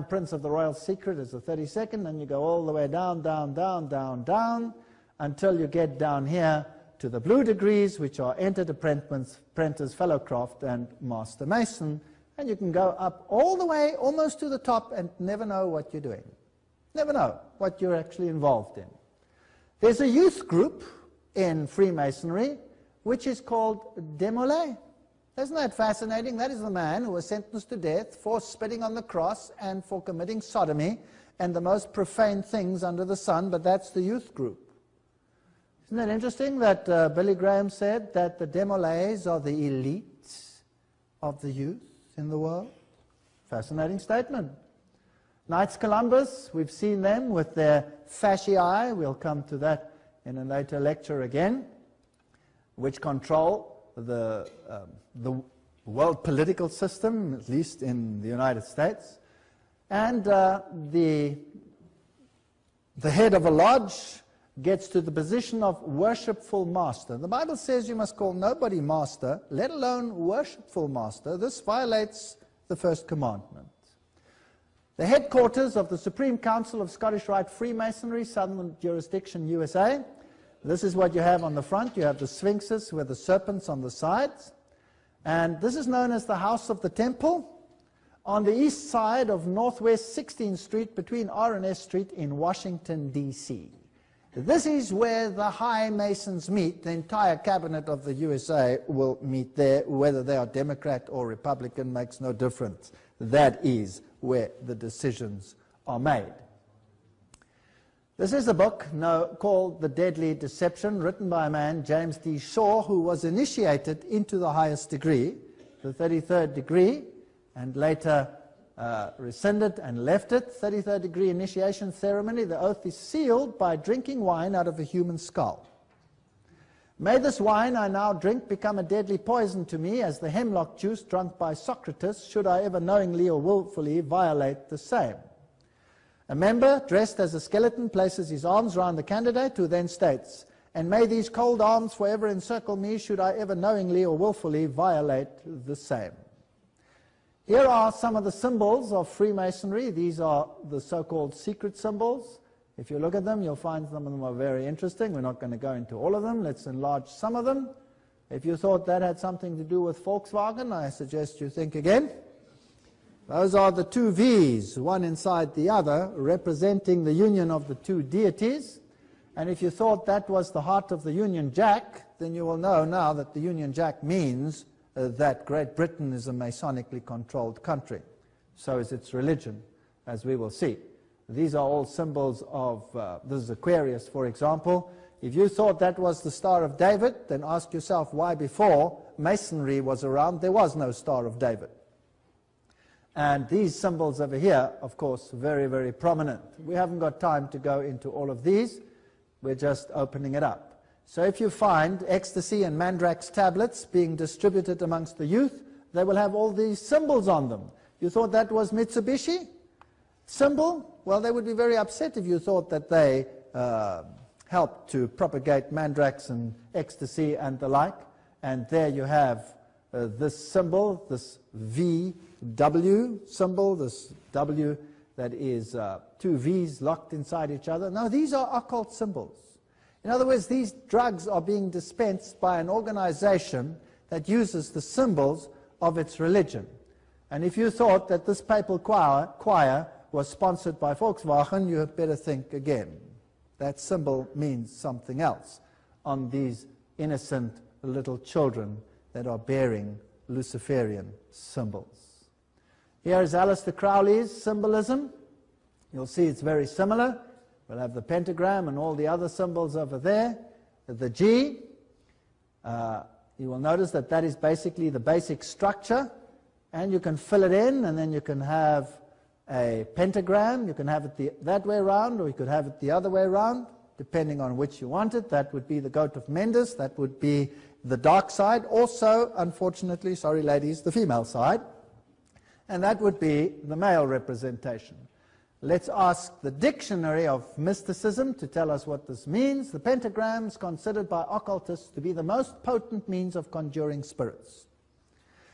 Prince of the Royal Secret is the 32nd, and you go all the way down, down, down, down, down, until you get down here to the blue degrees, which are Entered Apprentice, Fellowcraft, and Master Mason. And you can go up all the way, almost to the top, and never know what you're doing. Never know what you're actually involved in. There's a youth group in Freemasonry which is called Demolay. Isn't that fascinating? That is the man who was sentenced to death for spitting on the cross and for committing sodomy and the most profane things under the sun, but that's the youth group. Isn't it interesting that Billy Graham said that the Demolays are the elite of the youth in the world? Fascinating statement. Knights Columbus, we've seen them with their fasciae, we'll come to that in a later lecture again, which control the world political system, at least in the United States. And the head of a lodge gets to the position of worshipful master. The Bible says you must call nobody master, let alone worshipful master. This violates the first commandment. The headquarters of the Supreme Council of Scottish Rite Freemasonry, Southern Jurisdiction, USA. This is what you have on the front. You have the sphinxes with the serpents on the sides. And this is known as the House of the Temple on the east side of Northwest 16th Street between R&S Street in Washington, D.C. This is where the high Masons meet. The entire cabinet of the USA will meet there. Whether they are Democrat or Republican makes no difference. That is where the decisions are made. This is a book called The Deadly Deception, written by a man, James D. Shaw, who was initiated into the highest degree, the 33rd degree, and later rescinded and left it. 33rd degree initiation ceremony. The oath is sealed by drinking wine out of a human skull. May this wine I now drink become a deadly poison to me, as the hemlock juice drunk by Socrates, should I ever knowingly or willfully violate the same. A member, dressed as a skeleton, places his arms round the candidate, who then states, "And may these cold arms forever encircle me, should I ever knowingly or willfully violate the same." Here are some of the symbols of Freemasonry. These are the so-called secret symbols. If you look at them, you'll find some of them are very interesting. We're not going to go into all of them. Let's enlarge some of them. If you thought that had something to do with Volkswagen, I suggest you think again. Those are the two V's, one inside the other, representing the union of the two deities. And if you thought that was the heart of the Union Jack, then you will know now that the Union Jack means that Great Britain is a Masonically controlled country. So is its religion, as we will see. These are all symbols of, this is Aquarius, for example. If you thought that was the Star of David, then ask yourself why before Masonry was around, there was no Star of David. And these symbols over here, of course, very, very prominent. We haven't got time to go into all of these. We're just opening it up. So if you find ecstasy and mandrax tablets being distributed amongst the youth, they will have all these symbols on them. You thought that was Mitsubishi symbol? Well, they would be very upset if you thought that they helped to propagate mandrax and ecstasy and the like. And there you have this symbol, this VW symbol, this W that is two V's locked inside each other. Now, these are occult symbols. In other words, these drugs are being dispensed by an organization that uses the symbols of its religion. And if you thought that this papal choir was sponsored by Volkswagen, you had better think again. That symbol means something else on these innocent little children that are bearing Luciferian symbols. Here is Aleister Crowley's symbolism. You'll see it's very similar. We'll have the pentagram and all the other symbols over there. The G, you will notice that that is basically the basic structure, and you can fill it in, and then you can have a pentagram. You can have it that way around, or you could have it the other way around, depending on which you want it. That would be the goat of Mendes. That would be the dark side. Also, unfortunately, sorry ladies, the female side. And that would be the male representation. Let's ask the Dictionary of Mysticism to tell us what this means. The pentagram is considered by occultists to be the most potent means of conjuring spirits.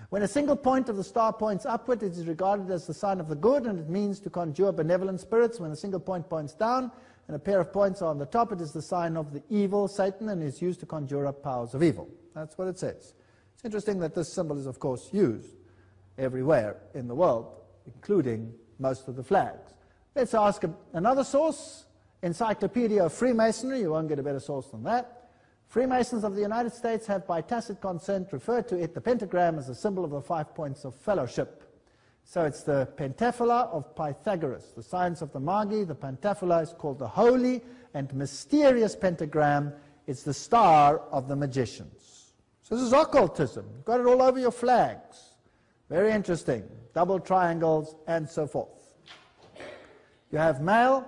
When a single point of the star points upward, it is regarded as the sign of the good, and it means to conjure benevolent spirits. When a single point points down and a pair of points are on the top, it is the sign of the evil, Satan, and is used to conjure up powers of evil. That's what it says. It's interesting that this symbol is, of course, used everywhere in the world, including most of the flags. Let's ask another source, Encyclopedia of Freemasonry. You won't get a better source than that. Freemasons of the United States have by tacit consent referred to it, the pentagram, as a symbol of the 5 points of fellowship. So it's the Pentaphora of Pythagoras, the science of the Magi. The Pentaphora is called the holy and mysterious pentagram. It's the star of the magicians. So this is occultism. You've got it all over your flags. Very interesting. Double triangles and so forth. You have male,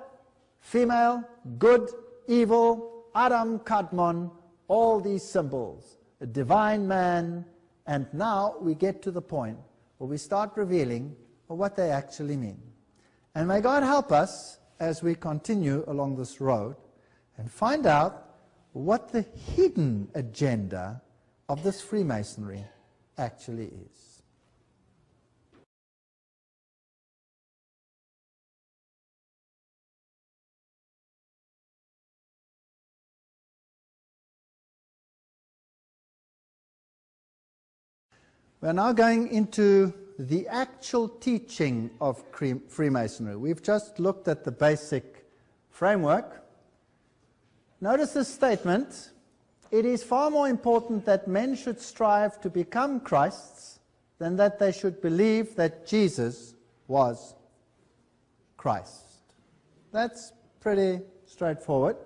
female, good, evil, Adam, Kadmon, all these symbols, a divine man, and now we get to the point where we start revealing what they actually mean. And may God help us as we continue along this road and find out what the hidden agenda of this Freemasonry actually is. We're now going into the actual teaching of Freemasonry. We've just looked at the basic framework. Notice this statement: it is far more important that men should strive to become Christs than that they should believe that Jesus was Christ. That's pretty straightforward.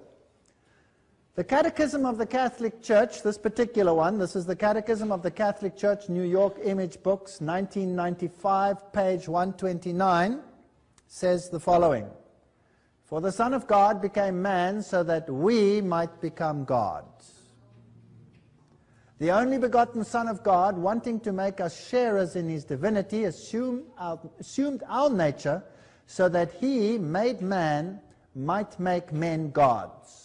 The Catechism of the Catholic Church, this particular one, this is the Catechism of the Catholic Church, New York Image Books, 1995, page 129, says the following: For the Son of God became man so that we might become gods. The only begotten Son of God, wanting to make us sharers in his divinity, assumed our nature so that he, made man, might make men gods.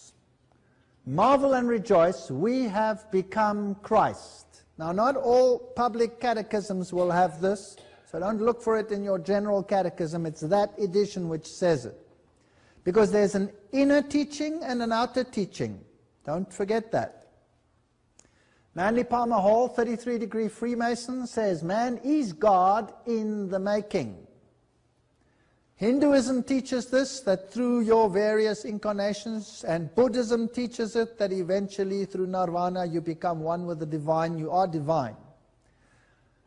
Marvel and rejoice, we have become Christ. Now, not all public catechisms will have this, so don't look for it in your general catechism. It's that edition which says it. Because there's an inner teaching and an outer teaching. Don't forget that. Manly Palmer Hall, 33-degree Freemason, says man is God in the making. Hinduism teaches this, that through your various incarnations, and Buddhism teaches it, that eventually through nirvana you become one with the divine, you are divine.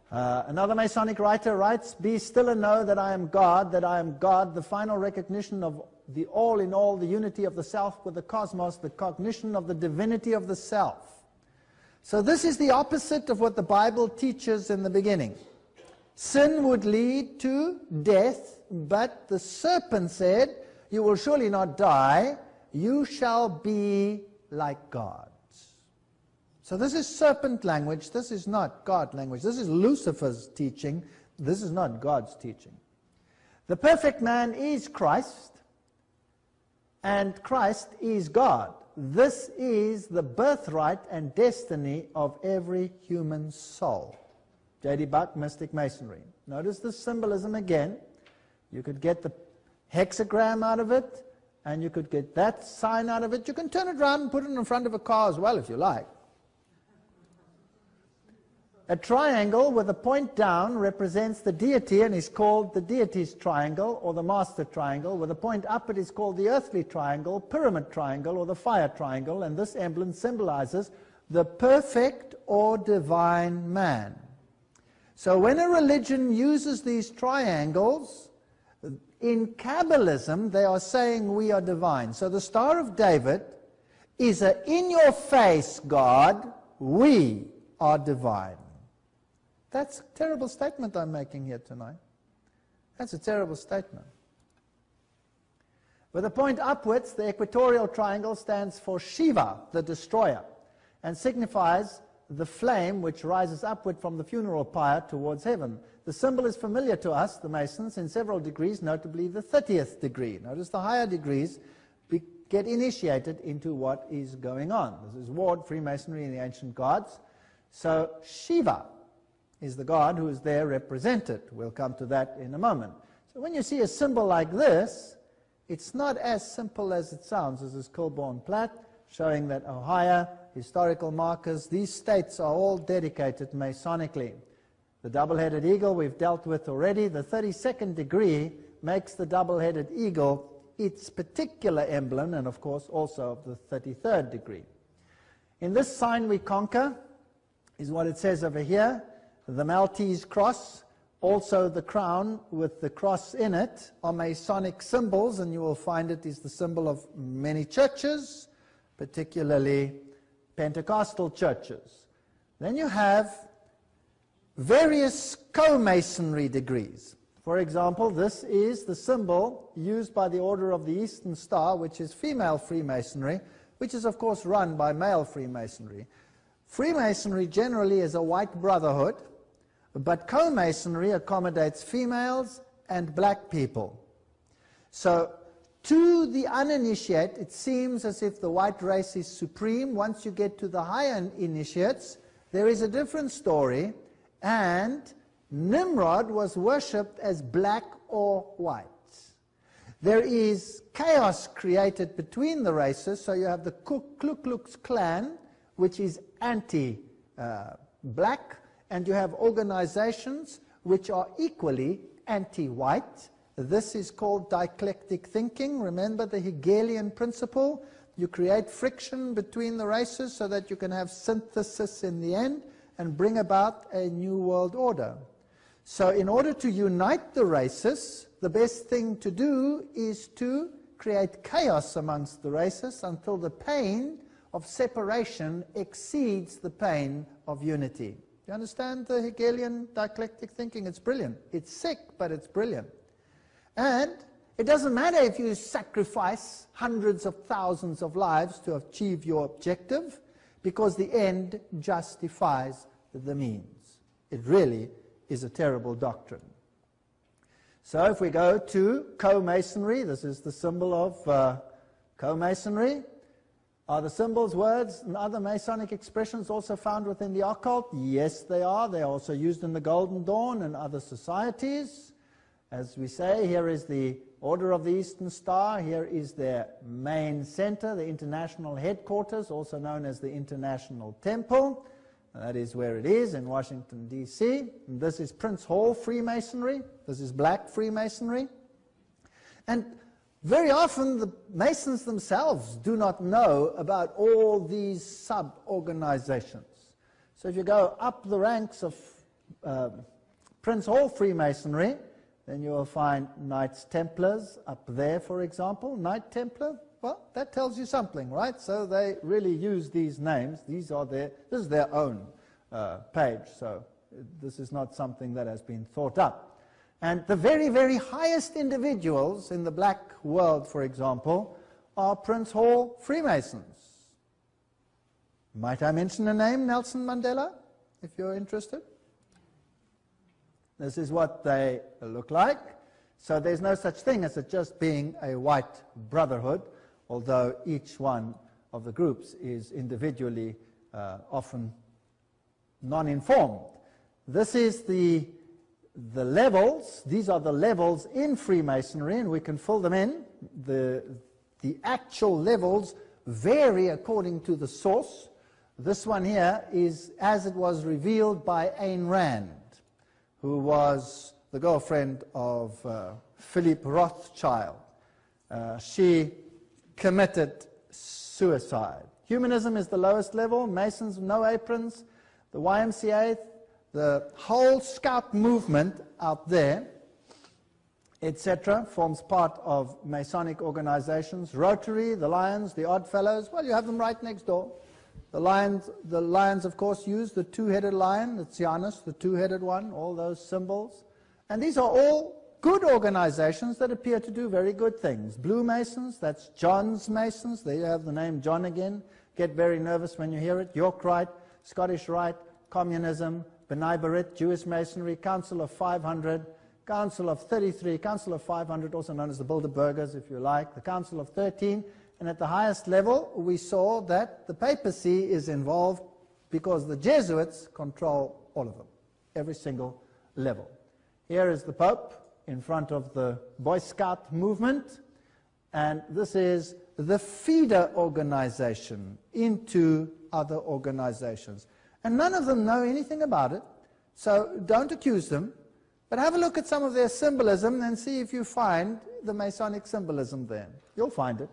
Another Masonic writer writes, be still and know that I am God, the final recognition of the all in all, the unity of the self with the cosmos, the cognition of the divinity of the self. So this is the opposite of what the Bible teaches in the beginning. Sin would lead to death, but the serpent said, you will surely not die, you shall be like gods. So this is serpent language. This is not God language. This is Lucifer's teaching. This is not God's teaching. The perfect man is Christ, and Christ is God. This is the birthright and destiny of every human soul. J.D. Buck, Mystic Masonry. Notice the symbolism again. You could get the hexagram out of it, and you could get that sign out of it. You can turn it around and put it in front of a car as well if you like. A triangle with a point down represents the deity and is called the deity's triangle or the master triangle. With a point up, it is called the earthly triangle, pyramid triangle, or the fire triangle, and this emblem symbolizes the perfect or divine man. So when a religion uses these triangles, in Kabbalism, they are saying we are divine. So the Star of David is a in-your-face God, we are divine. That's a terrible statement I'm making here tonight. That's a terrible statement. With a point upwards, the equatorial triangle stands for Shiva, the destroyer, and signifies the flame which rises upward from the funeral pyre towards heaven. The symbol is familiar to us, the Masons, in several degrees, notably the 30th degree. Notice the higher degrees get initiated into what is going on. This is Ward, Freemasonry, and the ancient gods. So Shiva is the god who is there represented. We'll come to that in a moment. So when you see a symbol like this, it's not as simple as it sounds. This is Kilbourne Platt, showing that higher historical markers, these states are all dedicated Masonically. The double-headed eagle we've dealt with already. The 32nd degree makes the double-headed eagle its particular emblem, and of course also of the 33rd degree. In this sign we conquer is what it says over here. The Maltese cross, also the crown with the cross in it, are Masonic symbols, and you will find it is the symbol of many churches, particularly Pentecostal churches. Then you have various co-Masonry degrees. For example, this is the symbol used by the Order of the Eastern Star, which is female Freemasonry, which is of course run by male Freemasonry. Freemasonry generally is a white brotherhood, but co-Masonry accommodates females and black people. So to the uninitiate, it seems as if the white race is supreme. Once you get to the higher initiates, there is a different story, and Nimrod was worshipped as black or white. There is chaos created between the races, so you have the Ku Klux Klan, which is anti-black, and you have organizations which are equally anti-white. This is called dialectic thinking. Remember the Hegelian principle? You create friction between the races so that you can have synthesis in the end and bring about a new world order. So in order to unite the races, the best thing to do is to create chaos amongst the races until the pain of separation exceeds the pain of unity. You understand the Hegelian dialectic thinking? It's brilliant. It's sick, but it's brilliant. And it doesn't matter if you sacrifice hundreds of thousands of lives to achieve your objective, because the end justifies the means. It really is a terrible doctrine. So if we go to co-Masonry, this is the symbol of co-Masonry. Are the symbols, words, and other Masonic expressions also found within the occult? Yes, they are. They are also used in the Golden Dawn and other societies. As we say, here is the Order of the Eastern Star. Here is their main center, the international headquarters, also known as the International Temple. That is where it is, in Washington, D.C. And this is Prince Hall Freemasonry. This is black Freemasonry. And very often the Masons themselves do not know about all these sub-organizations. So if you go up the ranks of Prince Hall Freemasonry, then you will find Knights Templars up there, for example. Knight Templar, well, that tells you something, right? So they really use these names. These are this is their own page, so this is not something that has been thought up. And the very, very highest individuals in the black world, for example, are Prince Hall Freemasons. Might I mention a name, Nelson Mandela, if you're interested? This is what they look like. So there's no such thing as it just being a white brotherhood, although each one of the groups is individually often non-informed. This is the levels. These are the levels in Freemasonry, and we can fill them in. The actual levels vary according to the source. This one here is as it was revealed by Ayn Rand, who was the girlfriend of Philip Rothschild. She committed suicide. Humanism is the lowest level. Masons, no aprons. The YMCA, the whole Scout movement out there, etc., forms part of Masonic organizations. Rotary, the Lions, the Oddfellows, well, you have them right next door. The Lions, of course, use the two-headed lion, the Janus, the two-headed one, all those symbols. And these are all good organizations that appear to do very good things. Blue Masons, that's John's Masons. There you have the name John again. Get very nervous when you hear it. York Rite, Scottish Rite, Communism, B'nai B'rith, Jewish Masonry, Council of 500, Council of 33, Council of 500, also known as the Bilderbergers, if you like, the Council of 13. And at the highest level, we saw that the papacy is involved because the Jesuits control all of them, every single level. Here is the Pope in front of the Boy Scout movement, and this is the feeder organization into other organizations. And none of them know anything about it, so don't accuse them, but have a look at some of their symbolism and see if you find the Masonic symbolism there. You'll find it.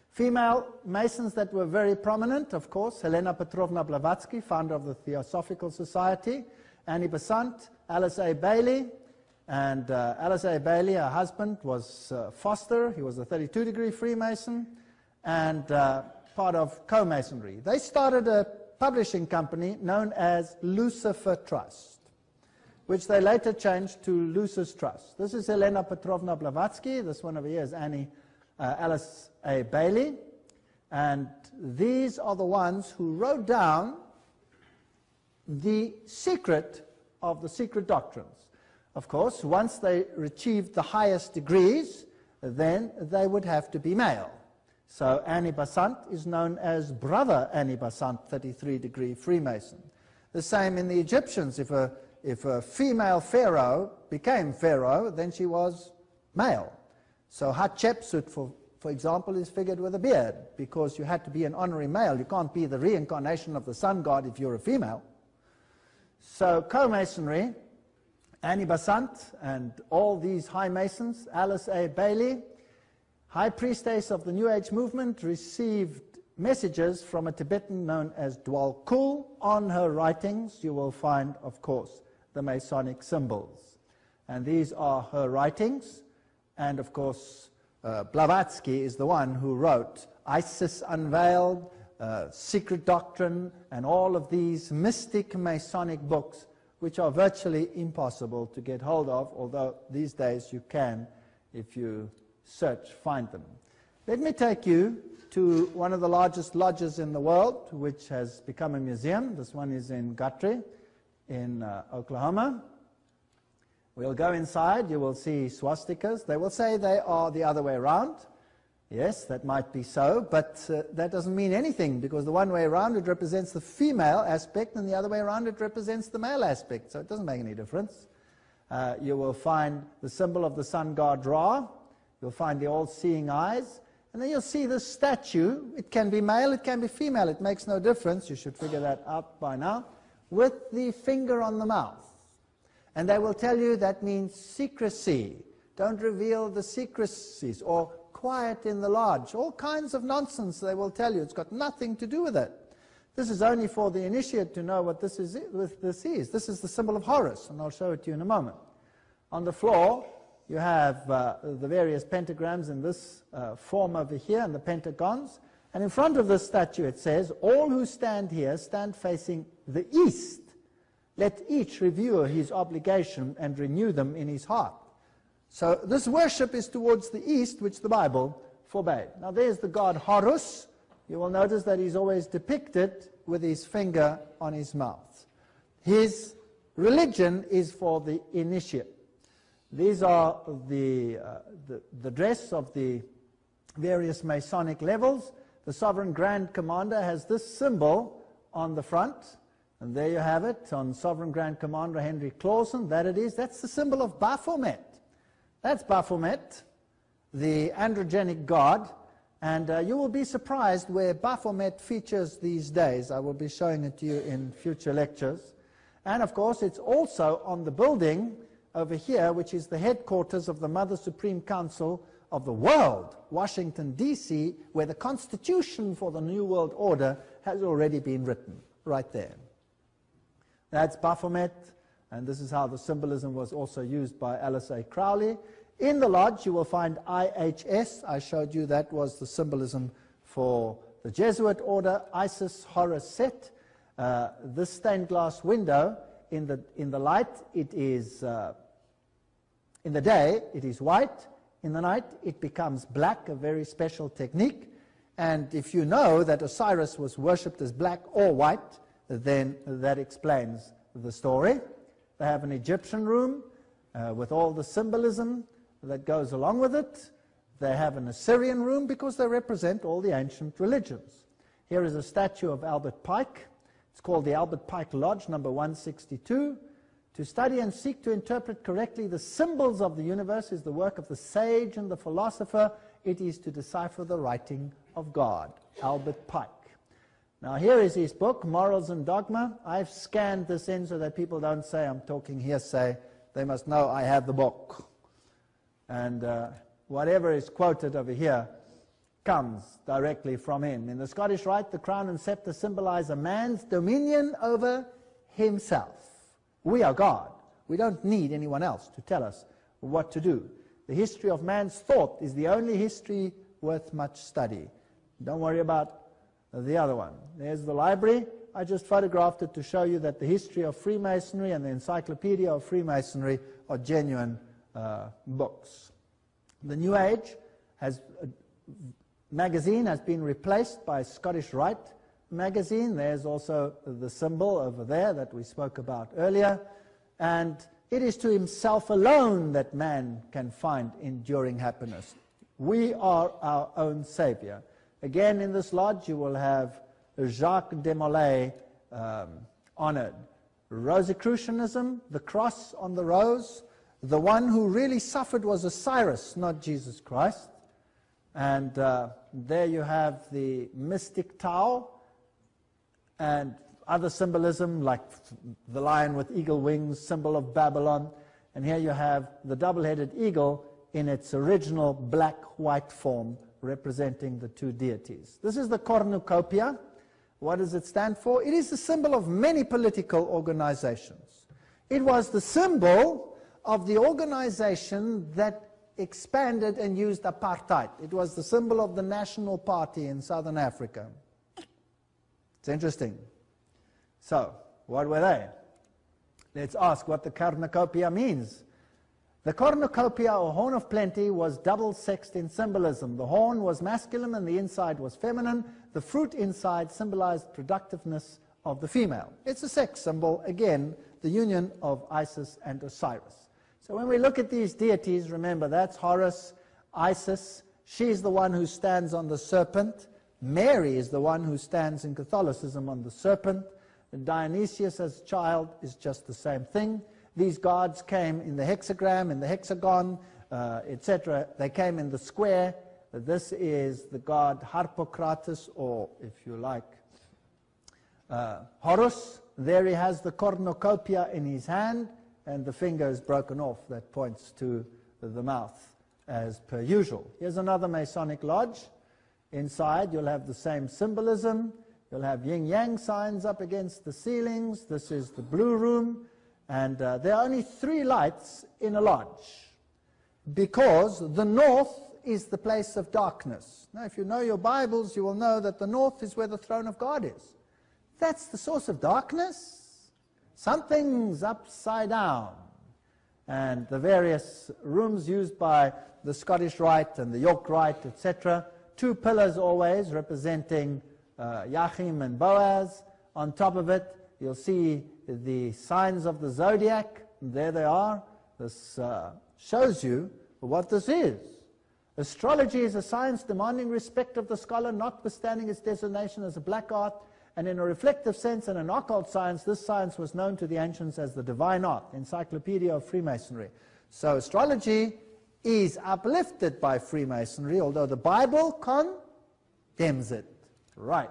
Female Masons that were very prominent, of course, Helena Petrovna Blavatsky, founder of the Theosophical Society, Annie Besant, Alice A. Bailey, and Alice A. Bailey, her husband, was Foster. He was a 32-degree Freemason and part of co-Masonry. They started a publishing company known as Lucifer Trust, which they later changed to Lucis Trust. This is Helena Petrovna Blavatsky. This one over here is Alice A. Bailey. And these are the ones who wrote down the secret of the secret doctrines. Of course, once they achieved the highest degrees, then they would have to be male. So Annie Besant is known as Brother Annie Besant, 33-degree Freemason. The same in the Egyptians. If a female pharaoh became pharaoh, then she was male. So Hatshepsut, for example, is figured with a beard, because you had to be an honorary male. You can't be the reincarnation of the sun god if you're a female. So co-Masonry, Annie Besant and all these high Masons, Alice A. Bailey, High Priestess of the New Age movement, received messages from a Tibetan known as Dwal Kul. On her writings you will find, of course, the Masonic symbols. And these are her writings. And of course, Blavatsky is the one who wrote Isis Unveiled, Secret Doctrine, and all of these mystic Masonic books, which are virtually impossible to get hold of, although these days you can, if you search, find them. Let me take you to one of the largest lodges in the world, which has become a museum. This one is in Guthrie, in Oklahoma. We'll go inside. You will see swastikas. They will say they are the other way around. Yes, that might be so, but that doesn't mean anything, because the one way around it represents the female aspect, and the other way around it represents the male aspect, so it doesn't make any difference. You will find the symbol of the sun god Ra. You'll find the all-seeing eyes, and then you'll see this statue. It can be male, it can be female, it makes no difference. You should figure that out by now. With the finger on the mouth. And they will tell you that means secrecy. Don't reveal the secrecies, or quiet in the lodge. All kinds of nonsense they will tell you. It's got nothing to do with it. This is only for the initiate to know what this is. This is the symbol of Horus, and I'll show it to you in a moment. On the floor, you have the various pentagrams in this form over here, and the pentagons. And in front of this statue it says, all who stand here stand facing the east. Let each review his obligation and renew them in his heart. So this worship is towards the east, which the Bible forbade. Now there's the god Horus, you will notice that he's always depicted with his finger on his mouth. His religion is for the initiate. These are the dress of the various Masonic levels. The Sovereign Grand Commander has this symbol on the front, and there you have it on Sovereign Grand Commander Henry Clausen. That it is. That's the symbol of Baphomet. That's Baphomet, the androgenic god, and you will be surprised where Baphomet features these days. I will be showing it to you in future lectures. And of course, it's also on the building over here, which is the headquarters of the Mother Supreme Council of the world, Washington, D.C., where the Constitution for the New World Order has already been written, right there. That's Baphomet, and this is how the symbolism was also used by Alice A. Crowley. In the lodge, you will find IHS. I showed you that was the symbolism for the Jesuit order, Isis, Horus, Set. This stained glass window, in the light, it is, in the day, it is white. In the night, it becomes black, a very special technique. And if you know that Osiris was worshipped as black or white, then that explains the story. They have an Egyptian room with all the symbolism that goes along with it. They have an Assyrian room because they represent all the ancient religions. Here is a statue of Albert Pike. It's called the Albert Pike Lodge, number 162. To study and seek to interpret correctly the symbols of the universe is the work of the sage and the philosopher. It is to decipher the writing of God. Albert Pike. Now here is his book, Morals and Dogma. I've scanned this in so that people don't say I'm talking hearsay. They must know I have the book. And whatever is quoted over here comes directly from him. In the Scottish Rite, the crown and scepter symbolize a man's dominion over himself. We are God. We don't need anyone else to tell us what to do. The history of man's thought is the only history worth much study. Don't worry about the other one. There's the library. I just photographed it to show you that the history of Freemasonry and the Encyclopedia of Freemasonry are genuine books. The New Age magazine has been replaced by Scottish Rite magazine. There's also the symbol over there that we spoke about earlier. And it is to himself alone that man can find enduring happiness. We are our own savior. Again, in this lodge, you will have Jacques de Molay honored. Rosicrucianism, the cross on the rose. The one who really suffered was Osiris, not Jesus Christ. And there you have the mystic Tao and other symbolism like the lion with eagle wings, symbol of Babylon. And here you have the double-headed eagle in its original black-white form representing the two deities. This is the cornucopia. What does it stand for? It is the symbol of many political organizations. It was the symbol of the organization that expanded and used apartheid. It was the symbol of the National Party in Southern Africa. It's interesting. So, what were they? Let's ask what the cornucopia means. The cornucopia, or horn of plenty, was double-sexed in symbolism. The horn was masculine and the inside was feminine. The fruit inside symbolized productiveness of the female. It's a sex symbol, again, the union of Isis and Osiris. So when we look at these deities, remember that's Horus, Isis. She's the one who stands on the serpent. Mary is the one who stands in Catholicism on the serpent. And Dionysius as a child is just the same thing. These gods came in the hexagram, in the hexagon, etc. They came in the square. This is the god Harpocrates, or if you like, Horus. There he has the cornucopia in his hand, and the finger is broken off that points to the mouth as per usual. Here's another Masonic lodge. Inside you'll have the same symbolism. You'll have yin-yang signs up against the ceilings. This is the blue room. And there are only 3 lights in a lodge because the north is the place of darkness. Now, if you know your Bibles, you will know that the north is where the throne of God is. That's the source of darkness. Something's upside down. And the various rooms used by the Scottish Rite and the York Rite, etc., two pillars always representing Joachim and Boaz. On top of it, you'll see the signs of the zodiac. And there they are. This shows you what this is. Astrology is a science demanding respect of the scholar, notwithstanding its designation as a black art. And in a reflective sense and an occult science, this science was known to the ancients as the divine art, Encyclopedia of Freemasonry. So astrology is uplifted by Freemasonry, although the Bible condemns it. Right.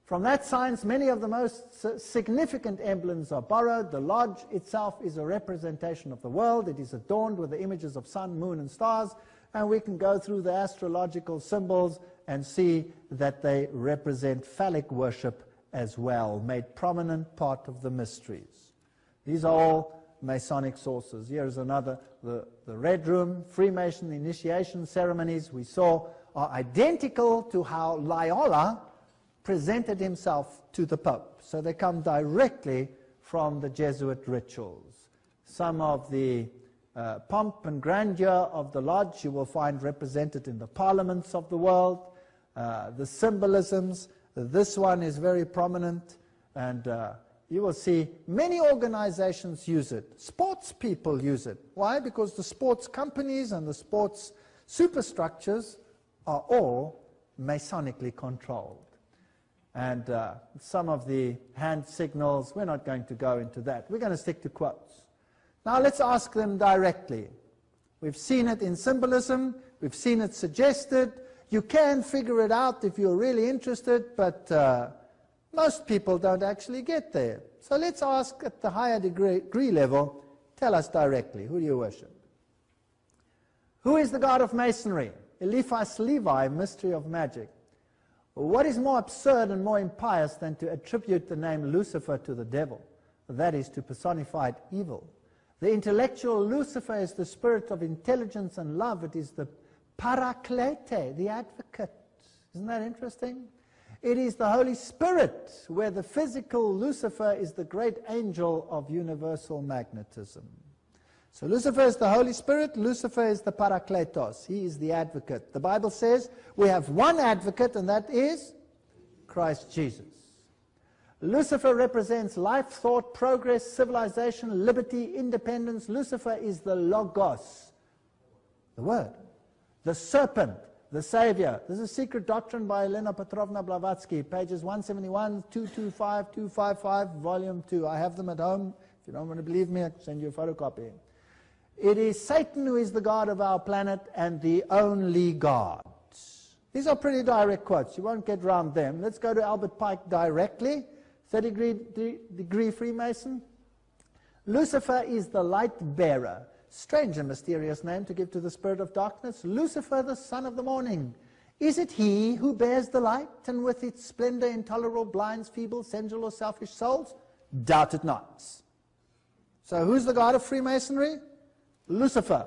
From that science, many of the most significant emblems are borrowed. The lodge itself is a representation of the world. It is adorned with the images of sun, moon, and stars. And we can go through the astrological symbols and see that they represent phallic worship as well, made prominent part of the mysteries. These are all Masonic sources. Here's another, the Red Room, Freemason initiation ceremonies we saw are identical to how Loyola presented himself to the Pope. So they come directly from the Jesuit rituals. Some of the pomp and grandeur of the lodge you will find represented in the parliaments of the world. The symbolisms, this one is very prominent, and you will see many organizations use it. Sports people use it. Why? Because the sports companies and the sports superstructures are all Masonically controlled. And some of the hand signals, we're not going to go into that. We're going to stick to quotes. Now let's ask them directly. We've seen it in symbolism. We've seen it suggested. You can figure it out if you're really interested, but most people don't actually get there. So let's ask at the higher degree level, tell us directly, who do you worship? Who is the god of masonry? Eliphas Levi, mystery of magic. What is more absurd and more impious than to attribute the name Lucifer to the devil? That is, to personified evil. The intellectual Lucifer is the spirit of intelligence and love. It is the Paraklete, the advocate. Isn't that interesting? It is the Holy Spirit, where the physical Lucifer is the great angel of universal magnetism. So Lucifer is the Holy Spirit, Lucifer is the Parakletos. He is the advocate. The Bible says we have one advocate, and that is Christ Jesus. Lucifer represents life, thought, progress, civilization, liberty, independence. Lucifer is the Logos, the Word, the serpent, the Savior. This is Secret Doctrine by Elena Petrovna Blavatsky, pages 171, 225, 255, volume 2. I have them at home. If you don't want to believe me, I can send you a photocopy. It is Satan who is the God of our planet and the only God. These are pretty direct quotes. You won't get around them. Let's go to Albert Pike directly. 30-degree Freemason. Lucifer is the light bearer. Strange and mysterious name to give to the spirit of darkness. Lucifer, the son of the morning. Is it he who bears the light, and with its splendor intolerable blinds feeble, sensual, or selfish souls? Doubt it not. So who's the god of Freemasonry? Lucifer.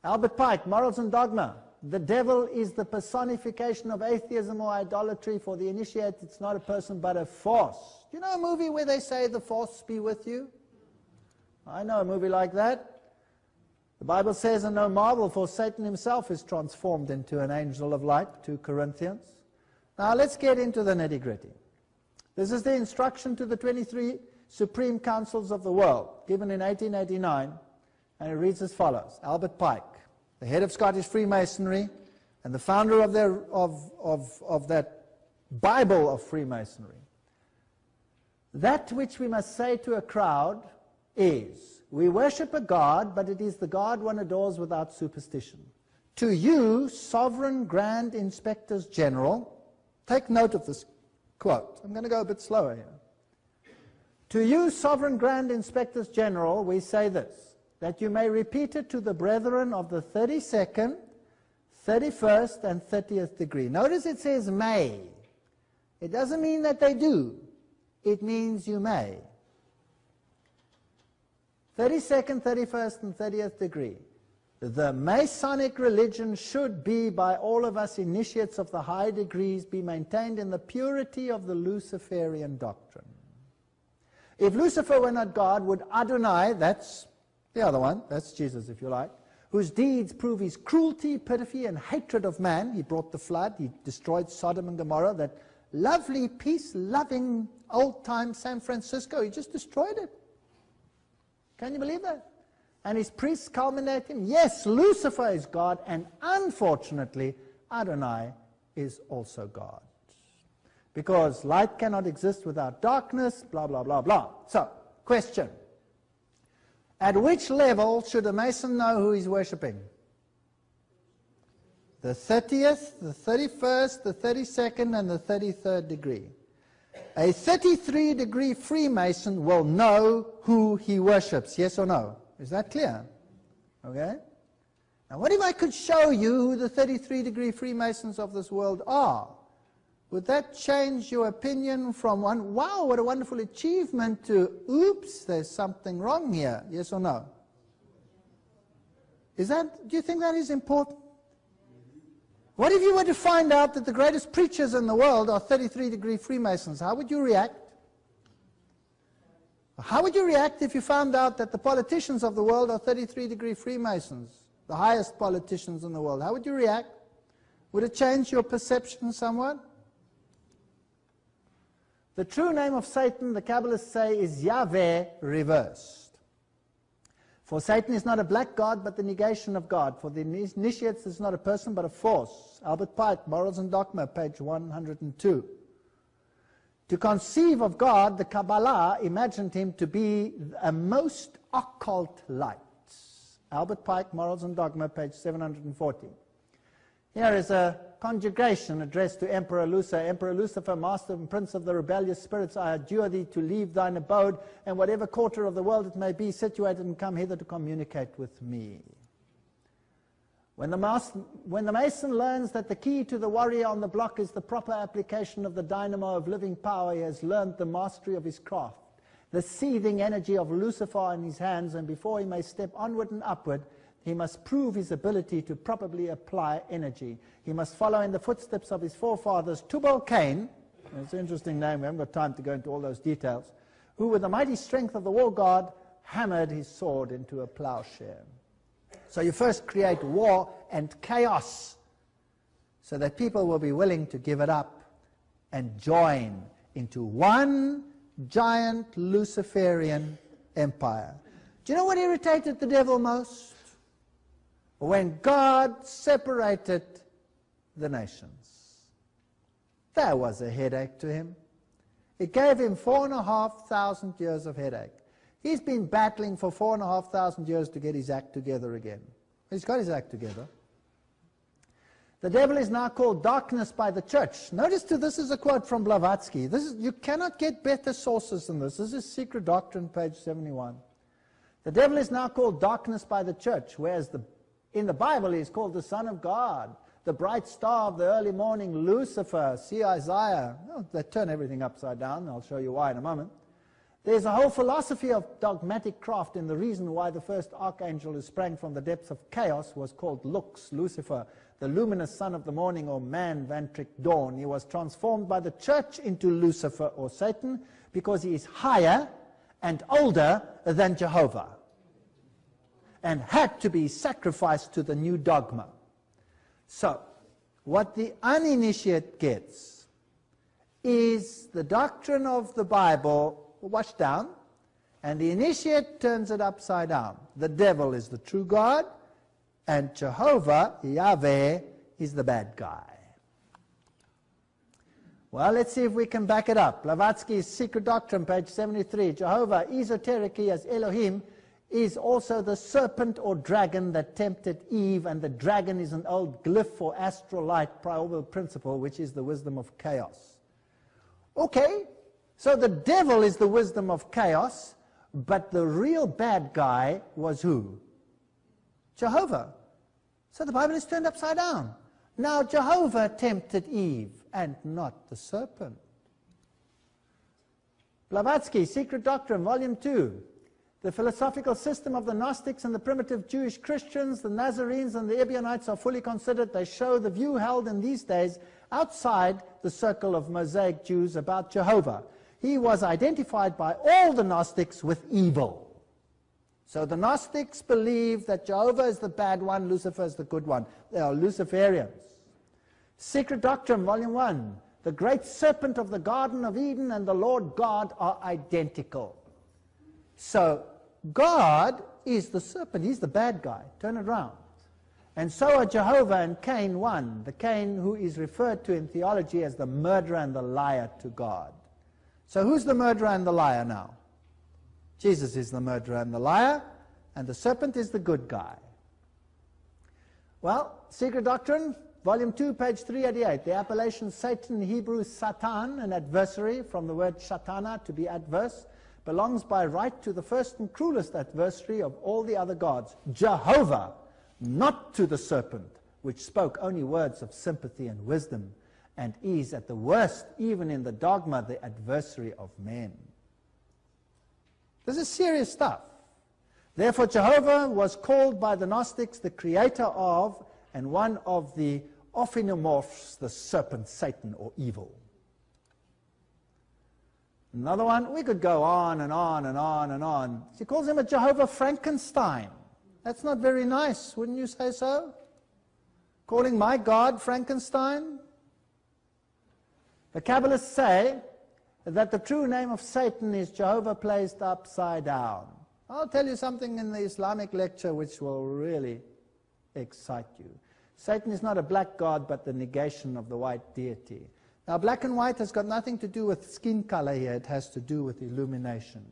Albert Pike, Morals and Dogma. The devil is the personification of atheism or idolatry. For the initiate, it's not a person but a force. Do you know a movie where they say the force be with you? I know a movie like that. The Bible says, and no marvel, for Satan himself is transformed into an angel of light, 2 Corinthians. Now let's get into the nitty-gritty. This is the instruction to the 23 Supreme Councils of the world, given in 1889, and it reads as follows. Albert Pike, the head of Scottish Freemasonry and the founder of that Bible of Freemasonry. That which we must say to a crowd is, we worship a God, but it is the God one adores without superstition. To you, sovereign grand inspectors general, take note of this quote. I'm going to go a bit slower here. To you, sovereign grand inspectors general, we say this, that you may repeat it to the brethren of the 32nd, 31st, and 30th degree. Notice it says may. It doesn't mean that they do. It means you may. 32nd, 31st, and 30th degree. The Masonic religion should be, by all of us initiates of the high degrees, be maintained in the purity of the Luciferian doctrine. If Lucifer were not God, would Adonai, that's the other one, that's Jesus if you like, whose deeds prove his cruelty, perfidy, and hatred of man. He brought the flood. He destroyed Sodom and Gomorrah, that lovely, peace-loving, old-time San Francisco. He just destroyed it. Can you believe that? And his priests culminate him. Yes, Lucifer is God, and unfortunately, Adonai is also God. Because light cannot exist without darkness, blah, blah, blah, blah. So, question. At which level should a Mason know who he's worshipping? The 30th, the 31st, the 32nd, and the 33rd degree. A 33-degree Freemason will know who he worships, yes or no? Is that clear? Okay? Now, what if I could show you who the 33-degree Freemasons of this world are? Would that change your opinion from one, wow, what a wonderful achievement, to, oops, there's something wrong here, yes or no? Do you think that is important? What if you were to find out that the greatest preachers in the world are 33-degree Freemasons? How would you react? How would you react if you found out that the politicians of the world are 33-degree Freemasons, the highest politicians in the world? How would you react? Would it change your perception somewhat? The true name of Satan, the Kabbalists say, is Yahweh reversed. For Satan is not a black god, but the negation of God. For the initiates, it's not a person, but a force. Albert Pike, Morals and Dogma, page 102. To conceive of God, the Kabbalah imagined him to be a most occult light. Albert Pike, Morals and Dogma, page 740. Here is a conjugation addressed to Emperor Lucifer. Emperor Lucifer, master and prince of the rebellious spirits, I adjure thee to leave thine abode, and whatever quarter of the world it may be situated, and come hither to communicate with me. When the Mason learns that the key to the warrior on the block is the proper application of the dynamo of living power, he has learned the mastery of his craft, the seething energy of Lucifer in his hands, and before he may step onward and upward, he must prove his ability to properly apply energy. He must follow in the footsteps of his forefathers, Tubal-Cain, it's an interesting name, we haven't got time to go into all those details, who with the mighty strength of the war god hammered his sword into a plowshare. So you first create war and chaos so that people will be willing to give it up and join into one giant Luciferian empire. Do you know what irritated the devil most? When God separated the nations. That was a headache to him. It gave him 4,500 years of headache. He's been battling for 4,500 years to get his act together again. He's got his act together. The devil is now called darkness by the church. Notice this is a quote from Blavatsky. You cannot get better sources than this. This is Secret Doctrine, page 71. The devil is now called darkness by the church, whereas in the Bible he is called the Son of God, the bright star of the early morning, Lucifer. See Isaiah. Oh, they turn everything upside down. I'll show you why in a moment. There's a whole philosophy of dogmatic craft, and the reason why the first archangel who sprang from the depths of chaos was called Lux, Lucifer, the luminous son of the morning, or man, Vantric Dawn. He was transformed by the church into Lucifer, or Satan, because he is higher and older than Jehovah, and had to be sacrificed to the new dogma. So, what the uninitiate gets is the doctrine of the Bible washed down, and the initiate turns it upside down. The devil is the true God, and Jehovah, Yahweh, is the bad guy. Well, let's see if we can back it up. Blavatsky's Secret Doctrine, page 73. Jehovah, esoterically as Elohim, is also the serpent or dragon that tempted Eve, and the dragon is an old glyph or astral light primordial principle, which is the wisdom of chaos. Okay, so the devil is the wisdom of chaos, but the real bad guy was who? Jehovah. So the Bible is turned upside down. Now Jehovah tempted Eve, and not the serpent. Blavatsky, Secret Doctrine, Volume 2. The philosophical system of the Gnostics and the primitive Jewish Christians, the Nazarenes and the Ebionites are fully considered. They show the view held in these days outside the circle of Mosaic Jews about Jehovah. He was identified by all the Gnostics with evil. So the Gnostics believe that Jehovah is the bad one, Lucifer is the good one. They are Luciferians. Secret Doctrine, Volume 1. The great serpent of the Garden of Eden and the Lord God are identical. So God is the serpent. He's the bad guy. Turn it around. And so are Jehovah and Cain one. The Cain who is referred to in theology as the murderer and the liar to God. So who's the murderer and the liar now? Jesus is the murderer and the liar, and the serpent is the good guy. Well, Secret Doctrine, Volume 2, page 388. The appellation Satan, Hebrew Satan, an adversary, from the word shatana, to be adverse, belongs by right to the first and cruelest adversary of all the other gods, Jehovah, not to the serpent, which spoke only words of sympathy and wisdom, and is at the worst, even in the dogma, the adversary of men. This is serious stuff. Therefore, Jehovah was called by the Gnostics the creator of and one of the ophinomorphs, the serpent, Satan, or evil. Another one, we could go on and on and on and on. She calls him a Jehovah Frankenstein. That's not very nice, wouldn't you say so? Calling my God Frankenstein? The Kabbalists say that the true name of Satan is Jehovah placed upside down. I'll tell you something in the Islamic lecture which will really excite you. Satan is not a black god, but the negation of the white deity. Now, black and white has got nothing to do with skin color here. It has to do with illumination.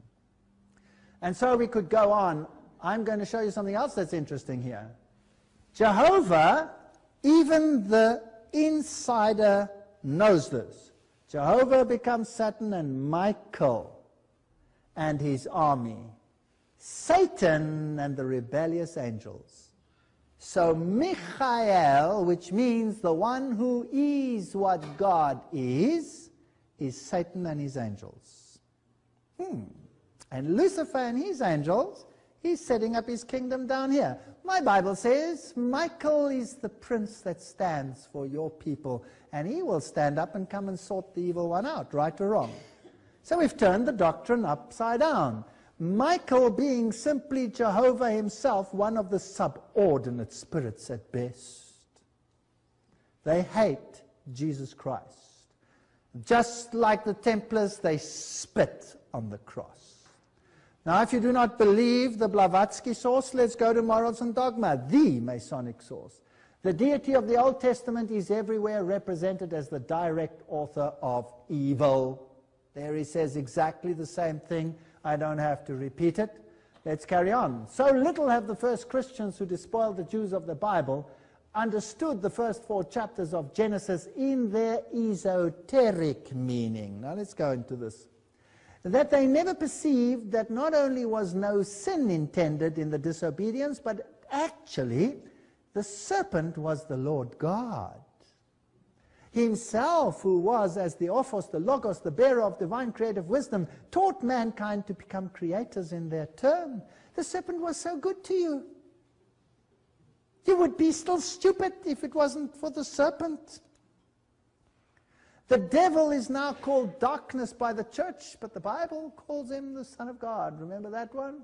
And so we could go on. I'm going to show you something else that's interesting here. Jehovah, even the insider knows this. Jehovah becomes Satan and Michael and his army. Satan and the rebellious angels. So Michael, which means the one who is what God is Satan and his angels. And Lucifer and his angels, he's setting up his kingdom down here. My Bible says Michael is the prince that stands for your people, and he will stand up and come and sort the evil one out, right or wrong. So we've turned the doctrine upside down. Michael being simply Jehovah himself, one of the subordinate spirits at best. They hate Jesus Christ. Just like the Templars, they spit on the cross. Now, if you do not believe the Blavatsky source, let's go to Morals and Dogma, the Masonic source. The deity of the Old Testament is everywhere represented as the direct author of evil. There he says exactly the same thing. I don't have to repeat it. Let's carry on. So little have the first Christians who despoiled the Jews of the Bible understood the first 4 chapters of Genesis in their esoteric meaning. Now let's go into this. That they never perceived that not only was no sin intended in the disobedience, but actually the serpent was the Lord God. Himself, who was, as the Ophos, the Logos, the bearer of divine creative wisdom, taught mankind to become creators in their turn. The serpent was so good to you. You would be still stupid if it wasn't for the serpent. The devil is now called darkness by the church, but the Bible calls him the Son of God. Remember that one?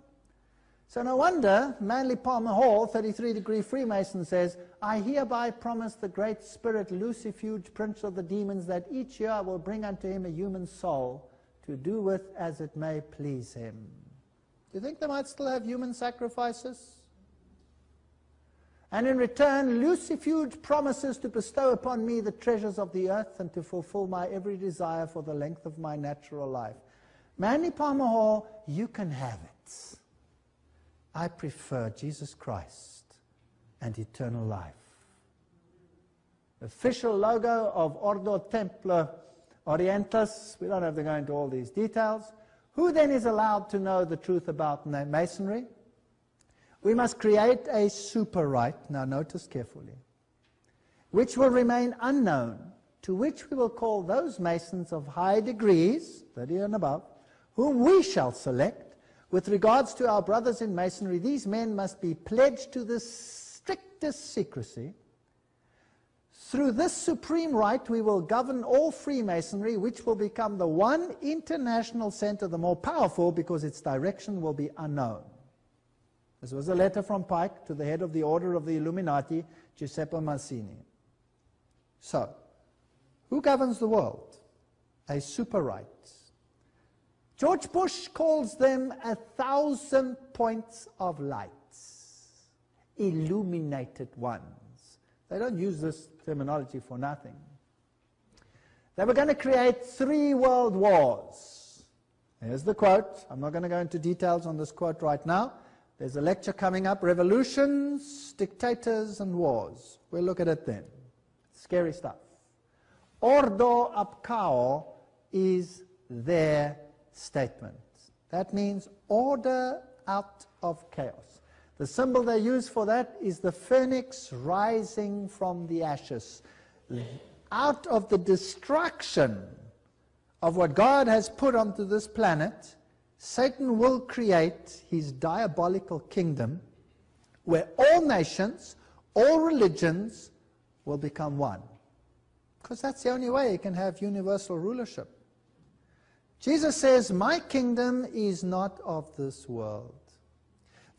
So no wonder Manly Palmer Hall, 33-degree Freemason, says, I hereby promise the great spirit Lucifuge, prince of the demons, that each year I will bring unto him a human soul to do with as it may please him. Do you think they might still have human sacrifices? And in return, Lucifuge promises to bestow upon me the treasures of the earth and to fulfill my every desire for the length of my natural life. Manly Palmer Hall, you can have it. I prefer Jesus Christ and eternal life. Official logo of Ordo Templar Orientis. We don't have to go into all these details. Who then is allowed to know the truth about Masonry? We must create a super rite, now notice carefully, which will remain unknown, to which we will call those Masons of high degrees, 30 and above, whom we shall select. With regards to our brothers in Masonry, these men must be pledged to the strictest secrecy. Through this supreme rite, we will govern all Freemasonry, which will become the one international center, the more powerful, because its direction will be unknown. This was a letter from Pike to the head of the Order of the Illuminati, Giuseppe Mazzini. So, who governs the world? A super right. George Bush calls them 1,000 points of light, illuminated ones. They don't use this terminology for nothing. They were going to create 3 world wars. Here's the quote. I'm not going to go into details on this quote right now. There's a lecture coming up, Revolutions, Dictators, and Wars. We'll look at it then. Scary stuff. Ordo ab chaos is their statement. That means order out of chaos. The symbol they use for that is the phoenix rising from the ashes. Out of the destruction of what God has put onto this planet, Satan will create his diabolical kingdom where all nations, all religions will become one. Because that's the only way he can have universal rulership. Jesus says, my kingdom is not of this world.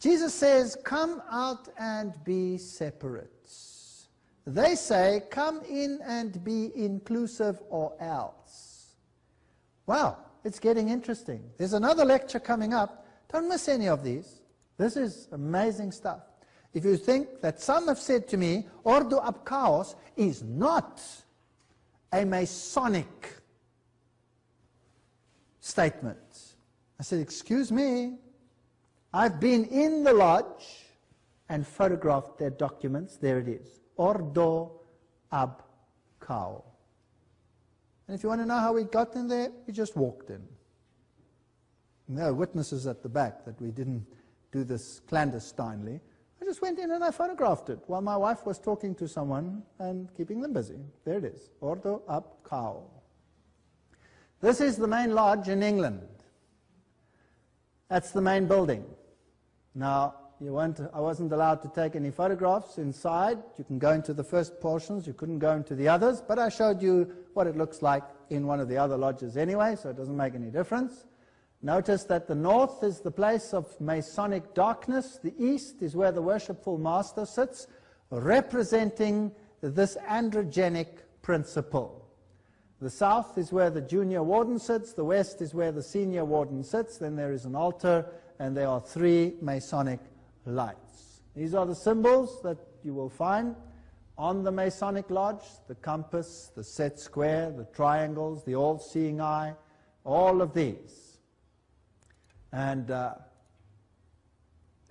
Jesus says, come out and be separate. They say, come in and be inclusive or else. Wow, it's getting interesting. There's another lecture coming up. Don't miss any of these. This is amazing stuff. If you think that some have said to me, Ordo ab chaos is not a Masonic statement. I said, excuse me, I've been in the lodge and photographed their documents. There it is. Ordo ab chaos. And if you want to know how we got in there, we just walked in. And there are witnesses at the back that we didn't do this clandestinely. I just went in and I photographed it while my wife was talking to someone and keeping them busy. There it is. Ordo ab chaos. This is the main lodge in England. That's the main building. Now, I wasn't allowed to take any photographs inside. You can go into the first portions. You couldn't go into the others. But I showed you what it looks like in one of the other lodges anyway, so it doesn't make any difference. Notice that the north is the place of Masonic darkness. The east is where the worshipful master sits, representing this androgenic principle. The south is where the junior warden sits. The west is where the senior warden sits. Then there is an altar, and there are 3 Masonic lights. These are the symbols that you will find on the Masonic lodge: the compass, the set square, the triangles, the all-seeing eye, all of these. And the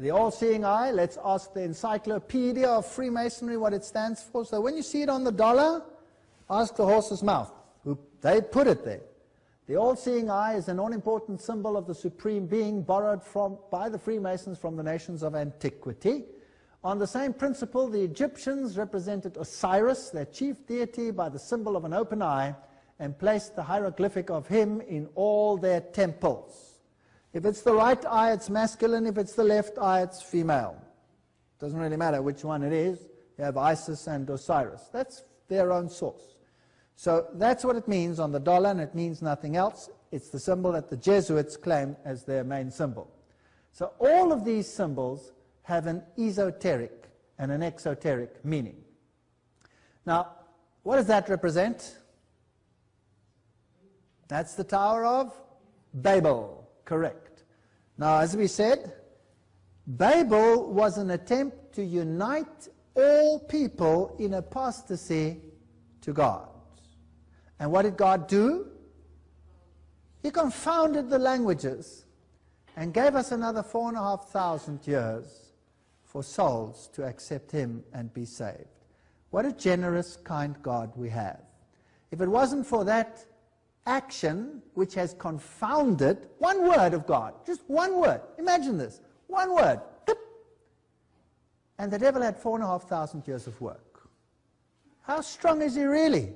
all-seeing eye, let's ask the Encyclopedia of Freemasonry what it stands for. So when you see it on the dollar, ask the horse's mouth. They put it there. The all-seeing eye is an all-important symbol of the Supreme Being borrowed by the Freemasons from the nations of antiquity. On the same principle, the Egyptians represented Osiris, their chief deity, by the symbol of an open eye, and placed the hieroglyphic of him in all their temples. If it's the right eye, it's masculine. If it's the left eye, it's female. Doesn't really matter which one it is. You have Isis and Osiris. That's their own source. So that's what it means on the dollar, and it means nothing else. It's the symbol that the Jesuits claim as their main symbol. So all of these symbols have an esoteric and an exoteric meaning. Now, what does that represent? That's the Tower of Babel, correct. Now, as we said, Babel was an attempt to unite all people in apostasy to God. And what did God do? He confounded the languages and gave us another 4,500 years for souls to accept him and be saved. What a generous, kind God we have. If it wasn't for that action which has confounded one word of God, just one word, imagine this, one word, and the devil had 4,500 years of work. How strong is he really?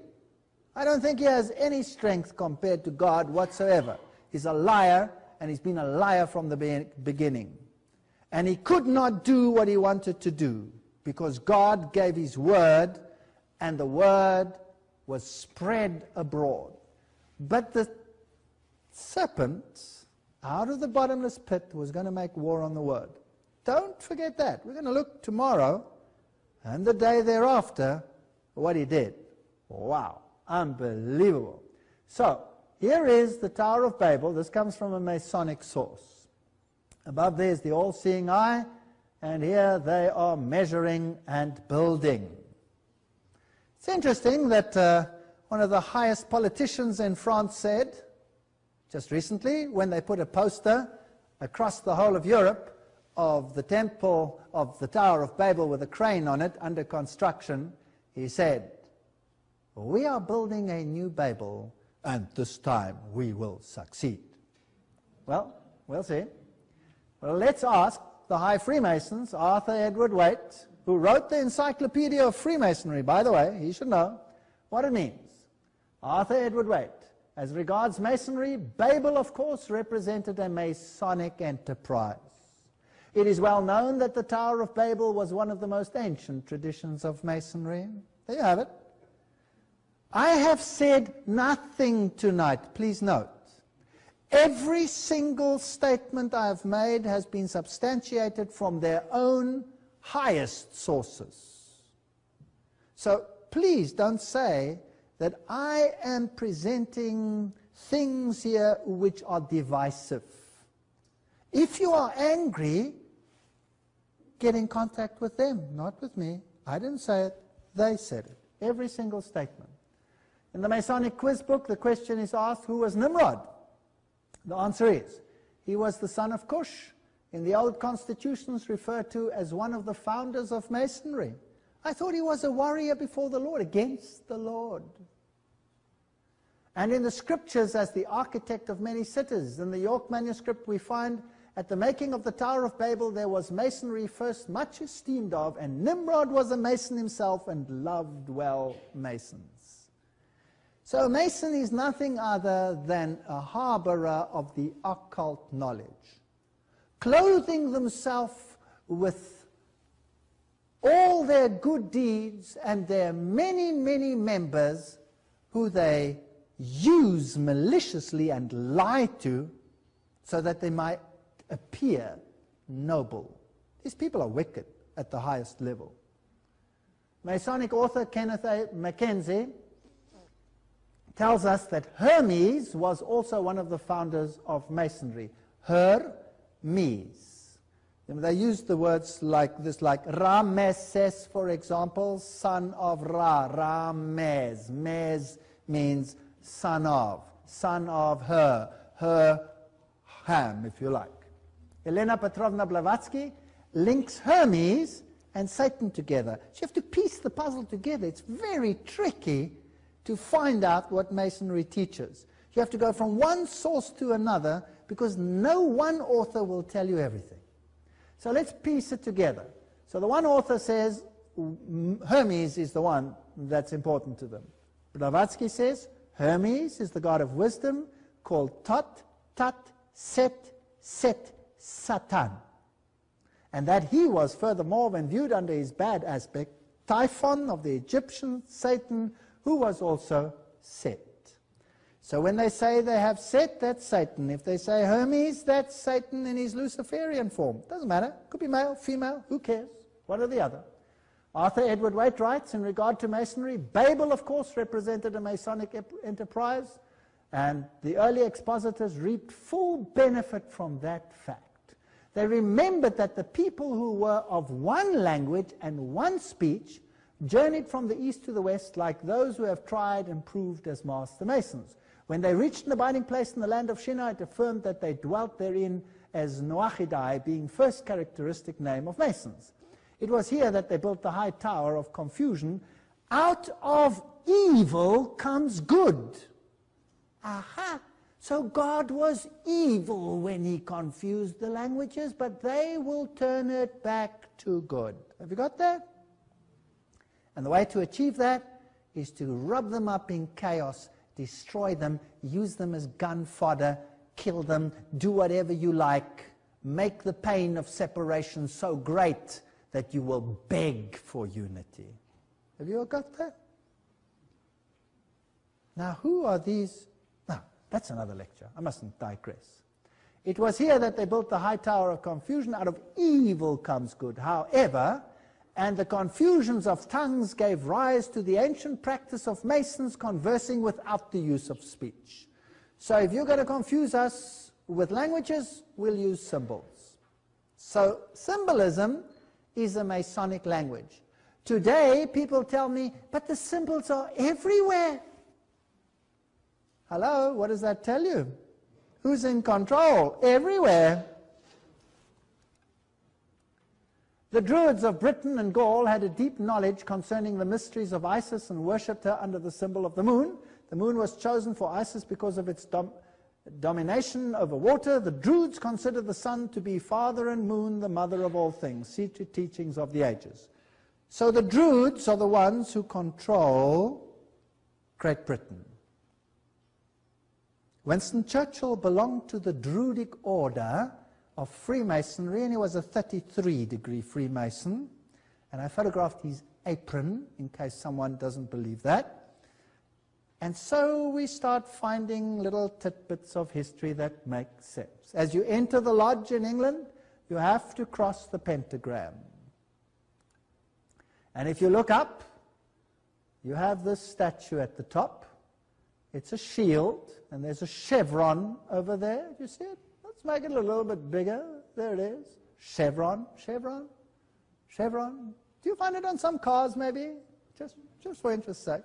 I don't think he has any strength compared to God whatsoever. He's a liar, and he's been a liar from the beginning. And he could not do what he wanted to do, because God gave his word, and the word was spread abroad. But the serpent, out of the bottomless pit, was going to make war on the word. Don't forget that. We're going to look tomorrow and the day thereafter what he did. Wow, unbelievable. So, here is the Tower of Babel. This comes from a Masonic source. Above there is the all-seeing eye, and here they are measuring and building. It's interesting that one of the highest politicians in France said, just recently, when they put a poster across the whole of Europe of the temple of the Tower of Babel with a crane on it under construction, he said, "We are building a new Babel, and this time we will succeed." Well, we'll see. Well, let's ask the High Freemasons, Arthur Edward Waite, who wrote the Encyclopedia of Freemasonry, by the way, he should know what it means. Arthur Edward Waite, as regards Masonry, Babel, of course, represented a Masonic enterprise. It is well known that the Tower of Babel was one of the most ancient traditions of Masonry. There you have it. I have said nothing tonight, please note. Every single statement I have made has been substantiated from their own highest sources. So please don't say that I am presenting things here which are divisive. If you are angry, get in contact with them, not with me. I didn't say it, they said it. Every single statement. In the Masonic quiz book, the question is asked, who was Nimrod? The answer is, he was the son of Cush, in the old constitutions referred to as one of the founders of Masonry. I thought he was a warrior before the Lord, against the Lord. And in the scriptures as the architect of many cities, in the York manuscript we find, at the making of the Tower of Babel there was masonry first much esteemed of, and Nimrod was a mason himself and loved well masons. So a mason is nothing other than a harborer of the occult knowledge, clothing themselves with all their good deeds and their many, many members who they use maliciously and lie to so that they might appear noble. These people are wicked at the highest level. Masonic author Kenneth A. Mackenzie tells us that Hermes was also one of the founders of Masonry. Hermes. They used the words like this, like Rameses, for example, son of Ra, Rames. Mes means son of her, her ham, if you like. Elena Petrovna Blavatsky links Hermes and Satan together. So you have to piece the puzzle together. It's very tricky to find out what Masonry teaches. You have to go from one source to another because no one author will tell you everything. So let's piece it together. So the one author says Hermes is the one that's important to them. Blavatsky says Hermes is the god of wisdom called Tot, Tat, Set, Set, Satan. And that he was furthermore, when viewed under his bad aspect, Typhon of the Egyptians, Satan, who was also Set. So when they say they have Set, that's Satan. If they say Hermes, that's Satan in his Luciferian form. Doesn't matter. Could be male, female, who cares? One or the other. Arthur Edward Waite writes, in regard to Masonry, Babel, of course, represented a Masonic enterprise, and the early expositors reaped full benefit from that fact. They remembered that the people who were of one language and one speech journeyed from the east to the west like those who have tried and proved as master masons. When they reached an abiding place in the land of Shinar, it affirmed that they dwelt therein as Noachidai, being first characteristic name of masons. It was here that they built the high tower of confusion. Out of evil comes good. Aha! So God was evil when he confused the languages, but they will turn it back to good. Have you got that? And the way to achieve that is to rub them up in chaos, destroy them, use them as gun fodder, kill them, do whatever you like, make the pain of separation so great that you will beg for unity. Have you all got that? Now, who are these? Now, that's another lecture. I mustn't digress. It was here that they built the high tower of confusion. Out of evil comes good. However, and the confusions of tongues gave rise to the ancient practice of masons conversing without the use of speech. So if you're going to confuse us with languages, we'll use symbols. So symbolism is a Masonic language. Today, people tell me, but the symbols are everywhere. Hello, what does that tell you? Who's in control? Everywhere. The Druids of Britain and Gaul had a deep knowledge concerning the mysteries of Isis and worshipped her under the symbol of the moon. The moon was chosen for Isis because of its domination over water. The Druids considered the sun to be father and moon, the mother of all things. See to Teachings of the Ages. So the Druids are the ones who control Great Britain. Winston Churchill belonged to the Druidic order of Freemasonry, and he was a 33-degree Freemason. And I photographed his apron, in case someone doesn't believe that. And so we start finding little tidbits of history that make sense. As you enter the lodge in England, you have to cross the pentagram. And if you look up, you have this statue at the top. It's a shield, and there's a chevron over there. Do you see it? Let's make it a little bit bigger. There it is. Chevron, chevron, chevron. Do you find it on some cars, maybe? Just for interest's sake.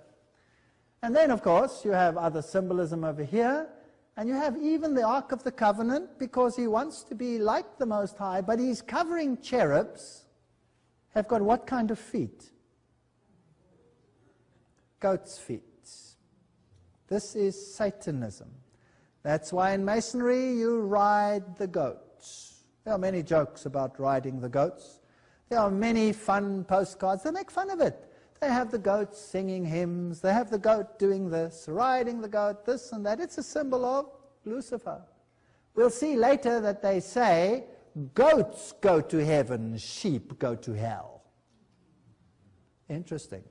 And then, of course, you have other symbolism over here, and you have even the Ark of the Covenant, because he wants to be like the Most High, but his covering cherubs have got what kind of feet? Goat's feet. This is Satanism. That's why in Masonry you ride the goats. There are many jokes about riding the goats. There are many fun postcards. They make fun of it. They have the goats singing hymns. They have the goat doing this, riding the goat, this and that. It's a symbol of Lucifer. We'll see later that they say goats go to heaven, sheep go to hell. Interesting.